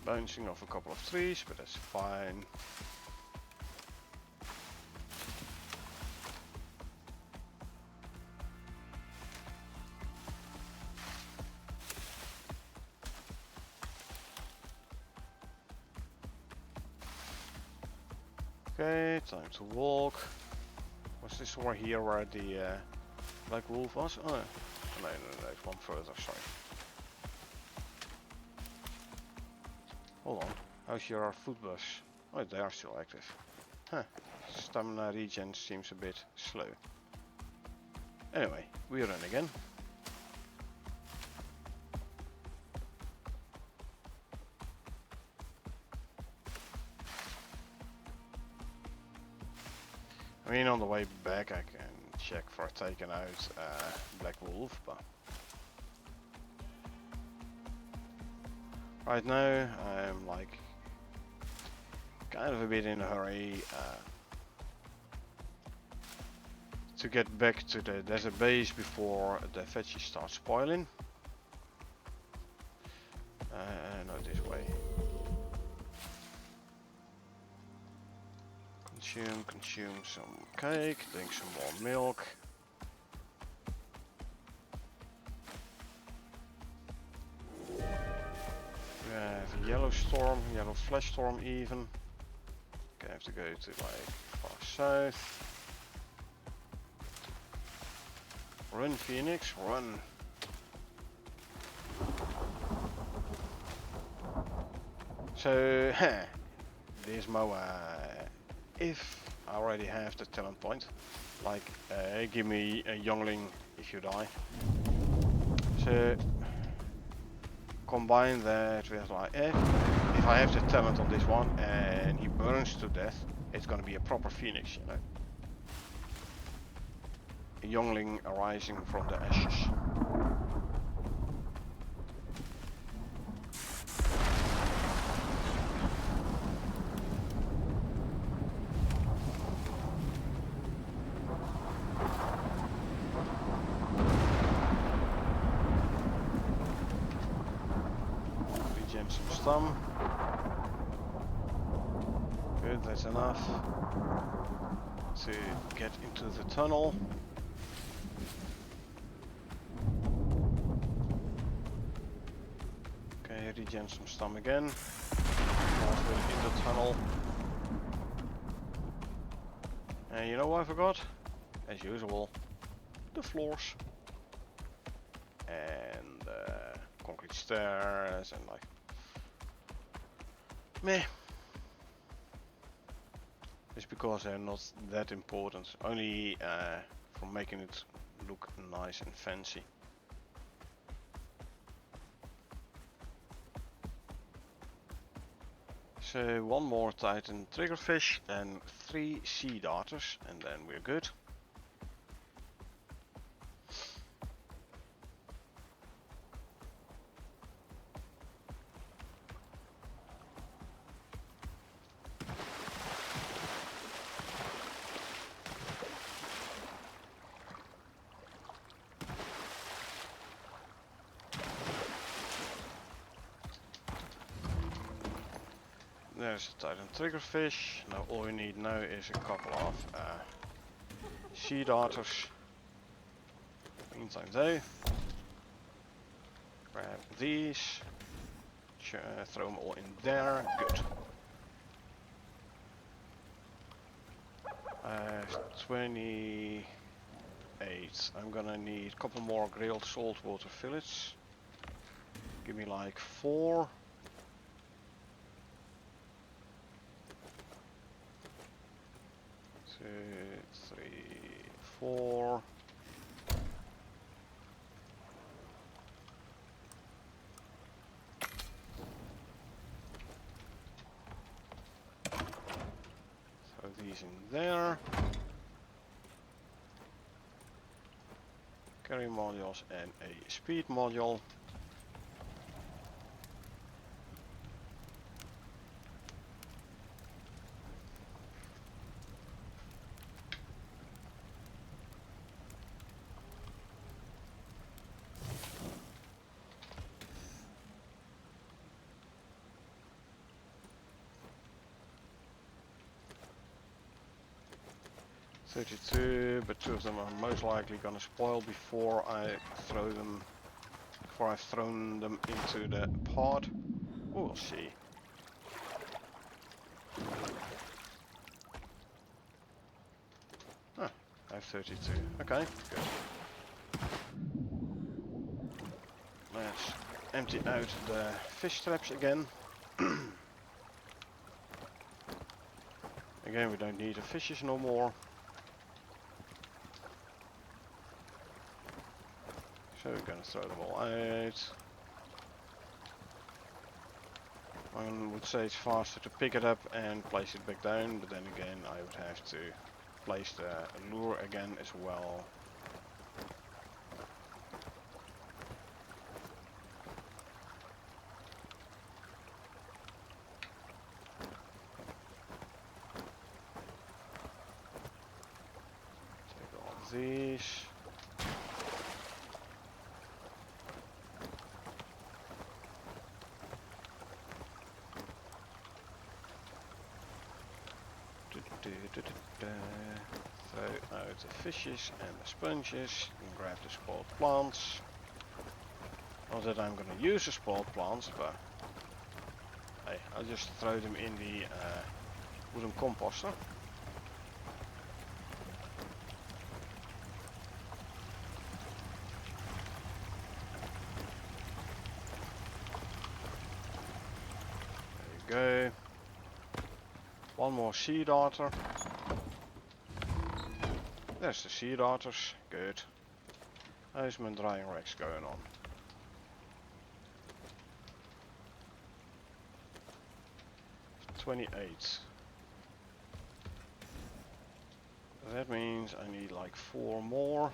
Bouncing off a couple of trees, but that's fine. Okay, time to walk. Was this over here where the black wolf was? Oh, no, it's one further, sorry. Hold on, how's your food bus? Oh, they are still active. Huh, stamina regen seems a bit slow. Anyway, we run again. I mean, on the way back I can check for taking out black wolf, but right now I'm like kind of a bit in a hurry to get back to the desert base before the veggies start spoiling. No, this way. Consume some cake, drink some more milk. We have a yellow storm, yellow flash storm even. Okay, I have to go to like far south. Run Phoenix, run. So, this mower, if I already have the talent point, like give me a youngling if you die. So combine that with like if I have the talent on this one and he burns to death, it's gonna be a proper phoenix, you know. A youngling arising from the ashes. Regen some stam. Good, that's enough to get into the tunnel. Okay, regen some stam again. Also in the tunnel. And you know what I forgot? As usual, the floors. And concrete stairs and like meh. It's because they're not that important. Only for making it look nice and fancy. So 1 more Titan triggerfish and 3 sea darters, and then we're good. There's a Titan triggerfish. Now all we need now is a couple of sea darters. Meantime though, grab these, throw them all in there, good. 28. I'm gonna need a couple more grilled saltwater fillets. Give me like 4. 2, 3, 4. Throw these in there. Carry modules and a speed module. $32, but 2 of them are most likely gonna spoil before I've thrown them into the pod. We'll see. Ah, I have 32. Okay, good. Let's empty out the fish traps again. Again, we don't need the fishes no more. So we're gonna throw them all out. One would say it's faster to pick it up and place it back down, but then again I would have to place the lure again as well. Take all these. Throw out the fishes and the sponges and grab the spoiled plants. Not that I'm gonna use the spoiled plants, but hey, I'll just throw them in the wooden composter. There you go. 1 more sea darter. There's the sea darters, good. How's my drying racks going on? $28. That means I need like 4 more.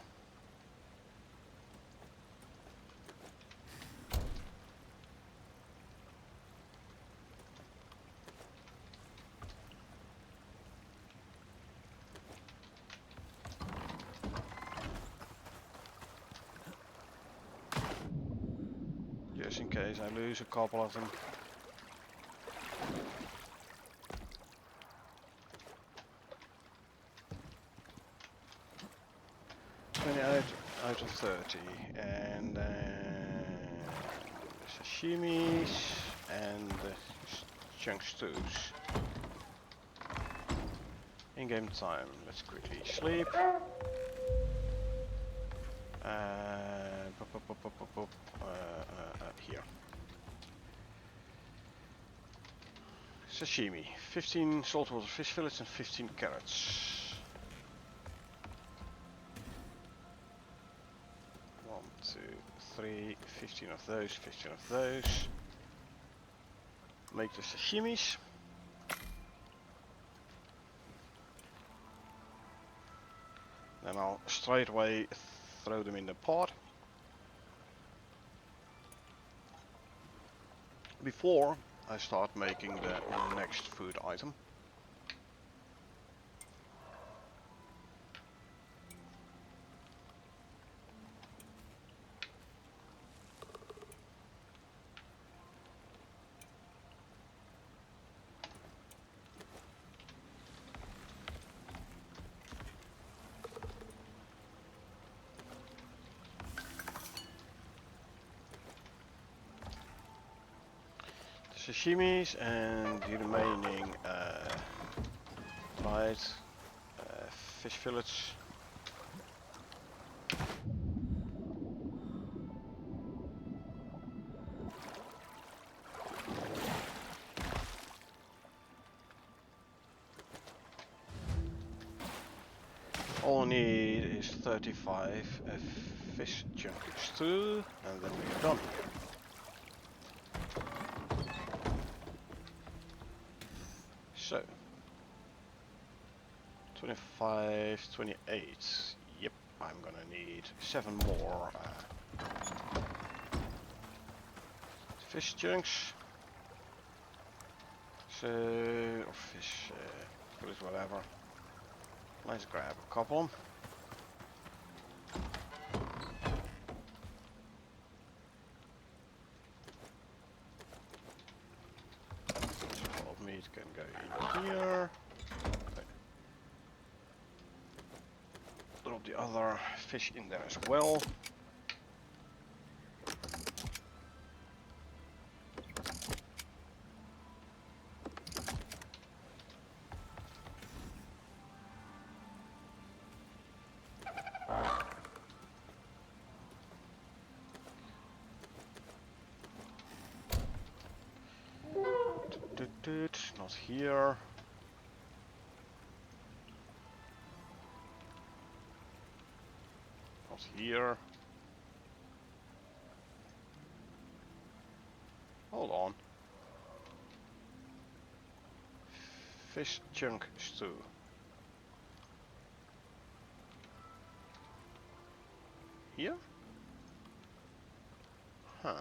Just in case I lose a couple of them. Out of 30, and then sashimis and chunk stews. In-game time. Let's quickly sleep. Here. Sashimi. 15 saltwater fish fillets and 15 carrots. 3, 15 of those, 15 of those. Make the sashimis. Then I'll straight away throw them in the pot. Before I start making the next food item. Sashimis and the remaining dried fish fillets. All I need is 35 fish chunk stew, and then we're done. So, 25, 28. Yep, I'm gonna need 7 more fish chunks. So, or fish, whatever. Let's grab a couple. Cold meat can go in here. Okay. Drop the other fish in there as well. Not here. Not here. Hold on. Fish chunk stew. Here? Huh.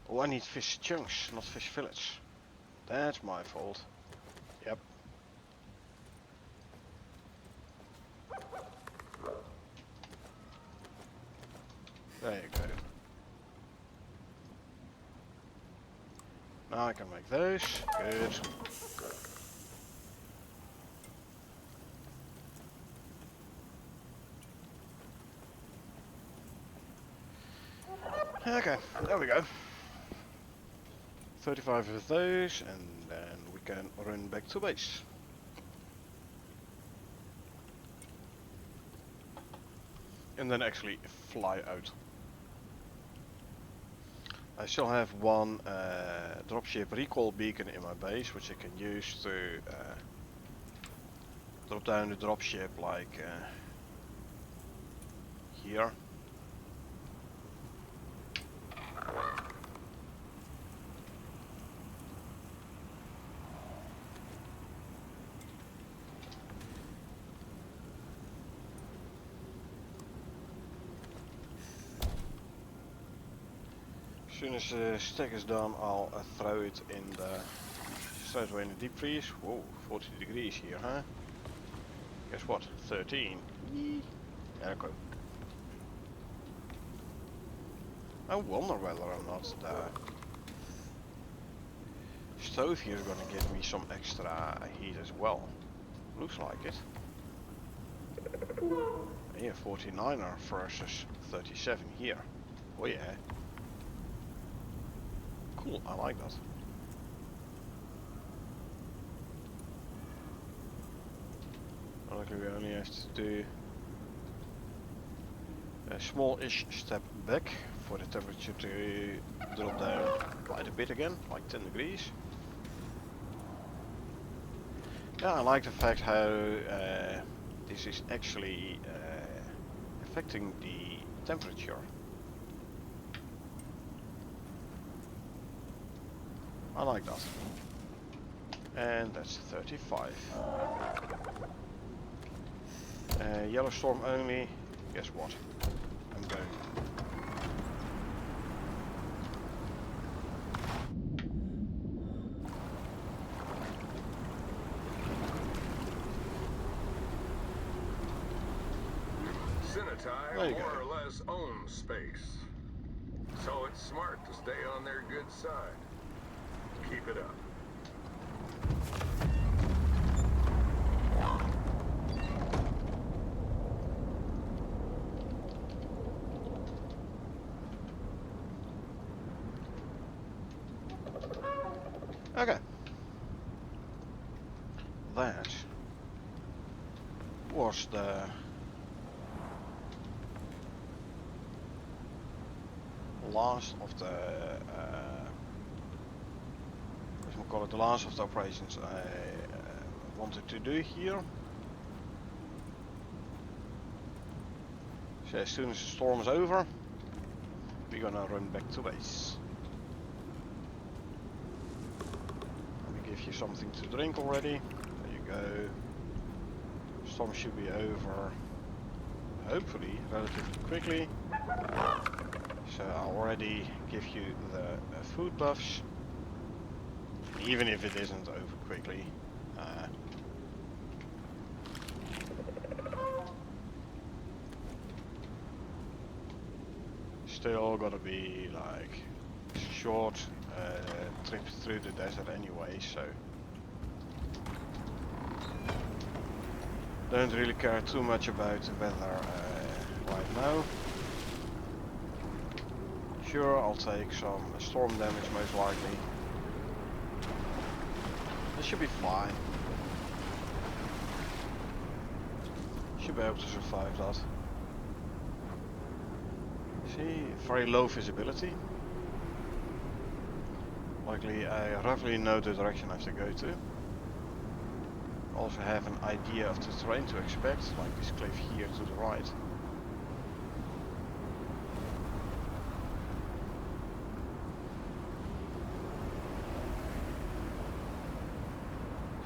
Oh, I need fish chunks, not fish fillets. That's my fault. Yep. There you go. Now I can make those. Good. Okay, there we go. 35 of those, and then we can run back to base. And then actually fly out. I still have one dropship recall beacon in my base, which I can use to drop down the dropship like here. As soon as the stack is done, I'll throw it in the straight away in the deep freeze. Whoa, 40 degrees here, huh? Guess what? 13. Yee. Okay. I wonder whether or not the stove here is going to give me some extra heat as well. Looks like it. Yeah, 49er versus 37 here. Oh yeah. Cool, I like that. Luckily we only have to do a small-ish step back for the temperature to drop down quite a bit again, like 10 degrees. Yeah, I like the fact how this is actually affecting the temperature. I like that. And that's 35. Yellow storm only. Guess what? I'm going. Cenotai There you more go. or less owns space. So it's smart to stay on their good side. Keep it up. Okay. That was the last of the let's call it the last of the operations I wanted to do here. So as soon as the storm is over, we're gonna run back to base. Let me give you something to drink already. There you go. Storm should be over, hopefully, relatively quickly. So I'll already give you the food buffs. Even if it isn't over quickly. Still gonna be like short trip through the desert anyway, so don't really care too much about the weather right now. Sure, I'll take some storm damage most likely. This should be fine. Should be able to survive that. See, very low visibility. Luckily, I roughly know the direction I have to go to. Also have an idea of the terrain to expect, like this cliff here to the right.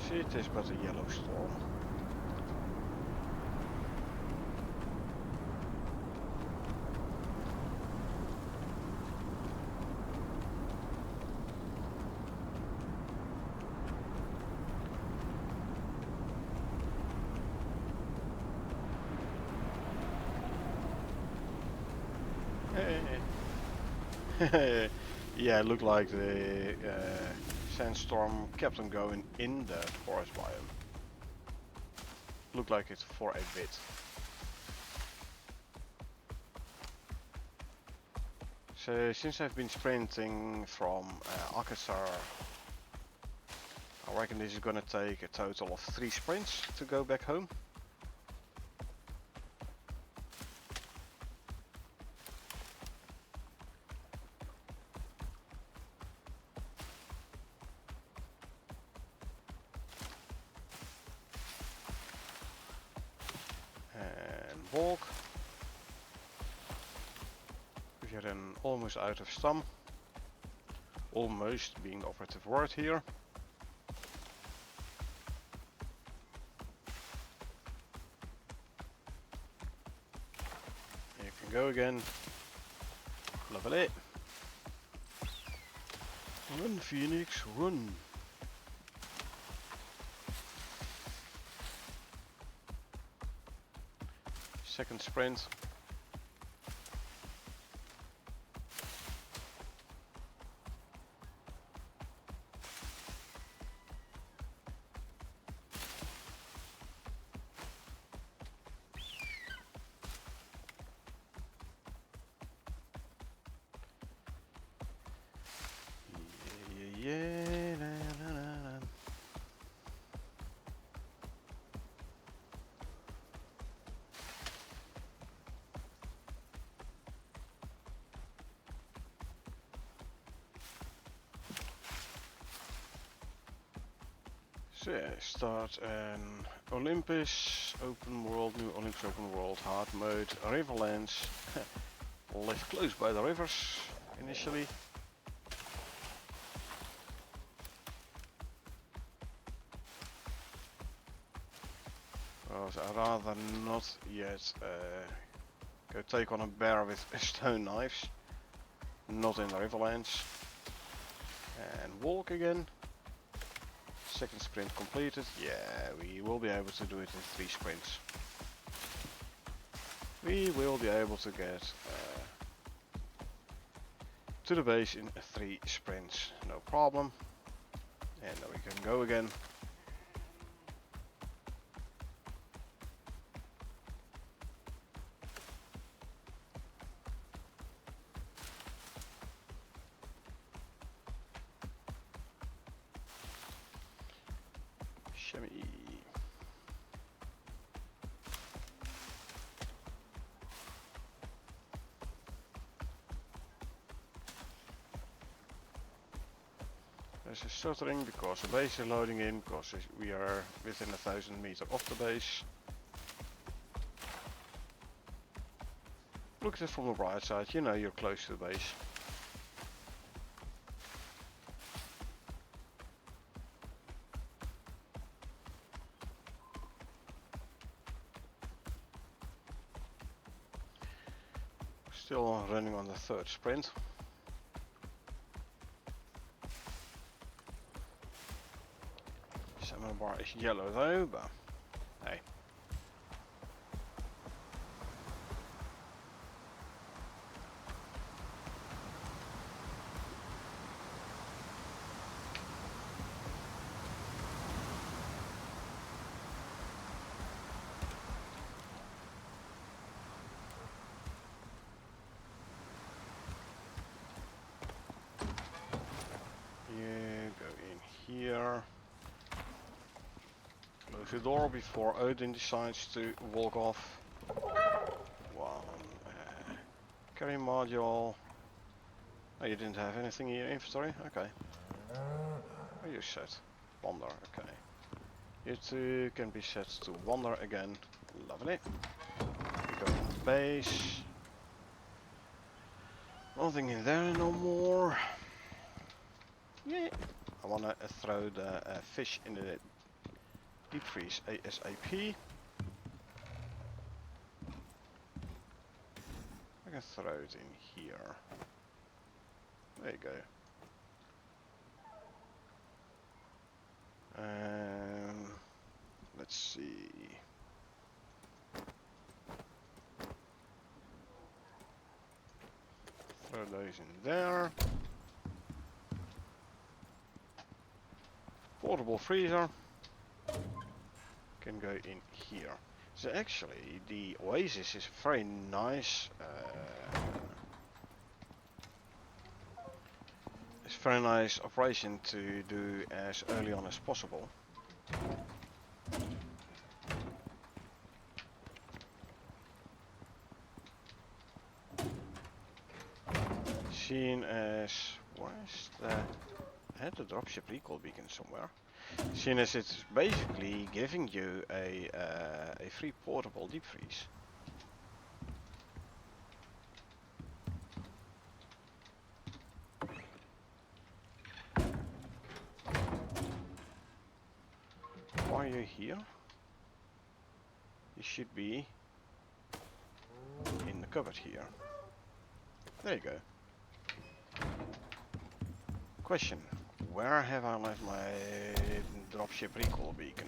See, it is but a yellow storm. Yeah, it looked like the sandstorm kept on going in the forest biome. Looked like it for a bit. So since I've been sprinting from Alcazar, I reckon this is gonna take a total of 3 sprints to go back home. And walk. We are then almost out of stam. Almost being the operative word here. You can go again. Level it. Run, Phoenix, run. Second sprint. Yeah, na, na, na, na. So yeah, start an Olympus, open world, new Olympus open world, hard mode, Riverlands. Live close by the rivers, initially. I'd rather not yet go take on a bear with stone knives. Not in the Riverlands. And walk again. Second sprint completed. Yeah, we will be able to do it in 3 sprints. We will be able to get to the base in 3 sprints. No problem. And then we can go again. Shimmy. There's a stuttering because the base is loading in, because we are within 1,000 meters of the base. Look at it from the bright side, you know you're close to the base. Still running on the 3rd sprint. Stamina bar is yellow though, but hey. You go in here. Close the door before Odin decides to walk off. One carry module. Oh, you didn't have anything in your inventory? Okay. Oh, you set wander. Okay. You two can be set to wander again. Lovely. We go in base. Nothing in there no more. Yeah. I wanna throw the fish in the deep freeze ASAP. I can throw it in here. There you go. Let's see. Throw those in there. Portable freezer can go in here. So actually the Oasis is very nice. It's a very nice operation to do as early on as possible. Seen as where's the I had the dropship recall beacon somewhere. Seen as it's basically giving you a free portable deep freeze. Why are you here? You should be in the cupboard here. There you go. Question. Where have I left my dropship recall beacon?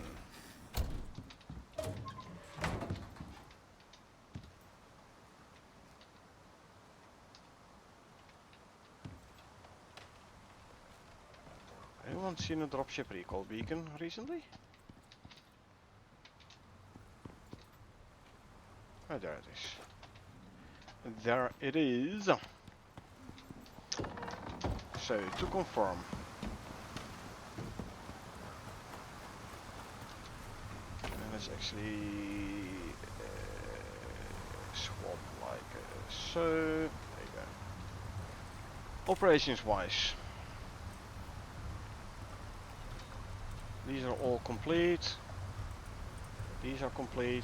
Anyone seen a dropship recall beacon recently? Oh, there it is. There it is. So, to confirm. And let's actually swap like so. There you go. Operations wise. These are all complete. These are complete.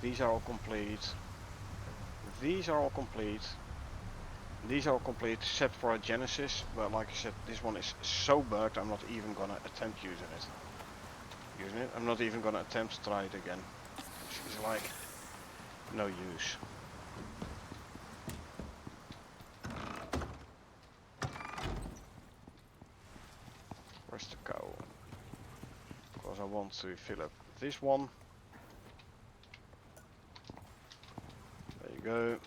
These are all complete. These are all complete. These are all complete except for a Genesis, but like I said, this one is so bugged I'm not even gonna attempt using it. I'm not even gonna attempt to try it again. It's like no use. Where's the cow? Because I want to fill up this one. There you go.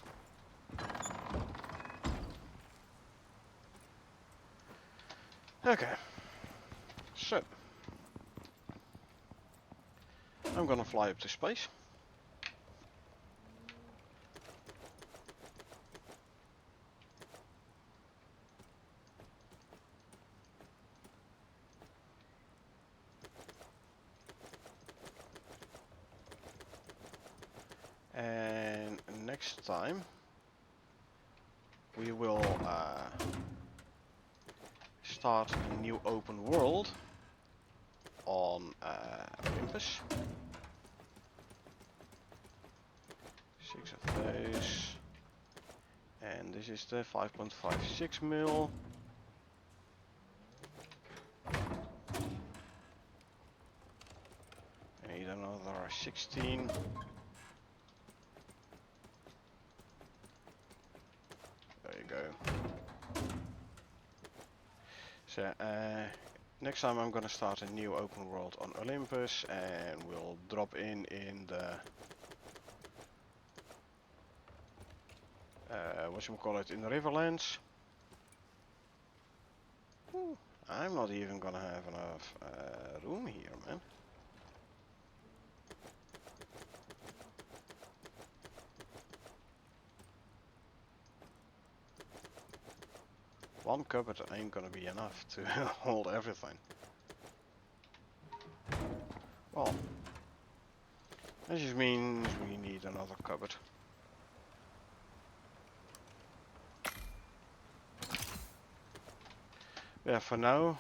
Okay. So I'm gonna fly up to space. And next time we will start a new open world on Olympus. 6 of those. And this is the 5.56 mil. I need another 16. There you go. So next time I'm gonna start a new open world on Olympus, and we'll drop in the whatchamacallit, in the Riverlands. Ooh, I'm not even gonna have enough room here, man. One cupboard ain't gonna be enough to hold everything. Well, that just means we need another cupboard. Yeah, for now,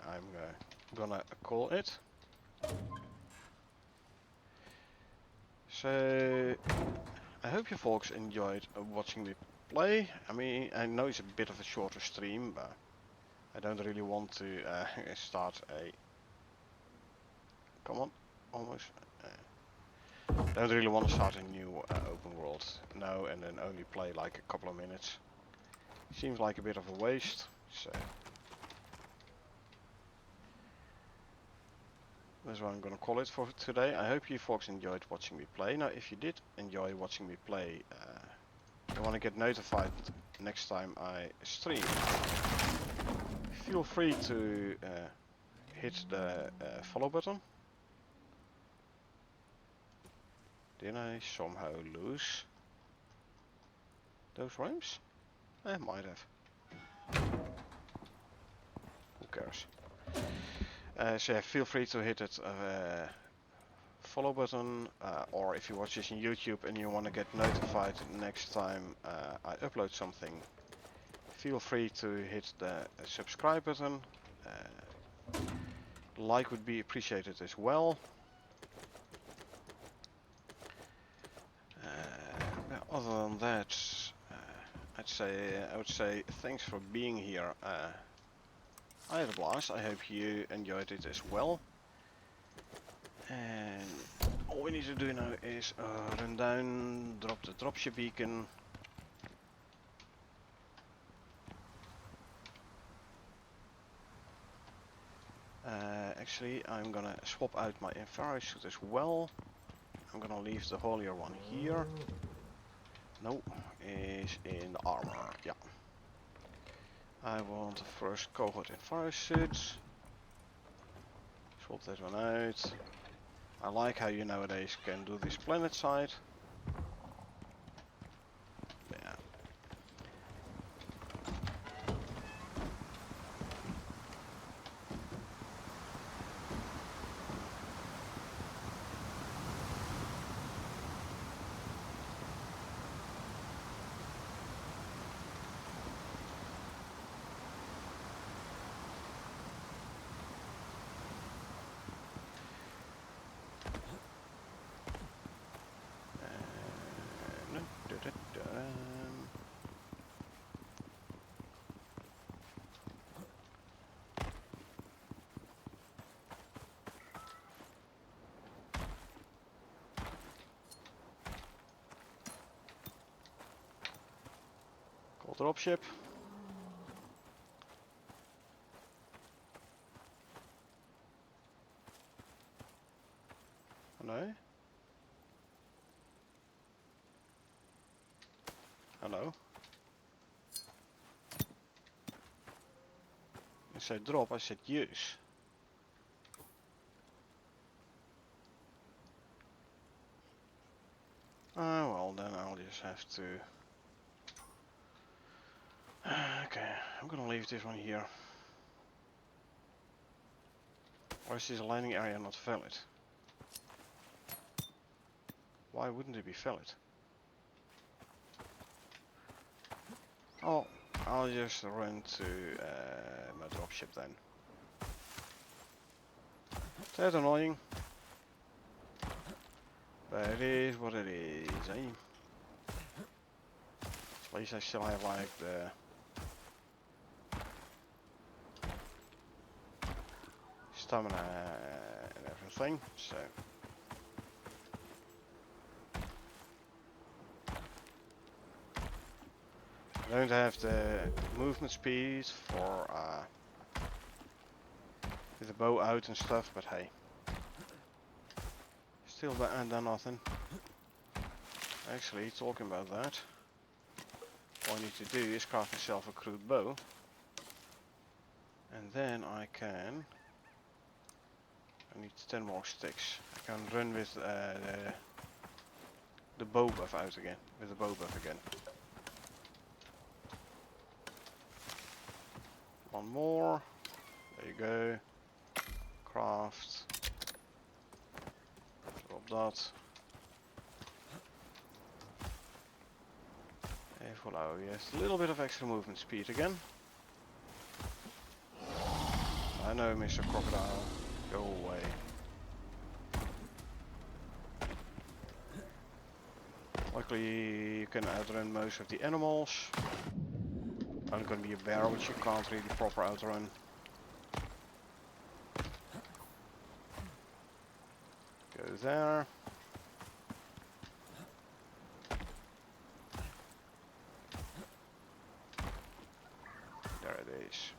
I'm gonna call it. So, I hope you folks enjoyed watching me play. I mean, I know it's a bit of a shorter stream, but I don't really want to start a... Come on, almost. Don't really want to start a new open world now and then only play like a couple of minutes. Seems like a bit of a waste, so... That's what I'm gonna call it for today. I hope you folks enjoyed watching me play. Now, if you did enjoy watching me play, you want to get notified next time I stream, feel free to hit the follow button. Did I somehow lose those rhymes? I might have. Who cares? So yeah, feel free to hit that follow button, or if you watch this on YouTube and you want to get notified next time I upload something, feel free to hit the subscribe button. Like would be appreciated as well. Other than that, I would say thanks for being here. I had a blast. I hope you enjoyed it as well. And all we need to do now is run down, drop the dropship beacon. Actually, I'm gonna swap out my infrared suit as well. I'm gonna leave the holier one here. No, is in the armor. Yeah. I want the first cohort infrared suit. Swap that one out. I like how you nowadays can do this planet side. Yeah. dropship. Hello? Hello? I said drop, I said use. Well then I'll just have to... Okay, I'm gonna leave this one here. Or is this landing area not valid? Why wouldn't it be valid? Oh, I'll just run to my dropship then. That's annoying. But it is what it is, eh? At least I still have like the stamina and everything, so. I don't have the movement speed for with the bow out and stuff, but hey. Still better than nothing. Actually, talking about that, all I need to do is craft myself a crude bow. And then I need 10 more sticks. I can run with the bow buff out again, with the bow buff again. One more. There you go. Craft. Drop that. And voila, yes, a little bit of extra movement speed again. I know, Mr. Crocodile. Go away. Luckily, you can outrun most of the animals. Only gonna be a bear, which you can't really proper outrun. Go there. There it is.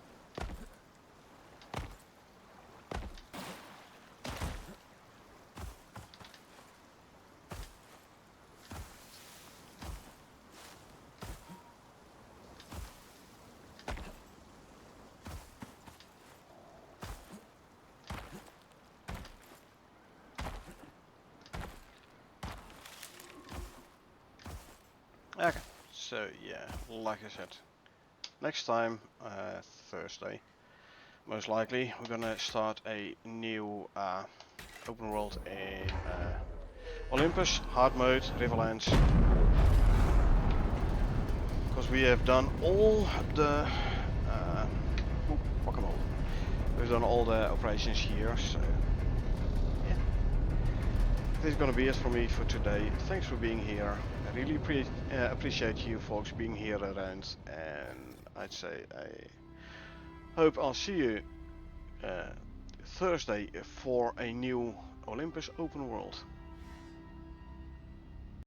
Okay, so yeah, like I said, next time, Thursday, most likely, we're gonna start a new open world in Olympus, hard mode, Riverlands. Because we have done all the we've done all the operations here, so yeah. This is gonna be it for me for today. Thanks for being here. I really appreciate you folks being here around, and I'd say I hope I'll see you Thursday for a new Olympus open world.